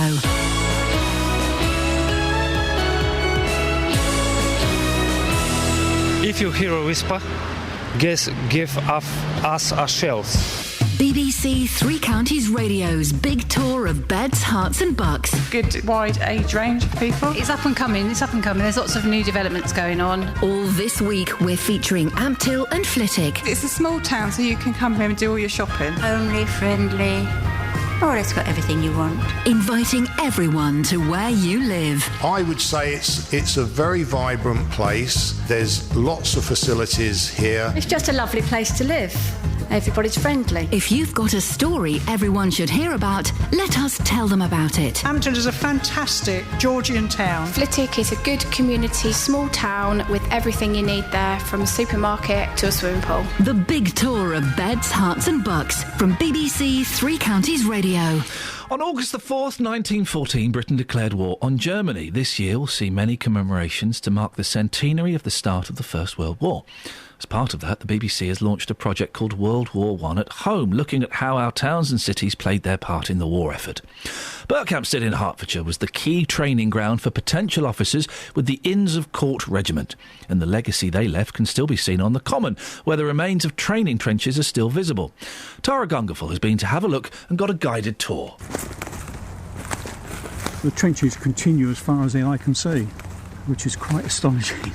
If you hear a whisper, give us a shout. BBC Three Counties Radio's big tour of beds, hearts and bucks. Good wide age range of people. It's up and coming. There's lots of new developments going on. All this week, we're featuring Amptill and Flitwick. It's a small town, so you can come here and do all your shopping. Homely, friendly. Oh, it's got everything you want. Inviting everyone to where you live. I would say it's a very vibrant place. There's lots of facilities here. It's just a lovely place to live. Everybody's friendly. If you've got a story everyone should hear about, let us tell them about it. Amptill is a fantastic Georgian town. Flitwick is a good community, small town with everything you need there, from a supermarket to a swimming pool. The big tour of beds, hearts and bucks from BBC Three Counties Radio. On August the 4th, 1914, Britain declared war on Germany. This year will see many commemorations to mark the centenary of the start of the First World War. As part of that, the BBC has launched a project called World War I at Home, looking at how our towns and cities played their part in the war effort. Berkhamsted in Hertfordshire was the key training ground for potential officers with the Inns of Court Regiment, and the legacy they left can still be seen on the Common, where the remains of training trenches are still visible. Tara Gungaful has been to have a look and got a guided tour. The trenches continue as far as the eye can see, which is quite astonishing.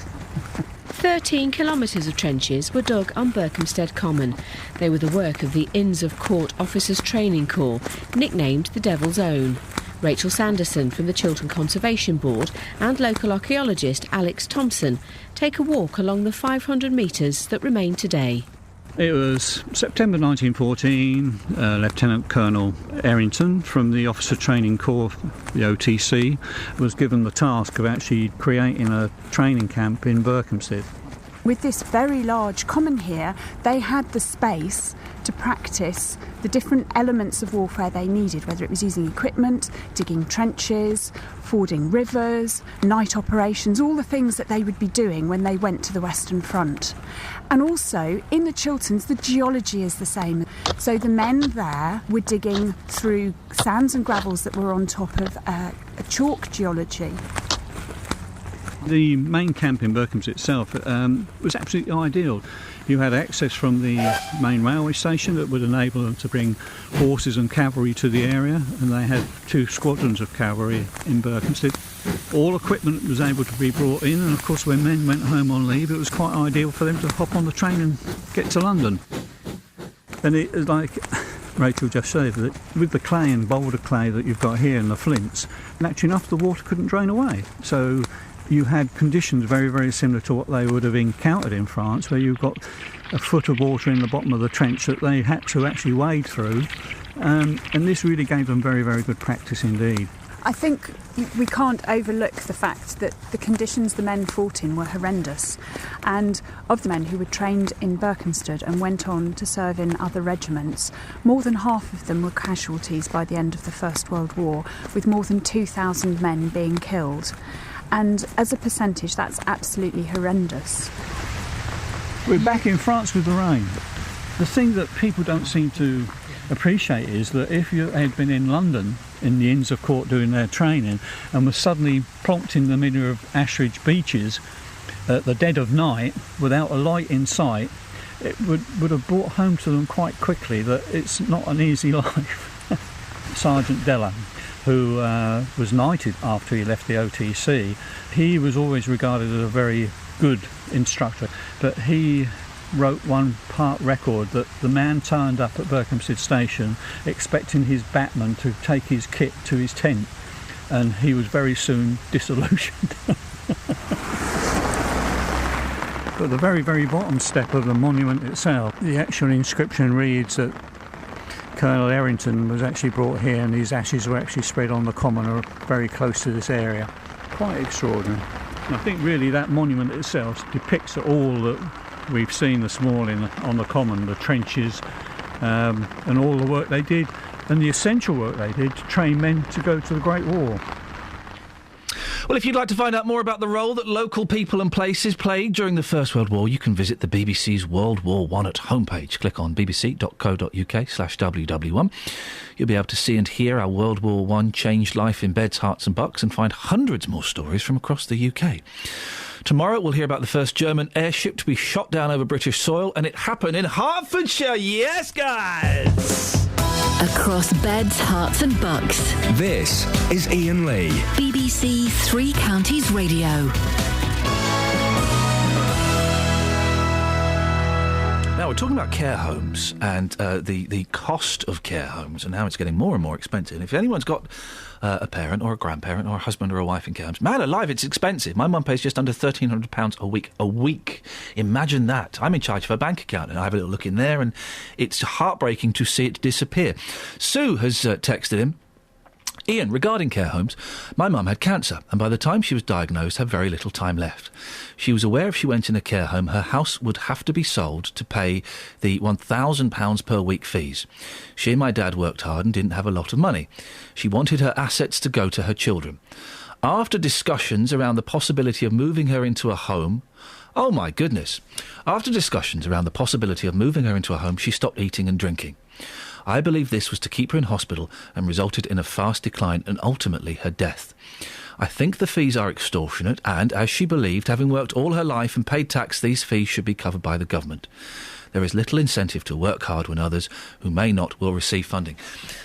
13 kilometres of trenches were dug on Berkhamsted Common. They were the work of the Inns of Court Officers Training Corps, nicknamed the Devil's Own. Rachel Sanderson from the Chiltern Conservation Board and local archaeologist Alex Thompson take a walk along the 500 metres that remain today. It was September 1914, Lieutenant Colonel Errington from the Officer Training Corps, the OTC, was given the task of actually creating a training camp in Berkhamsted. With this very large common here, they had the space to practice the different elements of warfare they needed, whether it was using equipment, digging trenches, fording rivers, night operations, all the things that they would be doing when they went to the Western Front. And also, in the Chilterns, the geology is the same. So the men there were digging through sands and gravels that were on top of a chalk geology. The main camp in Berkhamsted itself was absolutely ideal. You had access from the main railway station that would enable them to bring horses and cavalry to the area, and they had 2 squadrons of cavalry in Berkhamsted. All equipment was able to be brought in, and of course when men went home on leave it was quite ideal for them to hop on the train and get to London. And it was like Rachel just said, that with the clay and boulder clay that you've got here and the flints, naturally enough the water couldn't drain away. So you had conditions very, very similar to what they would have encountered in France, where you've got a foot of water in the bottom of the trench that they had to actually wade through. And this really gave them very, very good practice indeed. I think we can't overlook the fact that the conditions the men fought in were horrendous. And of the men who were trained in Berkhamsted and went on to serve in other regiments, more than half of them were casualties by the end of the First World War, with more than 2,000 men being killed. And as a percentage, that's absolutely horrendous. We're back in France with the rain. The thing that people don't seem to appreciate is that if you had been in London, in the Inns of Court doing their training, and was suddenly plonked in the middle of Ashridge beaches at the dead of night, without a light in sight, it would have brought home to them quite quickly that it's not an easy life. Sergeant Della, who was knighted after he left the OTC, he was always regarded as a very good instructor, but he wrote one part record that the man turned up at Berkhamsted Station expecting his batman to take his kit to his tent, and he was very soon disillusioned. But the very, very bottom step of the monument itself, the actual inscription reads that Colonel Errington was actually brought here and his ashes were actually spread on the common or very close to this area. Quite extraordinary. I think really that monument itself depicts all that we've seen this morning on the common, the trenches and all the work they did and the essential work they did to train men to go to the Great War. Well, if you'd like to find out more about the role that local people and places played during the First World War, you can visit the BBC's World War I at homepage. Click on bbc.co.uk/WW1. You'll be able to see and hear how World War I changed life in beds, hearts and bucks, and find hundreds more stories from across the UK. Tomorrow we'll hear about the first German airship to be shot down over British soil, and it happened in Hertfordshire. Yes, guys! Across beds, hearts and bucks. This is Iain Lee. BBC Three Counties Radio. Now, we're talking about care homes and the cost of care homes and how it's getting more and more expensive. And if anyone's got a parent or a grandparent or a husband or a wife in care homes, man alive, it's expensive. My mum pays just under £1,300 a week. A week. Imagine that. I'm in charge of her bank account and I have a little look in there and it's heartbreaking to see it disappear. Sue has texted him. Ian, regarding care homes, my mum had cancer, and by the time she was diagnosed, had very little time left. She was aware if she went in a care home, her house would have to be sold to pay the £1,000 per week fees. She and my dad worked hard and didn't have a lot of money. She wanted her assets to go to her children. After discussions around the possibility of moving her into a home... Oh, my goodness. After discussions around the possibility of moving her into a home, she stopped eating and drinking. I believe this was to keep her in hospital and resulted in a fast decline and ultimately her death. I think the fees are extortionate and, as she believed, having worked all her life and paid tax, these fees should be covered by the government. There is little incentive to work hard when others who may not will receive funding.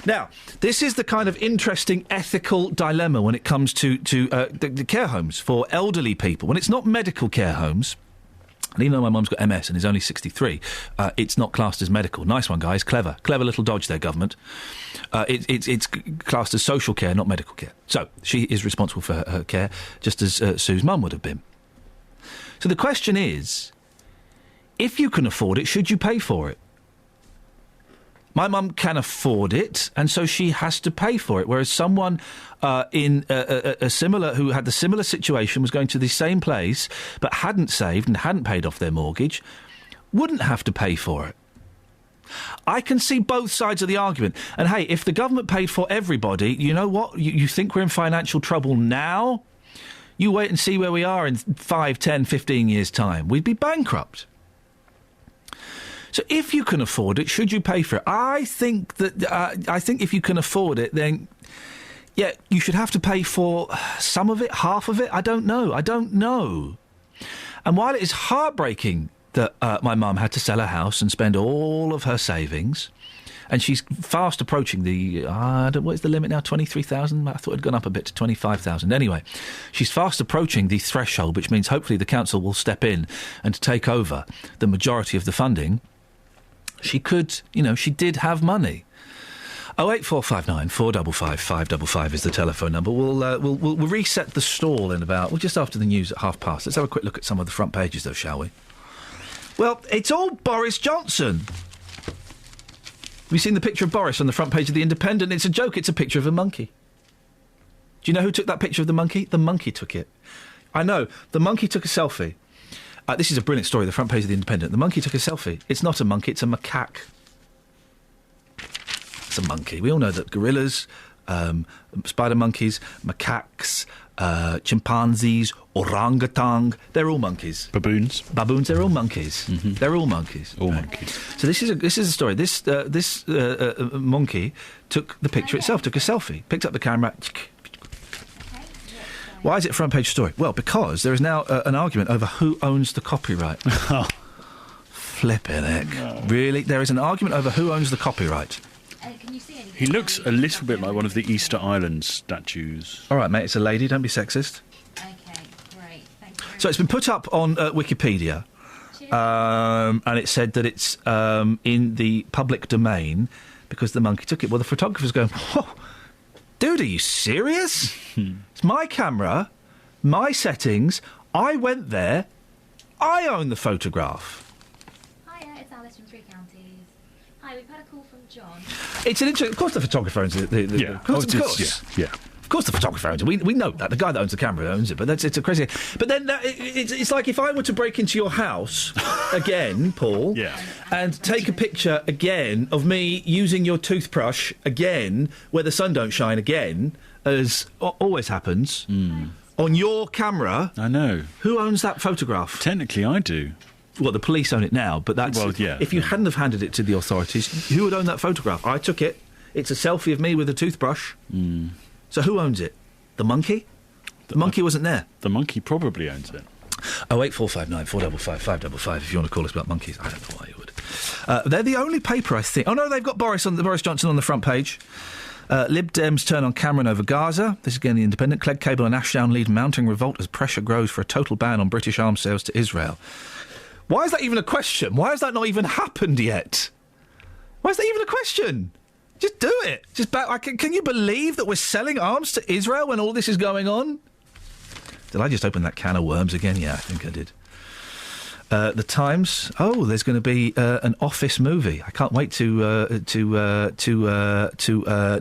Now, this is the kind of interesting ethical dilemma when it comes to the care homes for elderly people. When it's not medical care homes... And even though my mum's got MS and is only 63, it's not classed as medical. Nice one, guys. Clever. Clever little dodge there, government. It's classed as social care, not medical care. So, she is responsible for her care, just as Sue's mum would have been. So the question is, if you can afford it, should you pay for it? My mum can afford it, and so she has to pay for it, whereas someone in a similar, who had the similar situation, was going to the same place, but hadn't saved and hadn't paid off their mortgage, wouldn't have to pay for it. I can see both sides of the argument. And hey, if the government paid for everybody, you know what? You think we're in financial trouble now? You wait and see where we are in 5, 10, 15 years' time. We'd be bankrupt. So if you can afford it, should you pay for it? I think if you can afford it, then, yeah, you should have to pay for some of it, half of it. I don't know. And while it is heartbreaking that my mum had to sell her house and spend all of her savings, and she's fast approaching the, what is the limit now, 23,000? I thought it had gone up a bit to 25,000. Anyway, she's fast approaching the threshold, which means hopefully the council will step in and take over the majority of the funding. She could, she did have money. 08459 455 555 is the telephone number. We'll reset the stall in about, just after the news at past. Let's have a quick look at some of the front pages, though, shall we? Well, it's all Boris Johnson. Have you seen the picture of Boris on the front page of The Independent? It's a joke. It's a picture of a monkey. Do you know who took that picture of the monkey? The monkey took it. I know. The monkey took a selfie. This is a brilliant story, the front page of The Independent. The monkey took a selfie. It's not a monkey, it's a macaque. It's a monkey. We all know that gorillas, spider monkeys, macaques, chimpanzees, orangutan, they're all monkeys. Baboons, they're all monkeys. Mm-hmm. They're all monkeys. All monkeys. So this is a story. This monkey took the picture itself, took a selfie, picked up the camera... Why is it a front page story? Well, because there is now an argument over who owns the copyright. Flipping heck. No. Really? There is an argument over who owns the copyright. Can you see anything? He looks a little bit like one of the Easter Island statues. All right, mate, it's a lady. Don't be sexist. Okay, great. Thank you. So it's been put up on Wikipedia, and it said that it's in the public domain because the monkey took it. Well, the photographer's going, whoa. Dude, are you serious? It's my camera, my settings. I went there. I own the photograph. Hiya, it's Alice from Three Counties. Hi, we've had a call from John. It's an interesting... Of course the photographer owns it. Yeah. Of course. Yeah. Of course the photographer owns it. We know that. The guy that owns the camera owns it, but it's a crazy... But then it's like if I were to break into your house again, Paul, and take a picture again of me using your toothbrush again, where the sun don't shine again, as always happens, on your camera... I know. Who owns that photograph? Technically, I do. Well, the police own it now, but that's... Well, yeah. If you hadn't have handed it to the authorities, who would own that photograph? I took it. It's a selfie of me with a toothbrush. So who owns it? The monkey? The monkey wasn't there. The monkey probably owns it. 08459 455 555 if you want to call us about monkeys. I don't know why you would. They're the only paper, I think. Oh, no, they've got Boris Johnson on the front page. Lib Dems turn on Cameron over Gaza. This is again the Independent. Clegg Cable and Ashdown lead mounting revolt as pressure grows for a total ban on British arms sales to Israel. Why is that even a question? Why has that not even happened yet? Why is that even a question? Just do it. Can you believe that we're selling arms to Israel when all this is going on? Did I just open that can of worms again? Yeah, I think I did. The Times. Oh, there's going to be an Office movie. I can't wait to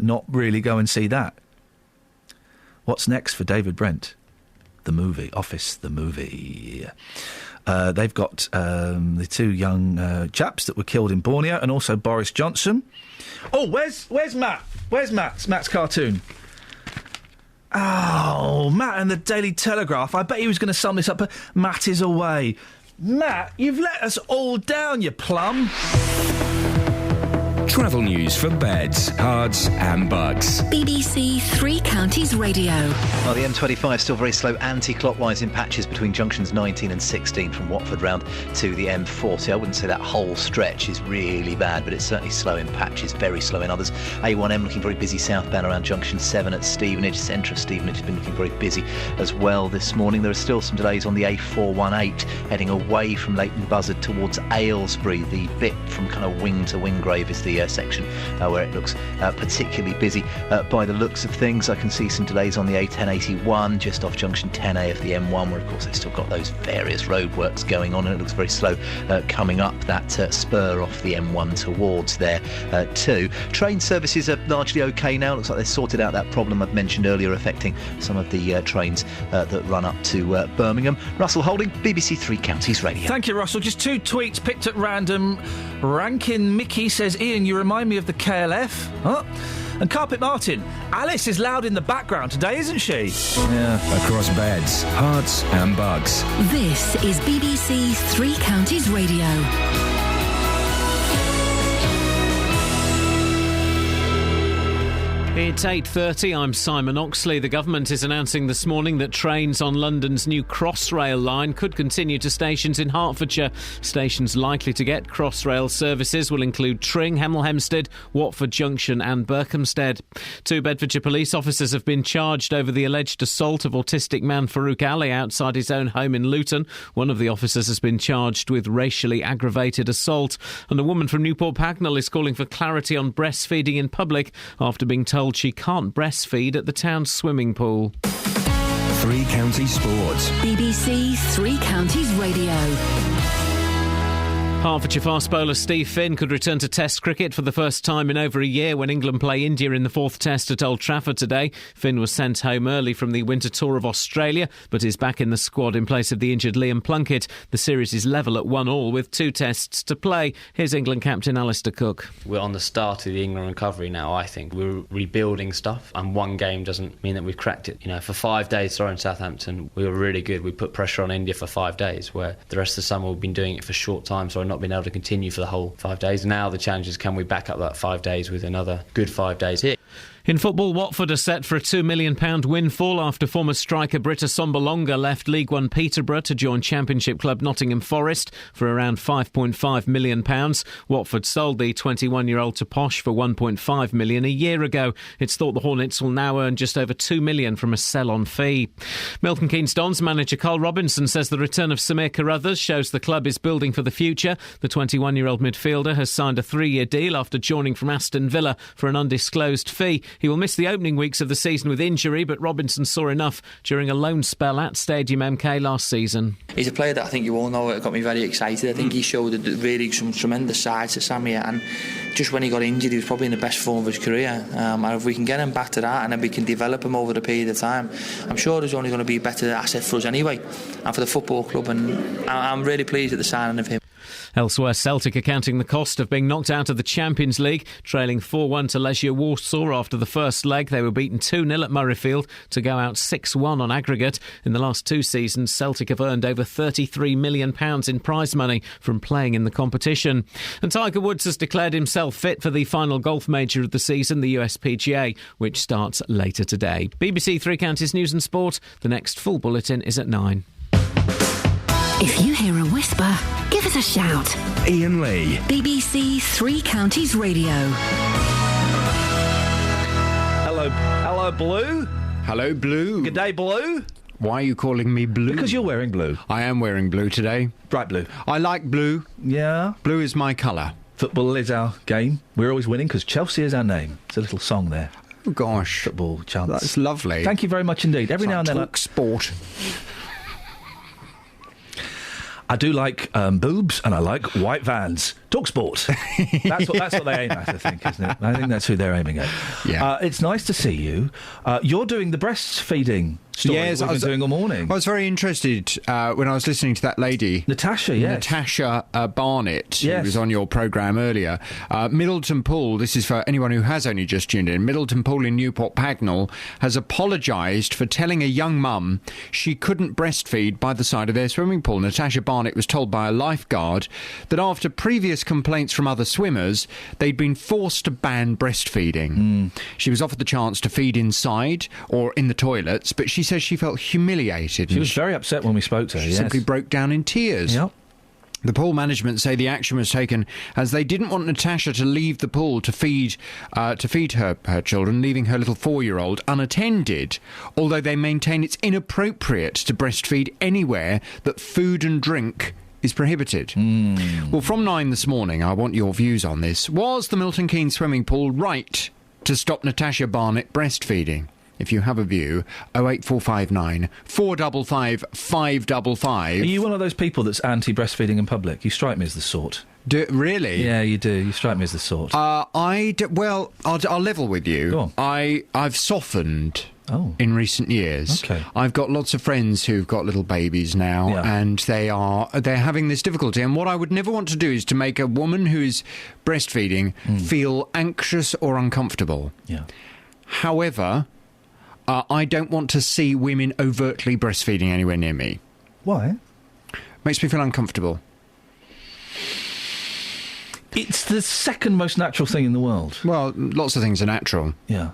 not really go and see that. What's next for David Brent? The movie, Office, the movie. They've got the two young chaps that were killed in Borneo, and also Boris Johnson. Oh, where's Matt? Where's Matt? Matt's cartoon. Oh, Matt and the Daily Telegraph. I bet he was going to sum this up, but Matt is away. Matt, you've let us all down, you plum. Travel news for beds, cards and bugs. BBC Three Counties Radio. Well, the M25 still very slow anti-clockwise in patches between junctions 19 and 16 from Watford round to the M40. I wouldn't say that whole stretch is really bad, but it's certainly slow in patches, very slow in others. A1M looking very busy southbound around junction 7 at Stevenage. Centre of Stevenage has been looking very busy as well this morning. There are still some delays on the A418 heading away from Leighton Buzzard towards Aylesbury. The bit from kind of Wing to Wingrave is the section where it looks particularly busy by the looks of things. I can see some delays on the A1081 just off junction 10A of the M1, where of course they've still got those various roadworks going on, and it looks very slow coming up that spur off the M1 towards there too. Train services are largely okay now. Looks like they've sorted out that problem I've mentioned earlier affecting some of the trains that run up to Birmingham. Russell Holding, BBC Three Counties Radio. Thank you, Russell. Just two tweets picked at random. Rankin Mickey says, Ian, you remind me of the KLF. Huh? And Carpet Martin, Alice is loud in the background today, isn't she? Yeah. Across beds, hearts and bugs. This is BBC Three Counties Radio. It's 8:30, I'm Simon Oxley. The government is announcing this morning that trains on London's new Crossrail line could continue to stations in Hertfordshire. Stations likely to get Crossrail services will include Tring, Hemel Hempstead, Watford Junction and Berkhamsted. Two Bedfordshire police officers have been charged over the alleged assault of autistic man Farouk Ali outside his own home in Luton. One of the officers has been charged with racially aggravated assault. And a woman from Newport Pagnell is calling for clarity on breastfeeding in public after being told she can't breastfeed at the town's swimming pool. Three Counties Sports. BBC Three Counties Radio. Hertfordshire fast bowler Steve Finn could return to Test cricket for the first time in over a year when England play India in the fourth Test at Old Trafford today. Finn was sent home early from the winter tour of Australia, but is back in the squad in place of the injured Liam Plunkett. The series is level at 1-1 with two tests to play. Here's England captain Alistair Cook. We're on the start of the England recovery now, I think. We're rebuilding stuff, and one game doesn't mean that we've cracked it. You know, for 5 days, in Southampton, we were really good. We put pressure on India for 5 days, where the rest of the summer we've been doing it for short time, so I've not been able to continue for the whole 5 days. Now the challenge is, can we back up that 5 days with another good 5 days here? In football, Watford are set for a £2 million windfall after former striker Britta Sombolonga left League One Peterborough to join Championship club Nottingham Forest for around £5.5 million. Watford sold the 21-year-old to Posh for £1.5 million a year ago. It's thought the Hornets will now earn just over £2 million from a sell-on fee. Milton Keynes Dons manager Carl Robinson says the return of Samir Carruthers shows the club is building for the future. The 21-year-old midfielder has signed a 3-year deal after joining from Aston Villa for an undisclosed fee. He will miss the opening weeks of the season with injury, but Robinson saw enough during a loan spell at Stadium MK last season. He's a player that I think you all know got me very excited. I think he showed really some tremendous sides to Samir, and just when he got injured, he was probably in the best form of his career. And if we can get him back to that, and then we can develop him over the period of time, I'm sure there's only going to be a better asset for us anyway, and for the football club. And I'm really pleased at the signing of him. Elsewhere, Celtic are counting the cost of being knocked out of the Champions League, trailing 4-1 to Legia Warsaw after the first leg. They were beaten 2-0 at Murrayfield to go out 6-1 on aggregate. In the last 2 seasons, Celtic have earned over £33 million in prize money from playing in the competition. And Tiger Woods has declared himself fit for the final golf major of the season, the USPGA, which starts later today. BBC Three Counties News and Sport. The next full bulletin is at 9. whisper, give us a shout. Iain Lee. BBC Three Counties Radio. Hello, Blue. Hello, Blue. Good day, Blue. Why are you calling me Blue? Because you're wearing blue. I am wearing blue today. Bright blue. I like blue. Yeah. Blue is my colour. Football is our game. We're always winning because Chelsea is our name. It's a little song there. Oh, gosh. Football chants. That's lovely. Thank you very much indeed. Every now and then... Talk sport. I do like boobs and I like white vans. Talk sport. That's what they aim at, I think, isn't it? I think that's who they're aiming at. Yeah. It's nice to see you. You're doing the breastfeeding story yes, we've been doing all morning. I was very interested when I was listening to that lady. Natasha, yes. Natasha Barnett, yes. who was on your programme earlier. Middleton Pool, this is for anyone who has only just tuned in, Middleton Pool in Newport Pagnell has apologised for telling a young mum she couldn't breastfeed by the side of their swimming pool. Natasha Barnett was told by a lifeguard that after previous complaints from other swimmers, they'd been forced to ban breastfeeding. She was offered the chance to feed inside or in the toilets, but she says she felt humiliated. She was very upset when we spoke to her, She simply broke down in tears. Yep. The pool management say the action was taken as they didn't want Natasha to leave the pool to feed her children, leaving her little 4-year-old unattended, although they maintain it's inappropriate to breastfeed anywhere that food and drink is prohibited. Well, from 9 this morning, I want your views on this. Was the Milton Keynes swimming pool right to stop Natasha Barnett breastfeeding? If you have a view, 08459 455 555. Are you one of those people that's anti-breastfeeding in public? You strike me as the sort. Really? Yeah, you do. You strike me as the sort. Well, I'll level with you. Go on. I've softened in recent years. Okay. I've got lots of friends who've got little babies now, and they're having this difficulty. And what I would never want to do is to make a woman who's breastfeeding feel anxious or uncomfortable. Yeah. However, I don't want to see women overtly breastfeeding anywhere near me. Why? Makes me feel uncomfortable. It's the second most natural thing in the world. Well, lots of things are natural. Yeah.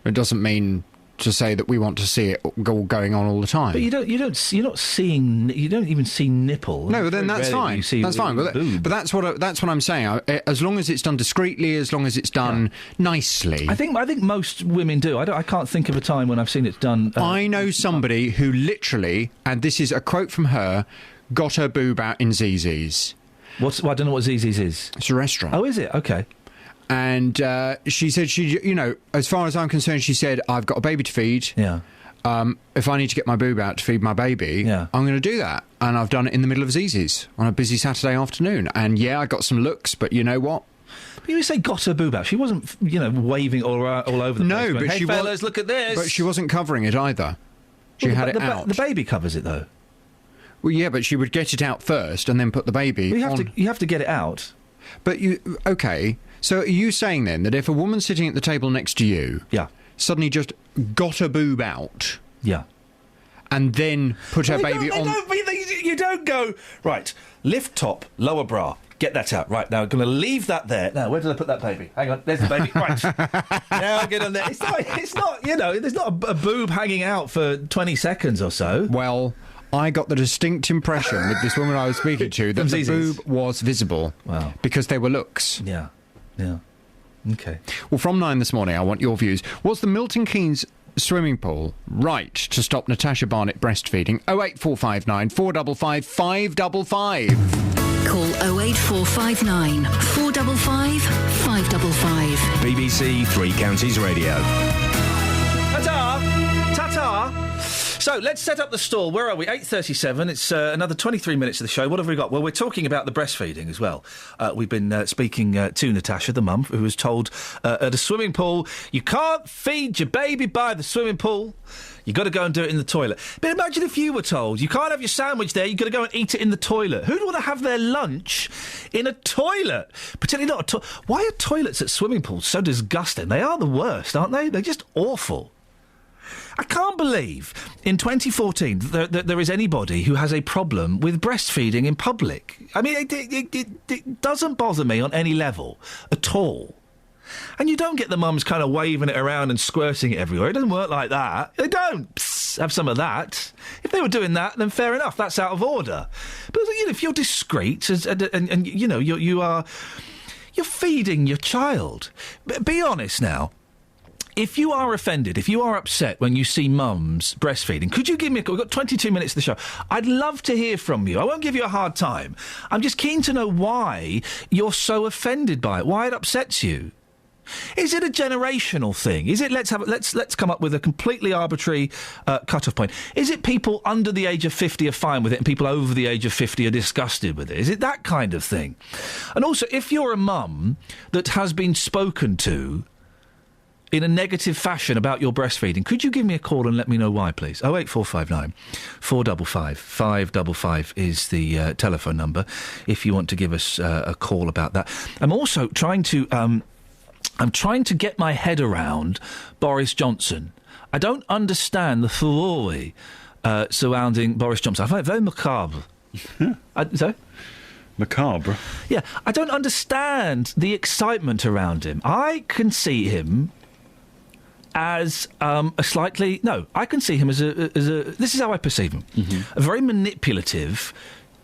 It doesn't mean to say that we want to see it going on all the time. But you don't even see nipple. No, then that's fine. That's fine. But that's what I'm saying. As long as it's done discreetly, as long as it's done nicely. I think most women do. I can't think of a time when I've seen it done. I know somebody who literally, and this is a quote from her, got her boob out in ZZ's. I don't know what ZZ's is. It's a restaurant. Oh, is it? Okay. And she said, as far as I'm concerned, she said, I've got a baby to feed. Yeah. If I need to get my boob out to feed my baby, I'm going to do that. And I've done it in the middle of ZZ's on a busy Saturday afternoon. And I got some looks, but you know what? But you say got her boob out. She wasn't, waving all over the place. No, but hey, fellas, look at this. But she wasn't covering it either. She had it out. The baby covers it, though. Well, yeah, but she would get it out first and then put the baby on. You have to get it out. But okay. So are you saying then that if a woman sitting at the table next to you suddenly just got a boob out and then put her baby on... You don't go, right, lift top, lower bra, get that out. Right, now I'm going to leave that there. Now, where did I put that baby? Hang on, there's the baby. Right. Now I'll get on there. It's not, there's not a boob hanging out for 20 seconds or so. Well... I got the distinct impression with this woman I was speaking to that the boob was visible. Wow. Because they were looks. Yeah. Okay. Well, from 9 this morning, I want your views. Was the Milton Keynes swimming pool right to stop Natasha Barnett breastfeeding? 08459 455 555. Call 08459 455 555. BBC Three Counties Radio. Ta-ta! Ta-ta! So, let's set up the stall. Where are we? 8:37. It's another 23 minutes of the show. What have we got? Well, we're talking about the breastfeeding as well. We've been speaking to Natasha, the mum, who was told at a swimming pool, you can't feed your baby by the swimming pool. You've got to go and do it in the toilet. But imagine if you were told, you can't have your sandwich there, you've got to go and eat it in the toilet. Who'd want to have their lunch in a toilet? Particularly not a toilet. Why are toilets at swimming pools so disgusting? They are the worst, aren't they? They're just awful. I can't believe in 2014 that there is anybody who has a problem with breastfeeding in public. I mean, it doesn't bother me on any level at all. And you don't get the mums kind of waving it around and squirting it everywhere. It doesn't work like that. They don't. Psst. let's have some of that. If they were doing that, then fair enough, that's out of order. But if you're discreet and you're feeding your child, be honest now. If you are offended, if you are upset when you see mums breastfeeding, could you give me a call? We've got 22 minutes of the show. I'd love to hear from you. I won't give you a hard time. I'm just keen to know why you're so offended by it, why it upsets you. Is it a generational thing? Is it let's come up with a completely arbitrary cut-off point? Is it people under the age of 50 are fine with it and people over the age of 50 are disgusted with it? Is it that kind of thing? And also, if you're a mum that has been spoken to in a negative fashion about your breastfeeding, could you give me a call and let me know why, please? 08459 455 555 is the telephone number if you want to give us a call about that. I'm also trying to get my head around Boris Johnson. I don't understand the furore surrounding Boris Johnson. I find it very macabre. Sorry? Macabre? Yeah, I don't understand the excitement around him. I can see him as I can see him as a. This is how I perceive him: a very manipulative,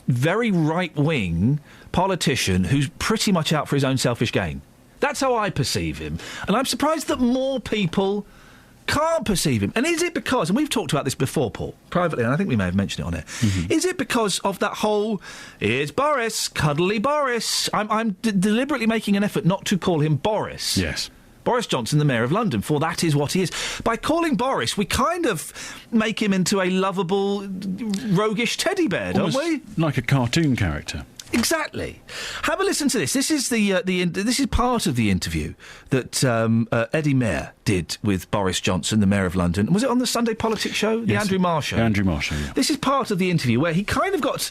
very right-wing politician who's pretty much out for his own selfish gain. That's how I perceive him, and I'm surprised that more people can't perceive him. And is it because, and we've talked about this before, Paul, privately, and I think we may have mentioned it on air, is it because of that whole, here's Boris, cuddly Boris? I'm deliberately making an effort not to call him Boris. Yes. Boris Johnson, the Mayor of London, for that is what he is. By calling Boris, we kind of make him into a lovable, roguish teddy bear, don't we? Like a cartoon character. Exactly. Have a listen to this. This is this is part of the interview that Eddie Mair did with Boris Johnson, the Mayor of London. Was it on the Sunday Politics show? The Andrew Marr show? Andrew Marr show, yeah. This is part of the interview where he kind of got...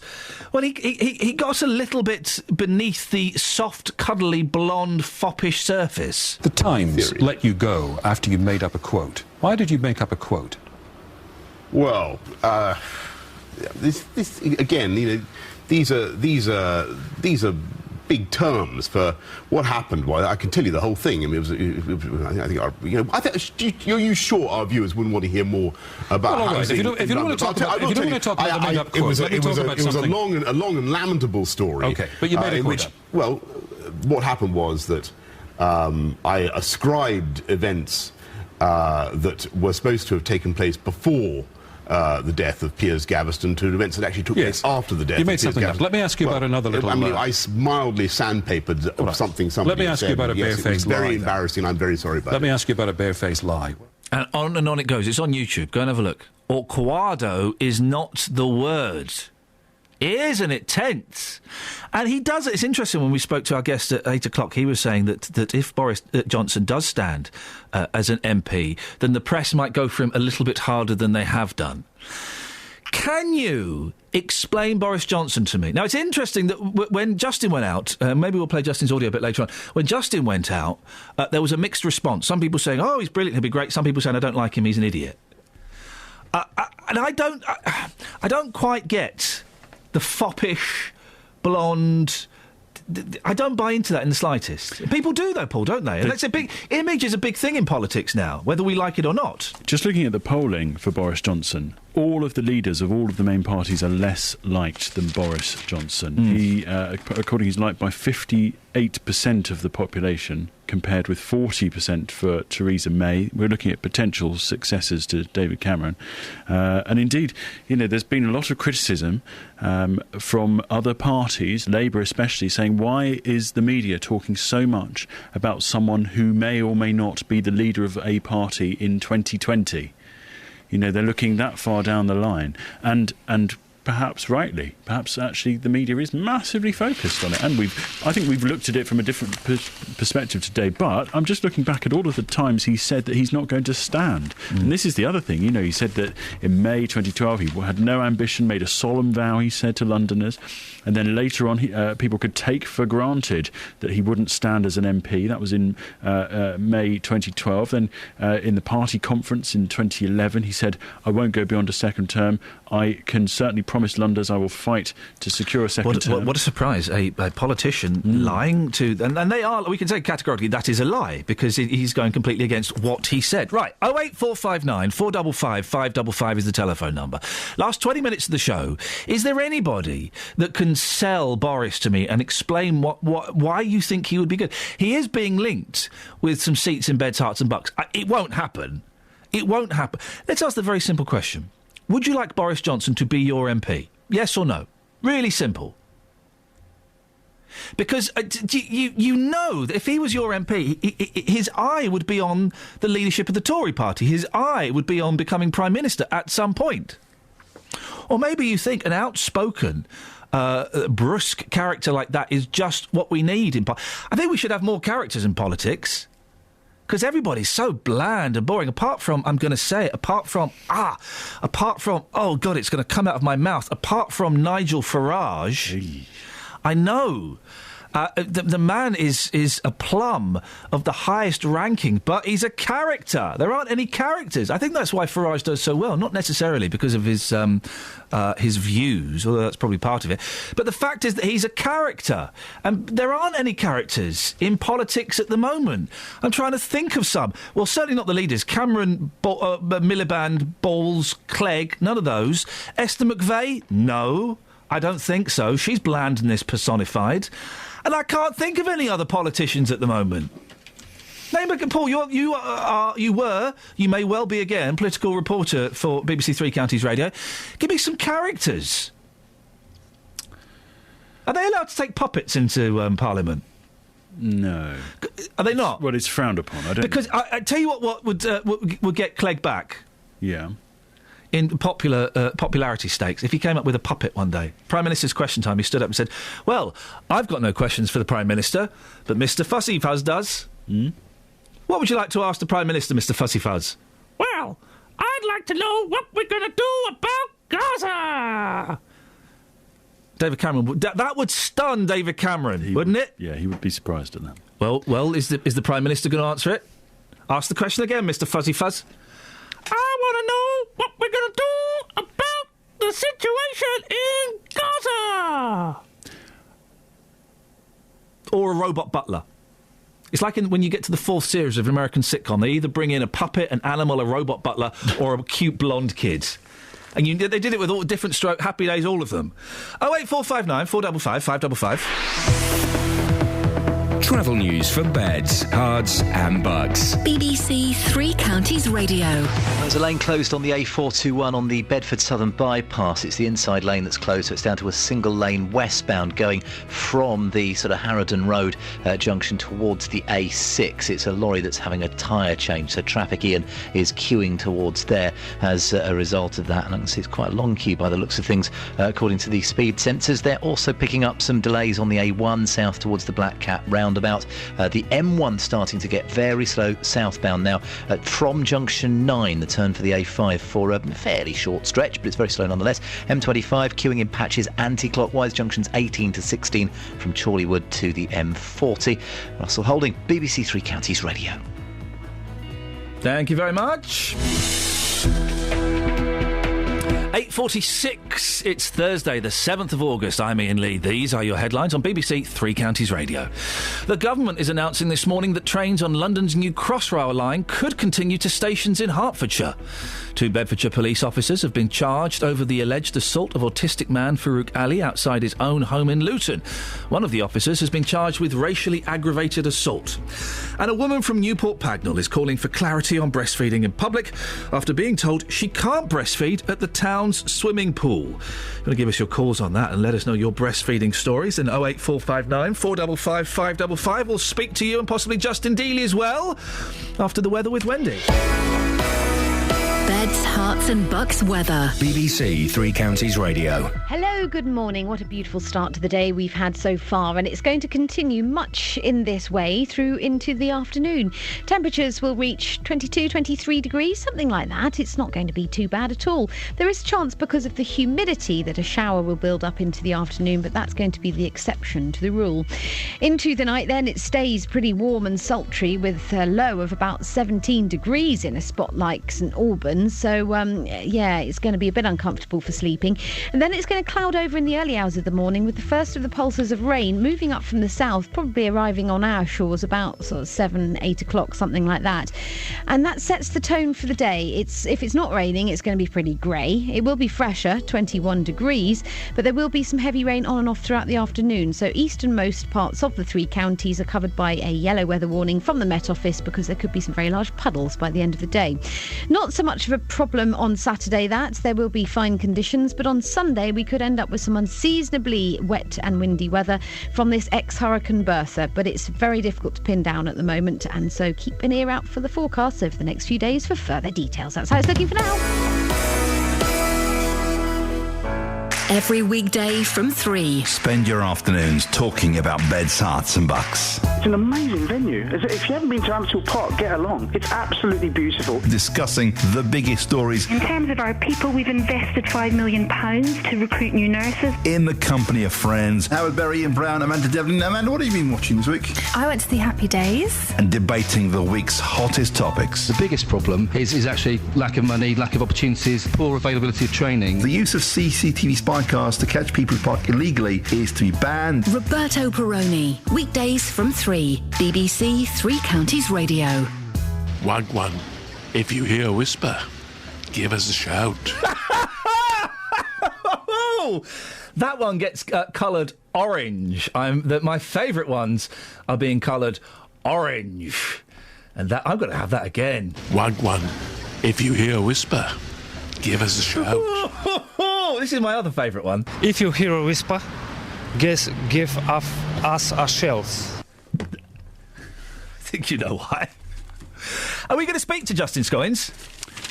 Well, he got a little bit beneath the soft, cuddly, blonde, foppish surface. The Times let you go after you made up a quote. Why did you make up a quote? Well, this again, these are big terms for what happened. Well, I can tell you the whole thing. I mean, I think you sure our viewers wouldn't want to hear more about. Well, right. If you don't want to talk about the made-up quote, it was a long and lamentable story. Okay, but you made a quote. Well, what happened was that I ascribed events that were supposed to have taken place before the death of Piers Gaveston to events that actually took place after the death of Piers Gaveston. You made something up. Let me ask you about another little... I mean, I mildly sandpapered something somebody Let me ask you about a barefaced lie. It's very embarrassing. I'm very sorry about it. Let me ask you about a barefaced lie. And on it goes. It's on YouTube. Go and have a look. Orquado is not the word. Isn't it tense? And he does it. It's interesting, when we spoke to our guest at 8 o'clock, he was saying that if Boris Johnson does stand as an MP, then the press might go for him a little bit harder than they have done. Can you explain Boris Johnson to me? Now, it's interesting that when Justin went out, maybe we'll play Justin's audio a bit later on, when Justin went out, there was a mixed response. Some people saying, oh, he's brilliant, he'll be great. Some people saying, I don't like him, he's an idiot. And I don't quite get the foppish, blonde... I don't buy into that in the slightest. People do, though, Paul, don't they? And that's a big... Image is a big thing in politics now, whether we like it or not. Just looking at the polling for Boris Johnson, all of the leaders of all of the main parties are less liked than Boris Johnson. He, according, he's liked by 58% of the population, compared with 40% for Theresa May. We're looking at potential successors to David Cameron. And indeed, there's been a lot of criticism from other parties, Labour especially, saying, why is the media talking so much about someone who may or may not be the leader of a party in 2020? They're looking that far down the line. And perhaps rightly, perhaps actually the media is massively focused on it. And I think we've looked at it from a different perspective today. But I'm just looking back at all of the times he said that he's not going to stand. And this is the other thing. He said that in May 2012 he had no ambition, made a solemn vow, he said to Londoners. And then later on, people could take for granted that he wouldn't stand as an MP. That was in May 2012. Then in the party conference in 2011, he said, I won't go beyond a second term. I can certainly promise Londoners I will fight to secure a second term. What a surprise. A politician lying to... And they are... We can say categorically that is a lie, because he's going completely against what he said. Right, 08459 455 555 is the telephone number. Last 20 minutes of the show. Is there anybody that can sell Boris to me and explain why you think he would be good? He is being linked with some seats in Beds, Herts and Bucks. It won't happen. It won't happen. Let's ask the very simple question. Would you like Boris Johnson to be your MP? Yes or no? Really simple. Because you know that if he was your MP, his eye would be on the leadership of the Tory party. His eye would be on becoming Prime Minister at some point. Or maybe you think an outspoken, brusque character like that is just what we need in I think we should have more characters in politics. Because everybody's so bland and boring, apart from, oh God, it's going to come out of my mouth, apart from Nigel Farage. I know. The man is a plum of the highest ranking, but he's a character. There aren't any characters. I think that's why Farage does so well, not necessarily because of his views, although that's probably part of it. But the fact is that he's a character, and there aren't any characters in politics at the moment. I'm trying to think of some. Well, certainly not the leaders. Cameron, Miliband, Balls, Clegg, none of those. Esther McVeigh? No, I don't think so. She's blandness personified. And I can't think of any other politicians at the moment. Paul, you may well be again, political reporter for BBC Three Counties Radio. Give me some characters. Are they allowed to take puppets into Parliament? No. Are they not? Well, it's frowned upon. I don't because I tell you what would get Clegg back. Yeah. In popularity stakes, if he came up with a puppet one day. Prime Minister's Question Time, he stood up and said, well, I've got no questions for the Prime Minister, but Mr Fussy Fuzz does. What would you like to ask the Prime Minister, Mr Fussy Fuzz? Well, I'd like to know what we're going to do about Gaza! David Cameron, that would stun David Cameron, wouldn't it? Yeah, he would be surprised at that. Well, is the Prime Minister going to answer it? Ask the question again, Mr Fuzzy Fuzz. I want to know what we're going to do about the situation in Gaza! Or a robot butler. It's like when you get to the fourth series of an American sitcom, they either bring in a puppet, an animal, a robot butler, or a cute blonde kid. And they did it with all different stroke, Happy Days, all of them. 08459 455 555. Travel news for beds, cards and bugs. BBC Three Counties Radio. There's a lane closed on the A421 on the Bedford Southern Bypass. It's the inside lane that's closed, so it's down to a single lane westbound going from the sort of Harrodon Road junction towards the A6. It's a lorry that's having a tyre change, so traffic, Iain, is queuing towards there as a result of that. And I can see it's quite a long queue by the looks of things, according to the speed sensors. They're also picking up some delays on the A1 south towards the Black Cat roundabout. The M1 starting to get very slow southbound now from junction 9, the turn for the A5 for a fairly short stretch, but it's very slow nonetheless. M25 queuing in patches anti-clockwise, junctions 18 to 16 from Chorleywood to the M40. Russell Holding, BBC Three Counties Radio. Thank you very much. 8:46, it's Thursday the 7th of August. I'm Iain Lee. These are your headlines on BBC Three Counties Radio. The government is announcing this morning that trains on London's new Crossrail line could continue to stations in Hertfordshire. 2 Bedfordshire police officers have been charged over the alleged assault of autistic man Farouk Ali outside his own home in Luton. One of the officers has been charged with racially aggravated assault. And a woman from Newport Pagnell is calling for clarity on breastfeeding in public after being told she can't breastfeed at the town's swimming pool. Going to give us your calls on that and let us know your breastfeeding stories in 08459 455 555. We'll speak to you and possibly Justin Dealey as well after the weather with Wendy. Beds, Herts and Bucks weather. BBC Three Counties Radio. Hello, good morning. What a beautiful start to the day we've had so far, and it's going to continue much in this way through into the afternoon. Temperatures will reach 22, 23 degrees, something like that. It's not going to be too bad at all. There is a chance because of the humidity that a shower will build up into the afternoon, but that's going to be the exception to the rule. Into the night then, it stays pretty warm and sultry with a low of about 17 degrees in a spot like St Albans. conditions. So, it's going to be a bit uncomfortable for sleeping. And then it's going to cloud over in the early hours of the morning with the first of the pulses of rain moving up from the south, probably arriving on our shores about sort of 7, 8 o'clock, something like that. And that sets the tone for the day. If it's not raining, it's going to be pretty grey. It will be fresher, 21 degrees, but there will be some heavy rain on and off throughout the afternoon. So easternmost parts of the 3 counties are covered by a yellow weather warning from the Met Office because there could be some very large puddles by the end of the day. Not so much of a problem on Saturday that there will be fine conditions, but on Sunday we could end up with some unseasonably wet and windy weather from this ex-hurricane Bertha, but it's very difficult to pin down at the moment, and so keep an ear out for the forecasts over the next few days for further details. That's how it's looking for now. Every weekday from 3. Spend your afternoons talking about beds, hearts and bucks. It's an amazing venue. If you haven't been to Amstel Park, get along. It's absolutely beautiful. Discussing the biggest stories. In terms of our people, we've invested £5 million to recruit new nurses. In the company of friends. Howard Berry, Ian Brown, Amanda Devlin. Amanda, what have you been watching this week? I went to the Happy Days. And debating the week's hottest topics. The biggest problem is actually lack of money, lack of opportunities, poor availability of training. The use of CCTV spy cars to catch people who park illegally is to be banned. Roberto Perroni, weekdays from 3. BBC 3 Counties Radio. Wagwan, if you hear a whisper, give us a shout. That one gets coloured orange. My favourite ones are being coloured orange. And that I'm going to have that again. Wagwan, if you hear a whisper, give us a shout. This is my other favourite one. If you hear a whisper, give us a shout. I think you know why. Are we going to speak to Justin Scoynes?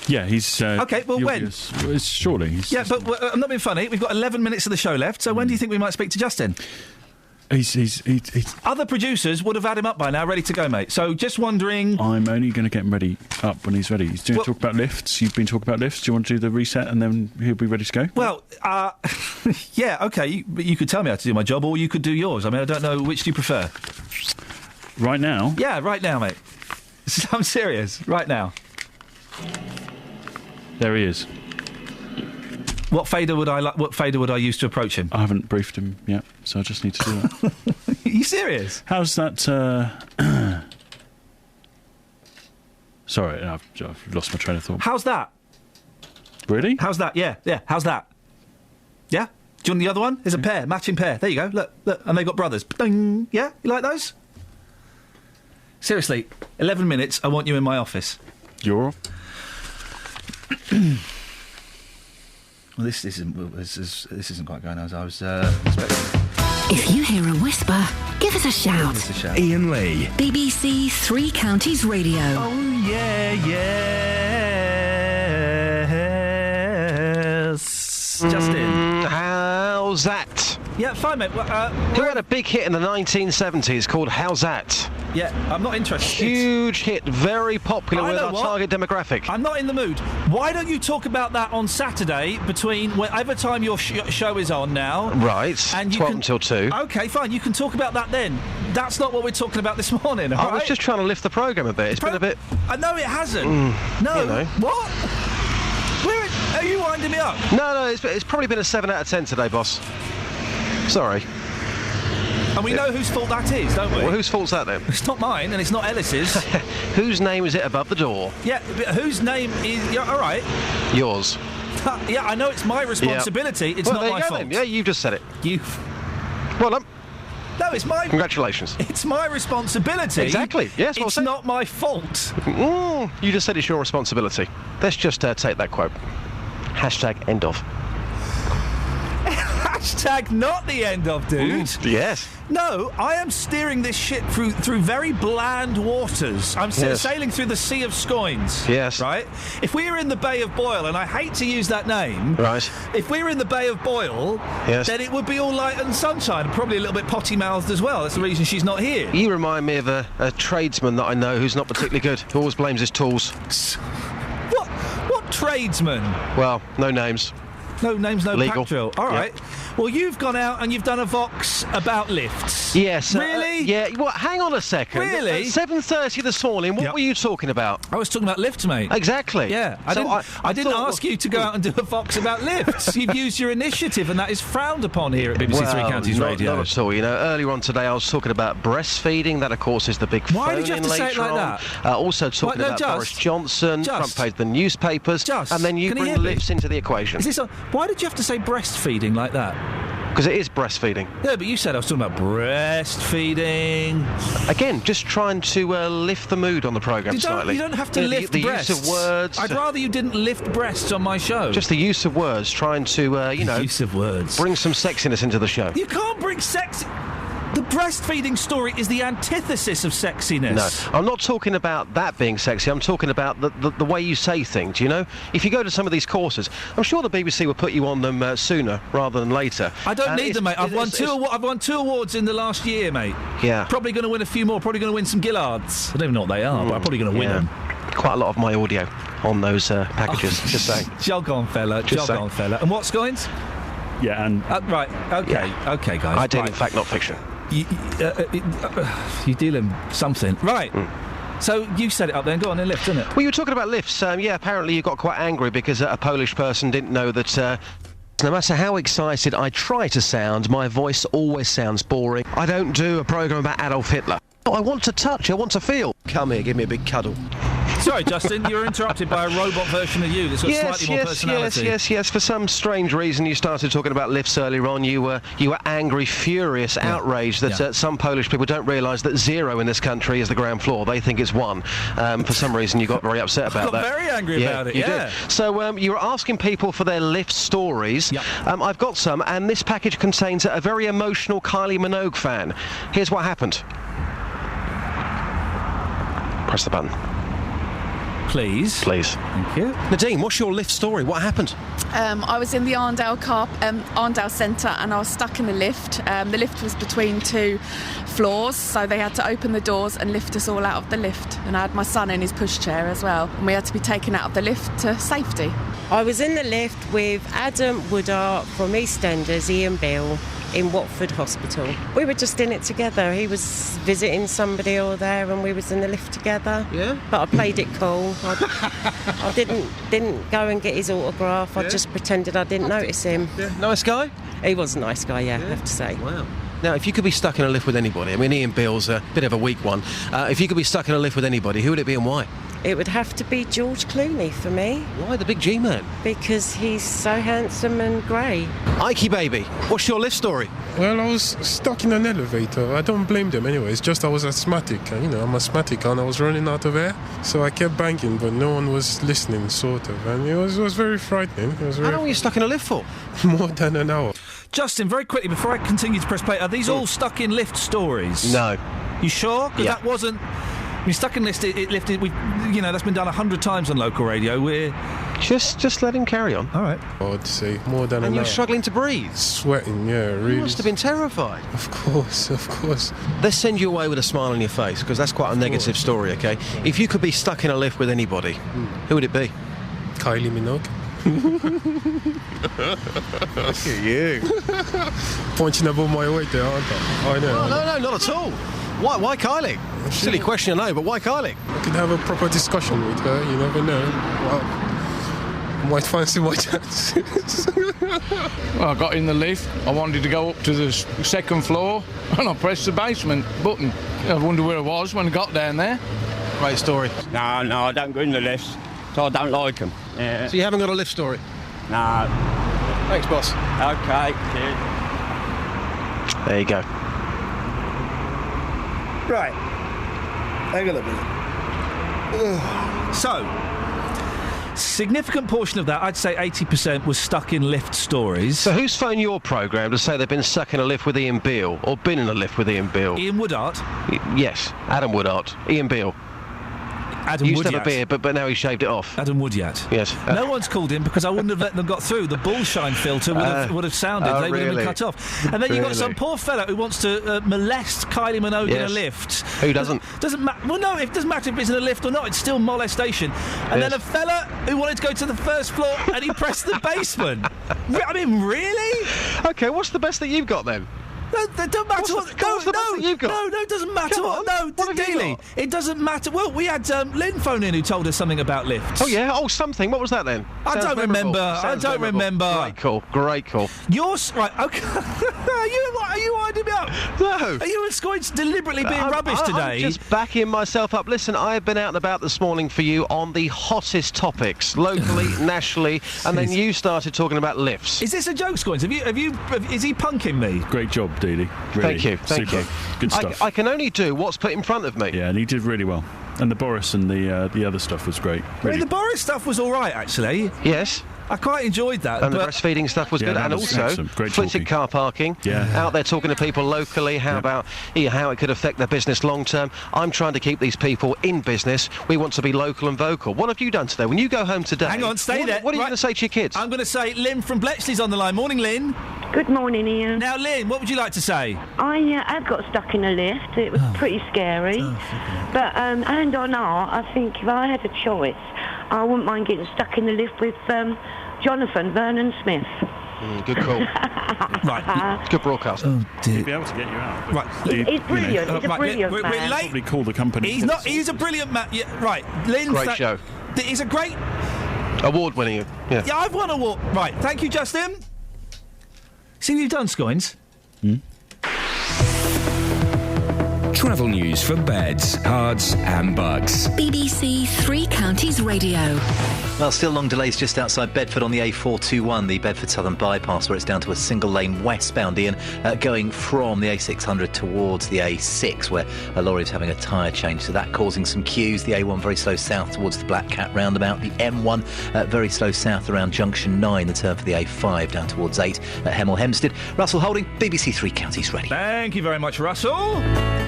Yeah, he's... OK, well, when? Surely. But I'm not being funny. We've got 11 minutes of the show left, so when do you think we might speak to Justin? He's Other producers would have had him up by now, ready to go, mate. So just wondering... I'm only going to get him ready up when he's ready. He's doing talk about lifts. You've been talking about lifts. Do you want to do the reset and then he'll be ready to go? Well, yeah, OK. You could tell me how to do my job or you could do yours. I mean, I don't know. Which do you prefer? Right now? Yeah, right now, mate. I'm serious. Right now. There he is. What fader would I use to approach him? I haven't briefed him yet, so I just need to do that. Are you serious? How's that? Sorry, I've lost my train of thought. How's that? Really? How's that? Yeah. How's that? Yeah. Do you want the other one? There's a pair, matching pair. There you go. Look, and they got brothers. Ding. Yeah, you like those? Seriously, 11 minutes. I want you in my office. You're. Well, this isn't quite going as I was expecting. If you hear a whisper, give us a shout. Give us a shout. Iain Lee. BBC 3 Counties Radio. Oh, yes. Justin. How's that? Yeah, fine, mate. Well, who had a big hit in the 1970s called How's That? Yeah, I'm not interested. Huge hit, very popular with our target demographic. I'm not in the mood. Why don't you talk about that on Saturday between whatever time your show is on now? Right, and 12 until 2. OK, fine, you can talk about that then. That's not what we're talking about this morning, all I was just trying to lift the programme a bit. It's been a bit... I know it hasn't. No. You know. What? Are you winding me up? No, it's probably been a 7 out of 10 today, boss. Sorry. And we know whose fault that is, don't we? Well, whose fault's that then? It's not mine, and it's not Ellis's. Whose name is it above the door? Yeah, but whose name is... Yeah, all right. Yours. Yeah, I know it's my responsibility. Yeah. It's not my fault. Then. Yeah, you've just said it. Well done. No, it's my... Congratulations. It's my responsibility. Exactly. Yes, it's not my fault. You just said it's your responsibility. Let's just take that quote. Hashtag end of. Hashtag not the end of, dude. Yes. No, I am steering this ship through very bland waters. I'm sailing through the Sea of Scoynes. Yes. Right? If we were in the Bay of Boyle, and I hate to use that name... Right. If we were in the Bay of Boyle, then it would be all light and sunshine, probably a little bit potty-mouthed as well. That's the reason she's not here. You remind me of a tradesman that I know who's not particularly good, who always blames his tools. What tradesman? Well, no names. No names, no Legal. pack drill. All right. Yep. Well, you've gone out and you've done a Vox about lifts. Yes. Really? Yeah. Well, hang on a second. Really? At 7:30 this morning, what were you talking about? I was talking about lifts, mate. Exactly. Yeah. I didn't ask you to go out and do a Vox about lifts. You've used your initiative, and that is frowned upon here at BBC Three Counties Radio. Not at all. You know, earlier on today I was talking about breastfeeding. That, of course, is the big Why did you have to say it like that? Also talking about Boris Johnson, front page of the newspapers, and then you bring lifts into the equation. Why did you have to say breastfeeding like that? Because it is breastfeeding. Yeah, but you said I was talking about breastfeeding. Again, just trying to lift the mood on the programme slightly. You don't have to lift the breasts. use of words. I'd rather you didn't lift breasts on my show. Just the use of words, trying to, use of words. Bring some sexiness into the show. You can't bring sex... The breastfeeding story is the antithesis of sexiness. No, I'm not talking about that being sexy. I'm talking about the way you say things, you know? If you go to some of these courses, I'm sure the BBC will put you on them sooner rather than later. I don't need them, mate. I've won two awards in the last year, mate. Yeah. Probably going to win a few more. Probably going to win some Gillards. I don't even know what they are, but I'm probably going to win them. Quite a lot of my audio on those packages, just saying. Jog on, fella. Jog on, fella. And what, Scoins? Yeah, and... right, okay. Yeah. Okay, guys. I deal in fact, not fiction. You deal in something. Right. So you set it up then. Go on, in lift, isn't it? Well, you were talking about lifts. Yeah, apparently you got quite angry because a Polish person didn't know that... no matter how excited I try to sound, my voice always sounds boring. I don't do a programme about Adolf Hitler. Oh, I want to touch, I want to feel. Come here, give me a big cuddle. Sorry, Justin, you were interrupted by a robot version of you that's got slightly more personality. Yes. For some strange reason, you started talking about lifts earlier on. You were angry, furious, outraged that some Polish people don't realise that 0 in this country is the ground floor. They think it's 1. For some reason, you got very upset about that. I got very angry about it, you did. So you were asking people for their lift stories. Yep. I've got some, and this package contains a very emotional Kylie Minogue fan. Here's what happened. Press the button. Please. Thank you. Nadine, what's your lift story? What happened? I was in the Arndale Centre and I was stuck in the lift. The lift was between 2 floors, so they had to open the doors and lift us all out of the lift. And I had my son in his pushchair as well. And we had to be taken out of the lift to safety. I was in the lift with Adam Woodart from EastEnders, Iain Bill, in Watford Hospital. We were just in it together. He was visiting somebody over there and we was in the lift together. Yeah? But I played it cool. I didn't go and get his autograph. I just pretended I didn't notice him. Yeah. Nice guy? He was a nice guy, yeah, I have to say. Wow. Now, if you could be stuck in a lift with anybody, I mean, Iain Bill's a bit of a weak one. If you could be stuck in a lift with anybody, who would it be and why? It would have to be George Clooney for me. Why, the big G-man? Because he's so handsome and grey. Ikey baby, what's your lift story? Well, I was stuck in an elevator. I don't blame them anyway. It's just I was asthmatic. And, I'm asthmatic and I was running out of air. So I kept banging, but no one was listening, sort of. And it was very frightening. How long were you stuck in a lift for? More than an hour. Justin, very quickly, before I continue to press play, are these all stuck in lift stories? No. You sure? Because that wasn't... I mean, stuck in lift, it lifted... that's been done 100 times on local radio. We're... Just let him carry on. All right. I'd say more than an hour. And you're struggling to breathe? Sweating, yeah, really. You must have been terrified. Of course. Let's send you away with a smile on your face, because that's quite a negative story, OK? If you could be stuck in a lift with anybody, who would it be? Kylie Minogue. Look at you. Punching above my weight there, aren't I? I know. No, not at all. Why Kylie? Silly question, I know, but why Kylie? I could have a proper discussion with her, you never know. Well, might fancy my chances. Well, I got in the lift, I wanted to go up to the second floor, and I pressed the basement button. I wonder where I was when I got down there. Great story. No, I don't go in the lifts, so I don't like them. Yeah. So you haven't got a lift story? No. Thanks, boss. OK, cheers. There you go. Right. Hang on a minute. So, significant portion of that, I'd say 80%, was stuck in lift stories. So who's phoned your programme to say they've been stuck in a lift with Iain Beale, or been in a lift with Iain Beale? Iain Woodart? Yes, Adam Woodart. Iain Beale. Adam He used to Woodyard. have a beard, but now he's shaved it off. Adam Woodyard. Yes. No one's called him because I wouldn't have let them got through. The bullshine filter would have sounded. They would have been cut off. And then you've got some poor fella who wants to molest Kylie Minogue in a lift. Who doesn't? Doesn't matter. Well, no, it doesn't matter if it's in a lift or not. It's still molestation. And then a fella who wanted to go to the first floor and he pressed the basement. I mean, really? Okay, what's the best that you've got then? No, it doesn't matter what. You've got? No, it doesn't matter what. No, Dealey, it doesn't matter. Well, we had Lynn phone in who told us something about lifts. Oh yeah, something. What was that then? I don't remember. Great call. You're right. Okay. Are you winding me up? No. Are you going to deliberately being rubbish today? I'm just backing myself up. Listen, I've been out and about this morning for you on the hottest topics, locally, nationally, and then you started talking about lifts. Is this a joke, Scoins? Is he punking me? Great job, Dealey. Really. Thank you. Good stuff. I can only do what's put in front of me. Yeah, and he did really well. And the Boris and the other stuff was great. Really. The Boris stuff was all right, actually. Yes. I quite enjoyed that. And the breastfeeding stuff was good. And also, flipped car parking. Yeah. Out there talking to people locally, about how it could affect their business long term. I'm trying to keep these people in business. We want to be local and vocal. What have you done today? When you go home today... Hang on, stay there. What are you going to say to your kids? I'm going to say Lynn from Bletchley's on the line. Morning, Lynn. Good morning, Ian. Now, Lynn, what would you like to say? I got stuck in a lift. It was pretty scary. But, hand on heart, I think if I had a choice, I wouldn't mind getting stuck in the lift with Jonathan Vernon Smith. Good call. Right. Good broadcast. Oh, dear. He'd be able to get you out. Right. He's brilliant. He's a brilliant man. We're late. Probably call the company. He's a brilliant man. Yeah, right. Lynn. Great show. He's a great... Award-winning. Yeah, I've won an award. Right. Thank you, Justin. See what you've done, Scoins? Travel news for beds, cards and bugs. BBC Three Counties Radio. Well, still long delays just outside Bedford on the A421, the Bedford Southern Bypass, where it's down to a single lane westbound, Ian, going from the A600 towards the A6, where a lorry is having a tyre change, so that causing some queues. The A1 very slow south towards the Black Cat roundabout. The M1 very slow south around Junction 9, the turn for the A5 down towards 8 at Hemel Hempstead. Russell Holding, BBC Three Counties Radio. Thank you very much, Russell.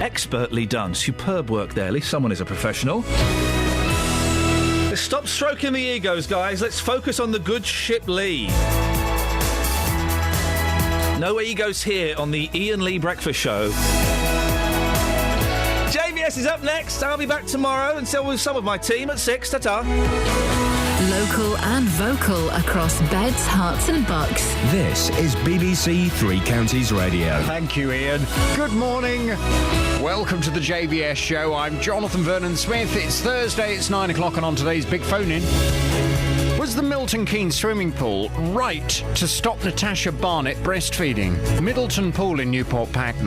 Expertly done. Superb work there. At least someone is a professional. Let's stop stroking the egos, guys. Let's focus on the good ship Lee. No egos here on the Iain Lee Breakfast Show. JVS is up next. I'll be back tomorrow and so will some of my team at 6. Ta-ta. Local and vocal across beds, hearts and bucks. This is BBC Three Counties Radio. Thank you, Ian. Good morning. Welcome to the JVS show. I'm Jonathan Vernon Smith. It's Thursday, it's 9 o'clock, and on today's Big Phone-In... Was the Milton Keynes swimming pool right to stop Natasha Barnett breastfeeding? Middleton Pool in Newport Pagnell.